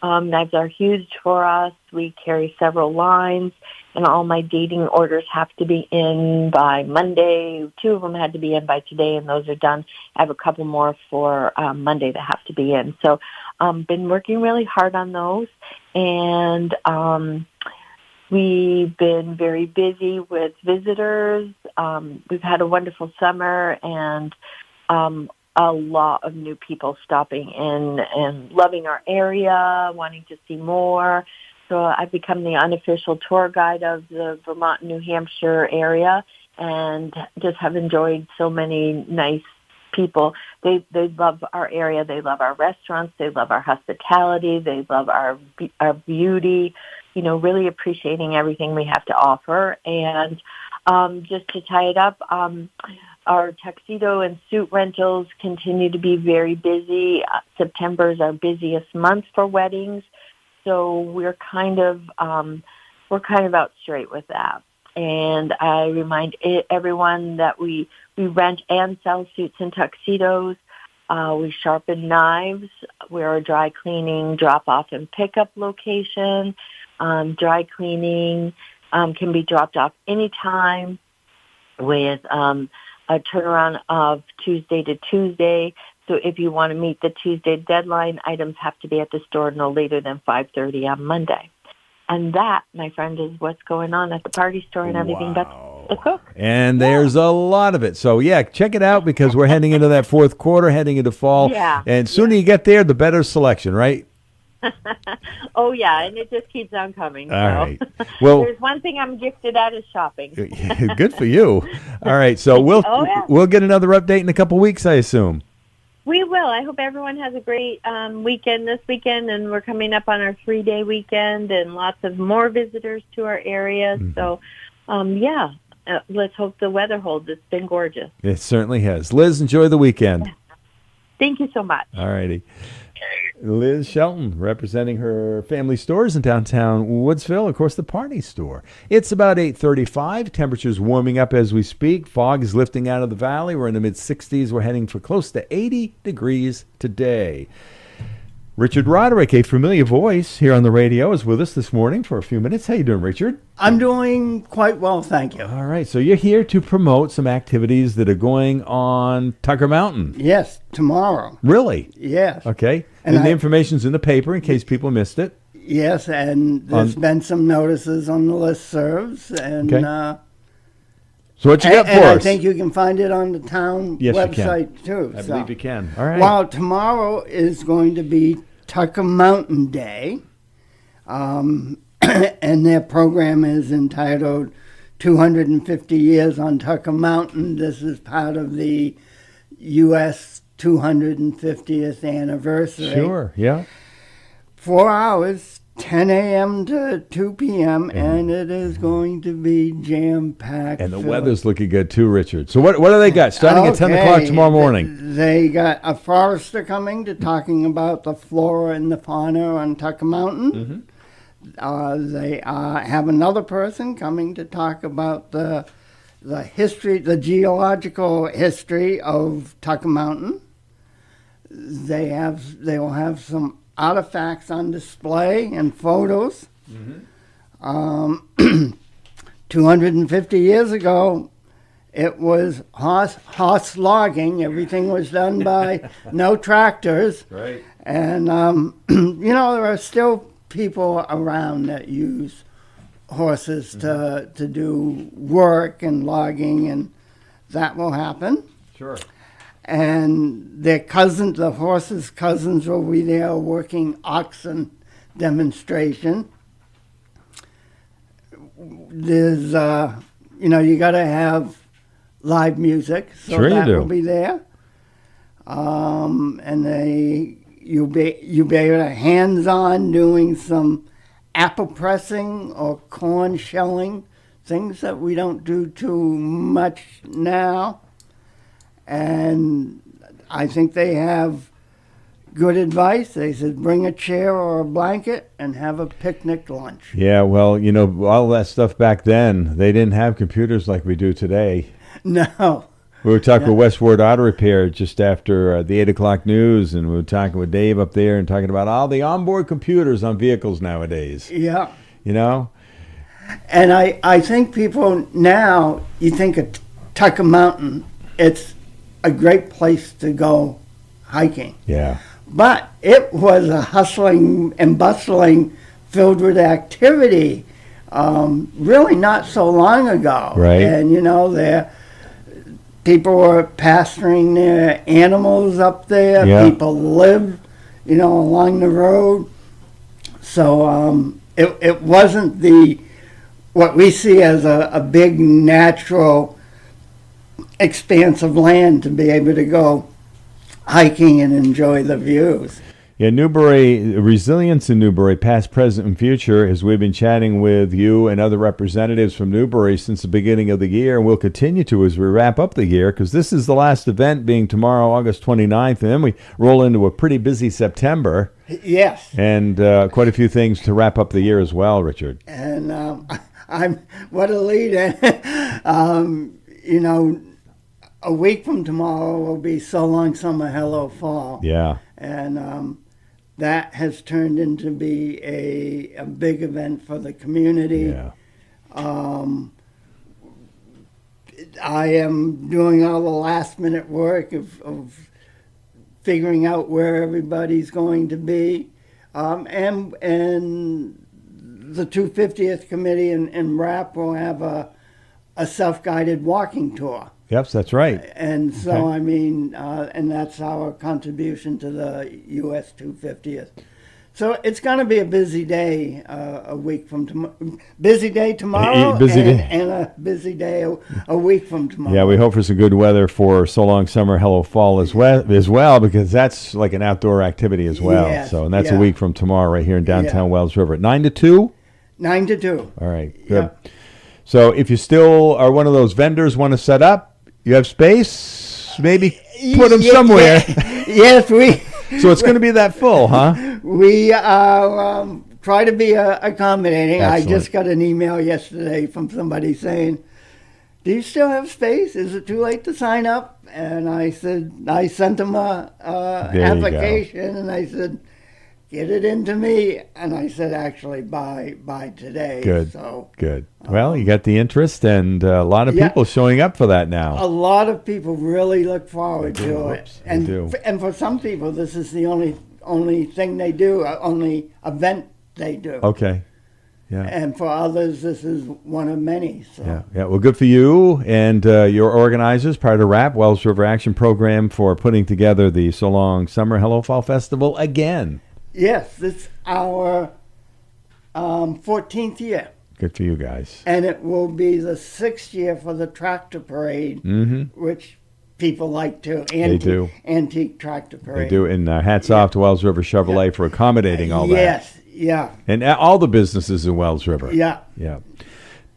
Knives are huge for us. We carry several lines, and all my dating orders have to be in by Monday. 2 of them had to be in by today, and those are done. I have a couple more for Monday that have to be in. So been working really hard on those, and we've been very busy with visitors. We've had a wonderful summer, and a lot of new people stopping in and loving our area, wanting to see more. So I've become the unofficial tour guide of the Vermont, New Hampshire area, and just have enjoyed so many nice people. They love our area. They love our restaurants. They love our hospitality. They love our beauty, really appreciating everything we have to offer. And just to tie it up, our tuxedo and suit rentals continue to be very busy. September is our busiest month for weddings, so we're kind of out straight with that. And I remind everyone that we rent and sell suits and tuxedos. We sharpen knives. We're a dry cleaning drop-off and pickup location. Dry cleaning can be dropped off anytime with a turnaround of Tuesday to Tuesday. So if you want to meet the Tuesday deadline, items have to be at the store no later than 5:30 on Monday. And that, my friend, is what's going on at the party store and everything but the cook. And there's a lot of it. So, check it out because we're heading into that fourth quarter, heading into fall. Yeah. And sooner you get there, the better selection, right? Oh, yeah, and it just keeps on coming. All right. Well, there's one thing I'm gifted at is shopping. Good for you. All right, so we'll get another update in a couple weeks, I assume. We will. I hope everyone has a great weekend this weekend, and we're coming up on our 3-day weekend and lots of more visitors to our area. Mm-hmm. So, let's hope the weather holds. It's been gorgeous. It certainly has. Liz, enjoy the weekend. Thank you so much. All righty. Liz Shelton, representing her family stores in downtown Woodsville, of course, the party store. It's about 8:35. Temperatures warming up as we speak. Fog is lifting out of the valley. We're in the mid-60s. We're heading for close to 80 degrees today. Richard Roderick, a familiar voice here on the radio, is with us this morning for a few minutes. How you doing, Richard? I'm doing quite well, thank you. All right, so you're here to promote some activities that are going on Tucker Mountain. Yes, tomorrow. Really? Yes. Okay, and the information's in the paper in case people missed it. Yes, and there's been some notices on the listservs, and okay. So what you got for us? I think you can find it on the town website too. I believe you can. All right. Well, tomorrow is going to be Tucker Mountain Day, and their program is entitled 250 Years on Tucker Mountain. This is part of the U.S. 250th anniversary. Sure, yeah. 4 hours, 10 a.m. to 2 p.m., and it is going to be jam-packed. And the weather's looking good, too, Richard. So what do they got starting at 10 o'clock tomorrow morning? They got a forester coming to talking about the flora and the fauna on Tucker Mountain. Mm-hmm. They have another person coming to talk about the history, the geological history of Tucker Mountain. They will have some artifacts on display and photos. Mm-hmm. 250 years ago, it was horse logging. Everything was done by no tractors. Right. And, there are still people around that use horses to do work and logging, and that will happen. Sure. And their cousins, the horses' cousins, will be there working oxen demonstration. There's, you got to have live music, so Sure you that do. will be there. And you'll be able to hands-on doing some apple pressing or corn shelling, things that we don't do too much now. And I think they have good advice. They said bring a chair or a blanket and have a picnic lunch. Yeah, well, all that stuff back then, they didn't have computers like we do today. No. We were talking with Westward Auto Repair just after the 8 o'clock news, and we were talking with Dave up there and talking about all the onboard computers on vehicles nowadays. Yeah. And I think people now, you think of Tucker Mountain, it's a great place to go hiking. Yeah. But it was a hustling and bustling, filled with activity, really not so long ago. Right. And, people were pasturing their animals up there. Yeah. People lived, along the road. So it wasn't what we see as a big natural expanse of land to be able to go hiking and enjoy the views. Yeah, Newbury, resilience in Newbury, past, present, and future, as we've been chatting with you and other representatives from Newbury since the beginning of the year, and we'll continue to as we wrap up the year, because this is the last event being tomorrow, August 29th, and then we roll into a pretty busy September. Yes. And quite a few things to wrap up the year as well, Richard. And what a lead in. A week from tomorrow will be So Long Summer, Hello Fall. Yeah. And that has turned into be a big event for the community. Yeah. I am doing all the last minute work of figuring out where everybody's going to be. And the 250th committee and RAP will have a self-guided walking tour. Yep, that's right. And so, Okay. and that's our contribution to the U.S. 250th. So it's going to be a busy day a week from tomorrow. Busy day tomorrow and a busy day a week from tomorrow. Yeah, we hope for some good weather for So Long Summer, Hello Fall as well, because that's like an outdoor activity as well. Yes, And that's yeah. a week from tomorrow right here in downtown Yeah. Wells River. 9 to 2? 9 to 2. All right, good. So if you still are one of those vendors want to set up, you have space, maybe put them somewhere. Yes, So it's going to be that full, huh? We try to be accommodating. Excellent. I just got an email yesterday from somebody saying, do you still have space? Is it too late to sign up? And I said, I sent them a There you application, and I said, get it into me. And I said, actually, by today. Good. So Good. Well, you got the interest, and a lot of Yeah. people showing up for that now. a lot of people really look forward They do. to Whoops, it. they And do. and for some people, this is the only thing they do, only event they do. Okay. Yeah. And for others, this is one of many. So. Yeah. Well, good for you and your organizers, prior to RAP, Wells River Action Program, for putting together the So Long Summer, Hello Fall Festival again. Yes, it's our 14th year. Good for you guys. And it will be the 6th year for the tractor parade, which people like to. They do. Antique tractor parade. They do. And hats off to Wells River Chevrolet for accommodating all that. Yes, yeah. And all the businesses in Wells River. Yeah. Yeah.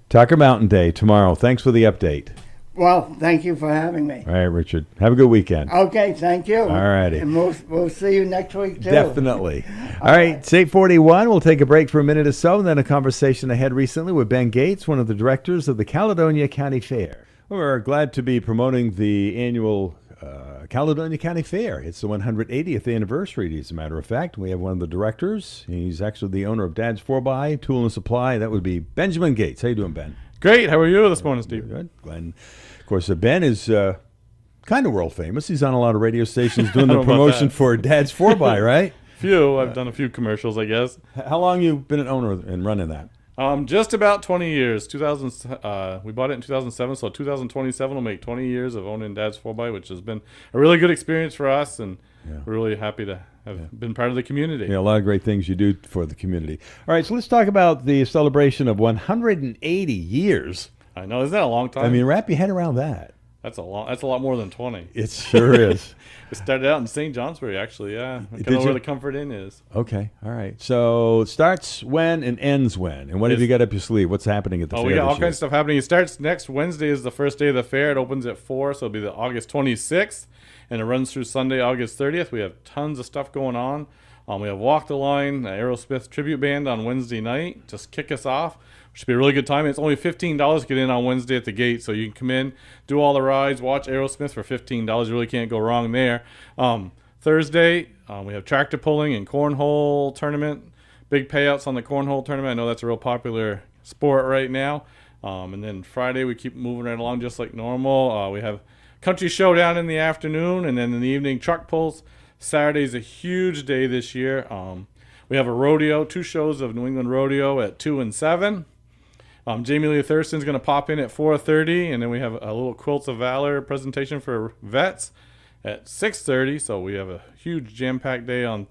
Tucker Mountain Day tomorrow. Thanks for the update. Well, thank you for having me. All right, Richard. Have a good weekend. Okay, thank you. All righty. And we'll see you next week, too. Definitely. All right, it's 8:41. We'll take a break for a minute or so, and then a conversation I had recently with Ben Gates, one of the directors of the Caledonia County Fair. We're glad to be promoting the annual Caledonia County Fair. It's the 180th anniversary, as a matter of fact. We have one of the directors. He's actually the owner of Dad's 4x, Tool and Supply. That would be Benjamin Gates. How you doing, Ben? Great. How are you this morning, Steve? Good. Glenn. Of course, Ben is kind of world famous. He's on a lot of radio stations doing the promotion for Dad's 4x, right? I've done a few commercials, I guess. How long you been an owner and running that? Just about 20 years. We bought it in 2007, so 2027 will make 20 years of owning Dad's 4x, which has been a really good experience for us, and we're really happy to have been part of the community. Yeah, a lot of great things you do for the community. All right, so let's talk about the celebration of 180 years. I know, isn't that a long time? I mean, wrap your head around that. That's a lot more than 20. It sure is. It started out in St. Johnsbury, actually, yeah. I Did know you? where the Comfort Inn is. Okay, all right. So it starts when and ends when? And what have you got up your sleeve? What's happening at the fair We got all this year? kinds of stuff happening. It starts next Wednesday is the first day of the fair. It opens at 4, so it'll be the August 26th, and it runs through Sunday, August 30th. We have tons of stuff going on. We have Walk the Line, Aerosmith tribute band on Wednesday night. Just kick us off. Should be a really good time. It's only $15 to get in on Wednesday at the gate, so you can come in, do all the rides, watch Aerosmith for $15. You really can't go wrong there. Thursday, we have tractor pulling and cornhole tournament. Big payouts on the cornhole tournament. I know that's a real popular sport right now. And then Friday, we keep moving right along just like normal. We have country showdown in the afternoon, and then in the evening, truck pulls. Saturday's a huge day this year. We have a rodeo, 2 shows of New England Rodeo at 2 and 7. Jamie Lee Thurston's going to pop in at 4:30, and then we have a little Quilts of Valor presentation for vets at 6:30. So we have a huge jam-packed day on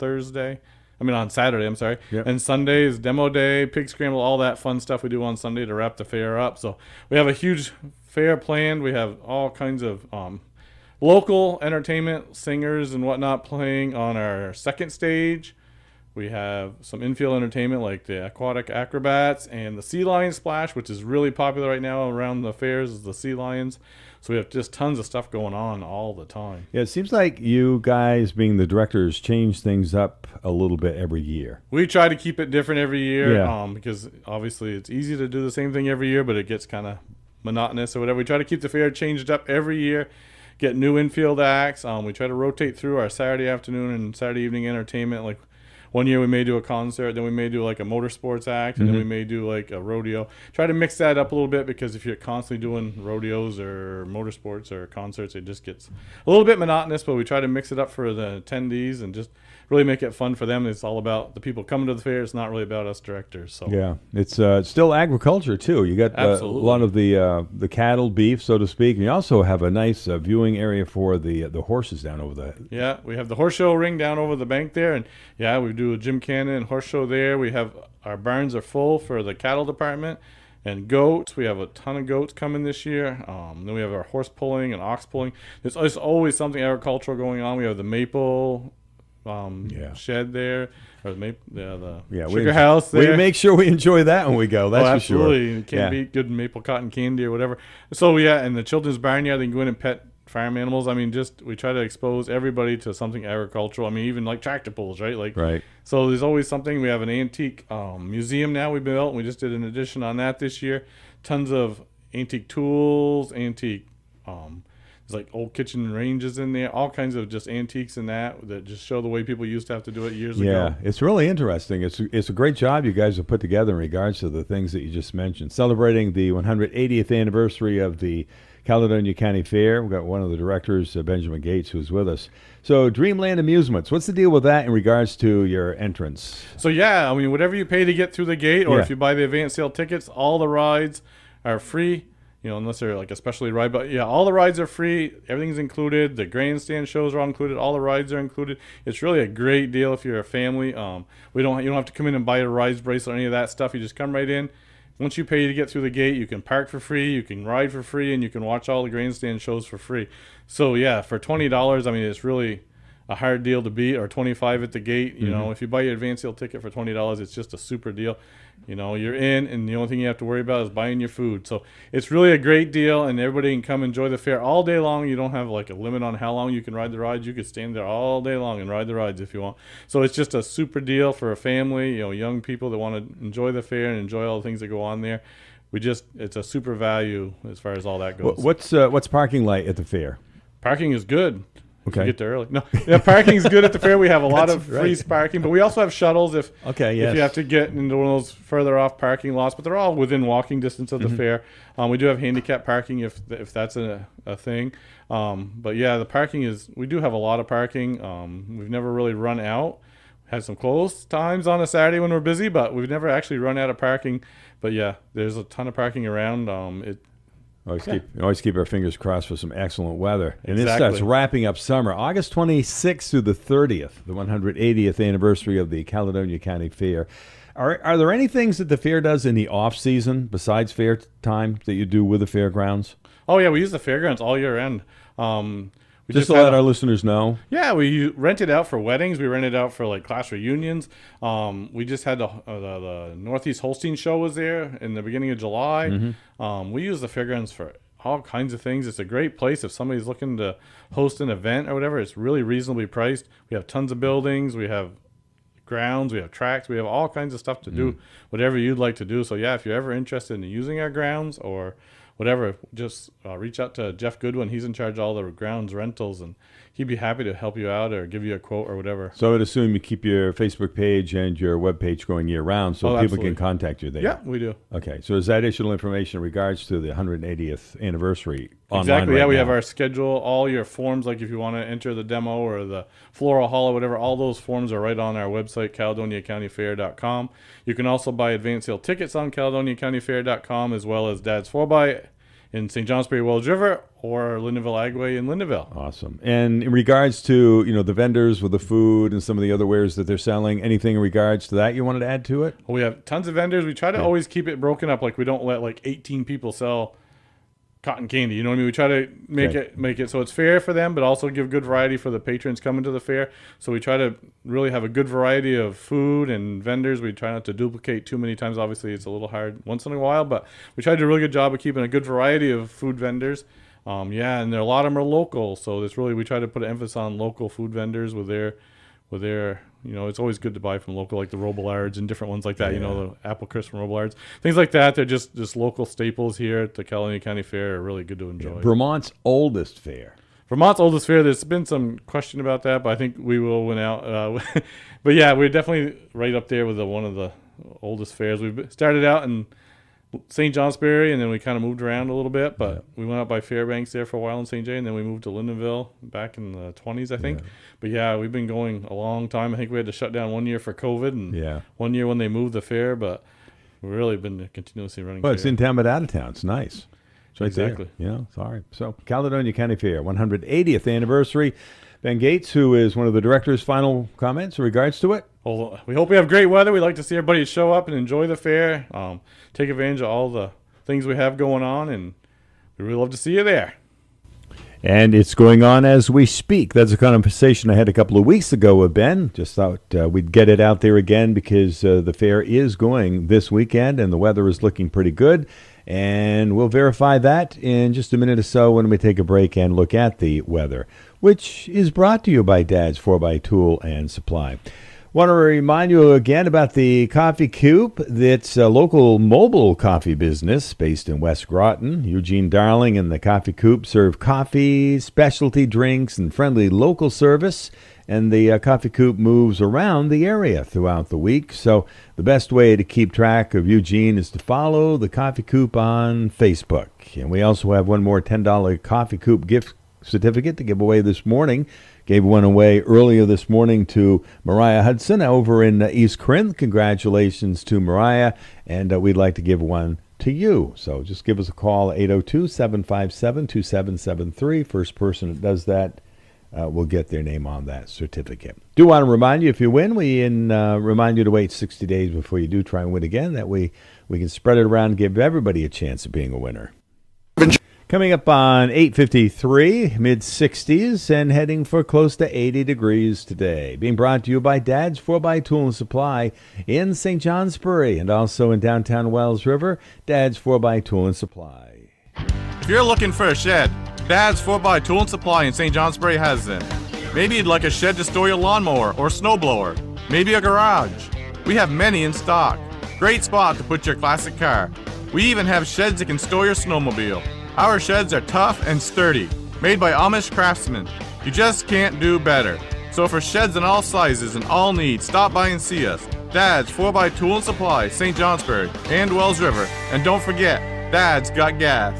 Saturday, I'm sorry. Yep. And Sunday is demo day, pig scramble, all that fun stuff we do on Sunday to wrap the fair up. So we have a huge fair planned. We have all kinds of local entertainment, singers and whatnot playing on our second stage. We have some infield entertainment like the aquatic acrobats and the sea lion splash, which is really popular right now around the fairs, is the sea lions. So we have just tons of stuff going on all the time. Yeah, it seems like you guys, being the directors, change things up a little bit every year. We try to keep it different every year, Yeah. because obviously it's easy to do the same thing every year, but it gets kind of monotonous or whatever. We try to keep the fair changed up every year, get new infield acts. We try to rotate through our Saturday afternoon and Saturday evening entertainment. Like one year we may do a concert, then we may do like a motorsports act, and then we may do like a rodeo. Try to mix that up a little bit, because if you're constantly doing rodeos or motorsports or concerts, it just gets a little bit monotonous, but we try to mix it up for the attendees and just really make it fun for them. It's all about the people coming to the fair. It's not really about us directors. So Yeah, it's still agriculture too. You got a lot of the cattle, beef, so to speak, and you also have a nice viewing area for the horses down over there. Yeah, we have the horse show ring down over the bank there, and yeah, we do a Jim Cannon horse show there. We have our barns are full for the cattle department and goats. We have a ton of goats coming this year. Then we have our horse pulling and ox pulling. There's always something agricultural going on. We have the maple shed there, or the sugar house there. We make sure we enjoy that when we go. That's for sure. Absolutely. You can't beat good maple cotton candy or whatever. So yeah, and the children's barnyard, they can go in and pet farm animals. I mean, we try to expose everybody to something agricultural. I mean, even like tractor pulls, right? Right. So there's always something. We have an antique museum now we built. We just did an addition on that this year. Tons of antique tools, antique there's like old kitchen ranges in there, all kinds of just antiques and that just show the way people used to have to do it years ago. Yeah, it's really interesting. It's a great job you guys have put together in regards to the things that you just mentioned. Celebrating the 180th anniversary of the Caledonia County Fair. We've got one of the directors, Benjamin Gates, who's with us. So Dreamland Amusements, what's the deal with that in regards to your entrance? So yeah, I mean, whatever you pay to get through the gate, or if you buy the advance sale tickets, all the rides are free. Unless they're like a specialty ride, but yeah, all the rides are free. Everything's included. The grandstand shows are all included. All the rides are included. It's really a great deal if you're a family. You don't have to come in and buy a rides bracelet or any of that stuff. You just come right in. Once you pay to get through the gate, you can park for free, you can ride for free, and you can watch all the grandstand shows for free. So yeah, for $20, I mean, it's really a hard deal to beat, or $25 at the gate. You know, if you buy your advance sale ticket for $20, it's just a super deal. You're in, and the only thing you have to worry about is buying your food. So it's really a great deal, and everybody can come enjoy the fair all day long. You don't have like a limit on how long you can ride the rides. You could stand there all day long and ride the rides if you want. So it's just a super deal for a family, young people that want to enjoy the fair and enjoy all the things that go on there. It's a super value as far as all that goes. What's parking like at the fair? Parking is good. Okay. You get there early. No, yeah, parking's good at the fair. We have a lot of free parking, but we also have shuttles if you have to get into one of those further off parking lots. But they're all within walking distance of the fair. We do have handicap parking if that's a thing. But yeah, the parking we do have a lot of parking. We've never really run out. had some close times on a Saturday when we're busy, but we've never actually run out of parking. But yeah, there's a ton of parking around. Always keep our fingers crossed for some excellent weather. And this Exactly. starts wrapping up summer. August 26th through the 30th, the 180th anniversary of the Caledonia County Fair. Are there any things that the fair does in the off-season besides fair time that you do with the fairgrounds? Oh, yeah, we use the fairgrounds all year round. We Just to had let our listeners know. Yeah, we rent it out for weddings. We rent it out for like class reunions. We just had the Northeast Holstein show was there in the beginning of July. We use the fairgrounds for all kinds of things. It's a great place if somebody's looking to host an event or whatever. It's really reasonably priced. We have tons of buildings. We have grounds. We have tracks. We have all kinds of stuff to do, whatever you'd like to do. So yeah, if you're ever interested in using our grounds or whatever, just reach out to Jeff Goodwin. He's in charge of all the grounds rentals, and he'd be happy to help you out or give you a quote or whatever. So I would assume you keep your Facebook page and your web page going year-round so people absolutely. can contact you there. Yeah, we do. Okay, so is that additional information in regards to the 180th anniversary online Exactly, right yeah, we now? have our schedule, all your forms, like if you want to enter the demo or the floral hall or whatever, all those forms are right on our website, CaledoniaCountyFair.com. You can also buy advance sale tickets on CaledoniaCountyFair.com, as well as Dad's 4x in St. Johnsbury, Wells River, or Lindenville Agway in Lindenville. Awesome. And in regards to, the vendors with the food and some of the other wares that they're selling, anything in regards to that you wanted to add to it? We have tons of vendors. We try to always keep it broken up. Like we don't let like 18 people sell cotton candy. You know what I mean? We try to make it so it's fair for them, but also give good variety for the patrons coming to the fair. So we try to really have a good variety of food and vendors. We try not to duplicate too many times. Obviously, it's a little hard once in a while, but we try to do a really good job of keeping a good variety of food vendors. And there, a lot of them are local. So it's really, we try to put an emphasis on local food vendors with their, it's always good to buy from local, like the Robillards and different ones like that, the apple crisp from Robillards. Things like that, they're just local staples here at the Caledonia County Fair are really good to enjoy. Vermont's oldest fair. Vermont's oldest fair, there's been some question about that, but I think we will win out. But yeah, we're definitely right up there with one of the oldest fairs. We started out in St. Johnsbury, and then we kind of moved around a little bit, but we went out by Fairbanks there for a while in St. Jay, and then we moved to Lindenville back in the 20s, I think. But yeah, we've been going a long time. I think we had to shut down 1 year for COVID, and 1 year when they moved the fair, but we've really been continuously running. Well, it's in town but out of town. It's nice. It's right Exactly. there. Sorry. So Caledonia County Fair, 180th anniversary. Ben Gates, who is one of the directors, final comments in regards to it? Well, we hope we have great weather. We'd like to see everybody show up and enjoy the fair, take advantage of all the things we have going on, and we really love to see you there. And it's going on as we speak. That's a conversation I had a couple of weeks ago with Ben. Just thought we'd get it out there again because the fair is going this weekend, and the weather is looking pretty good. And we'll verify that in just a minute or so when we take a break and look at the weather, which is brought to you by Dad's 4x Tool and Supply. Want to remind you again about the Coffee Coop. That's a local mobile coffee business based in West Groton. Eugene Darling and the Coffee Coop serve coffee, specialty drinks, and friendly local service. And the Coffee Coop moves around the area throughout the week. So the best way to keep track of Eugene is to follow the Coffee Coop on Facebook. And we also have one more $10 Coffee Coop gift certificate to give away this morning. Gave one away earlier this morning to Mariah Hudson over in East Corinth. Congratulations to Mariah, and we'd like to give one to you. So just give us a call, 802-757-2773. First person that does that will get their name on that certificate. Do want to remind you, if you win, we remind you to wait 60 days before you do try and win again. That way we can spread it around and give everybody a chance of being a winner. Coming up on 8:53, mid-60s, and heading for close to 80 degrees today. Being brought to you by Dad's 4x Tool and Supply in St. Johnsbury and also in downtown Wells River. Dad's 4x Tool and Supply. If you're looking for a shed, Dad's 4x Tool and Supply in St. Johnsbury has them. Maybe you'd like a shed to store your lawnmower or snowblower. Maybe a garage. We have many in stock. Great spot to put your classic car. We even have sheds that can store your snowmobile. Our sheds are tough and sturdy, made by Amish craftsmen. You just can't do better. So for sheds in all sizes and all needs, stop by and see us. Dad's 4x Tool and Supply, St. Johnsbury and Wells River. And don't forget, Dad's got gas.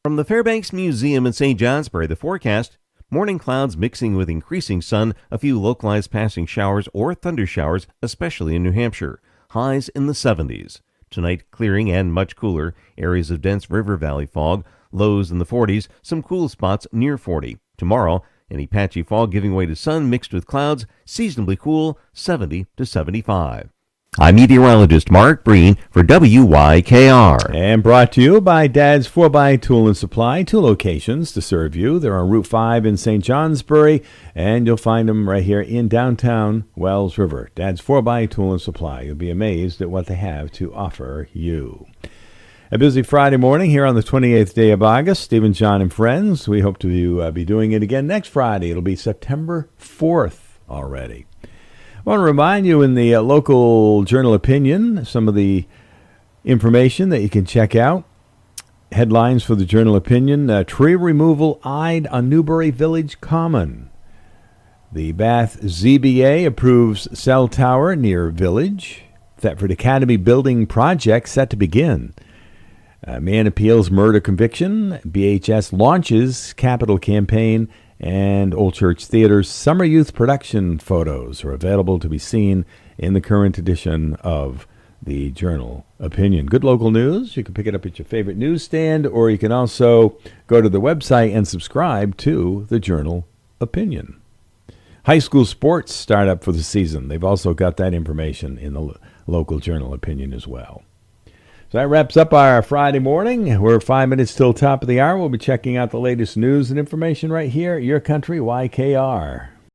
From the Fairbanks Museum in St. Johnsbury, the forecast: Morning clouds mixing with increasing sun, a few localized passing showers or thunder showers, especially in New Hampshire. Highs in the 70s. Tonight, clearing and much cooler. Areas of dense river valley fog. Lows in the 40s. Some cool spots near 40. Tomorrow, any patchy fog giving way to sun mixed with clouds. Seasonably cool, 70 to 75. I'm meteorologist Mark Breen for WYKR. And brought to you by Dad's 4x Tool and Supply. 2 locations to serve you. They're on Route 5 in St. Johnsbury, and you'll find them right here in downtown Wells River. Dad's 4x Tool and Supply. You'll be amazed at what they have to offer you. A busy Friday morning here on the 28th day of August. Stephen, John, and friends. We hope to be doing it again next Friday. It'll be September 4th already. I want to remind you in the local Journal Opinion, some of the information that you can check out. Headlines for the Journal Opinion, tree removal eyed on Newbury Village Common. The Bath ZBA approves cell tower near Village. Thetford Academy building project set to begin. Man appeals murder conviction. BHS launches capital campaign. And Old Church Theater's Summer Youth production photos are available to be seen in the current edition of the Journal Opinion. Good local news. You can pick it up at your favorite newsstand, or you can also go to the website and subscribe to the Journal Opinion. High school sports start up for the season. They've also got that information in the local Journal Opinion as well. So that wraps up our Friday morning. We're 5 minutes till top of the hour. We'll be checking out the latest news and information right here at your country, YKR.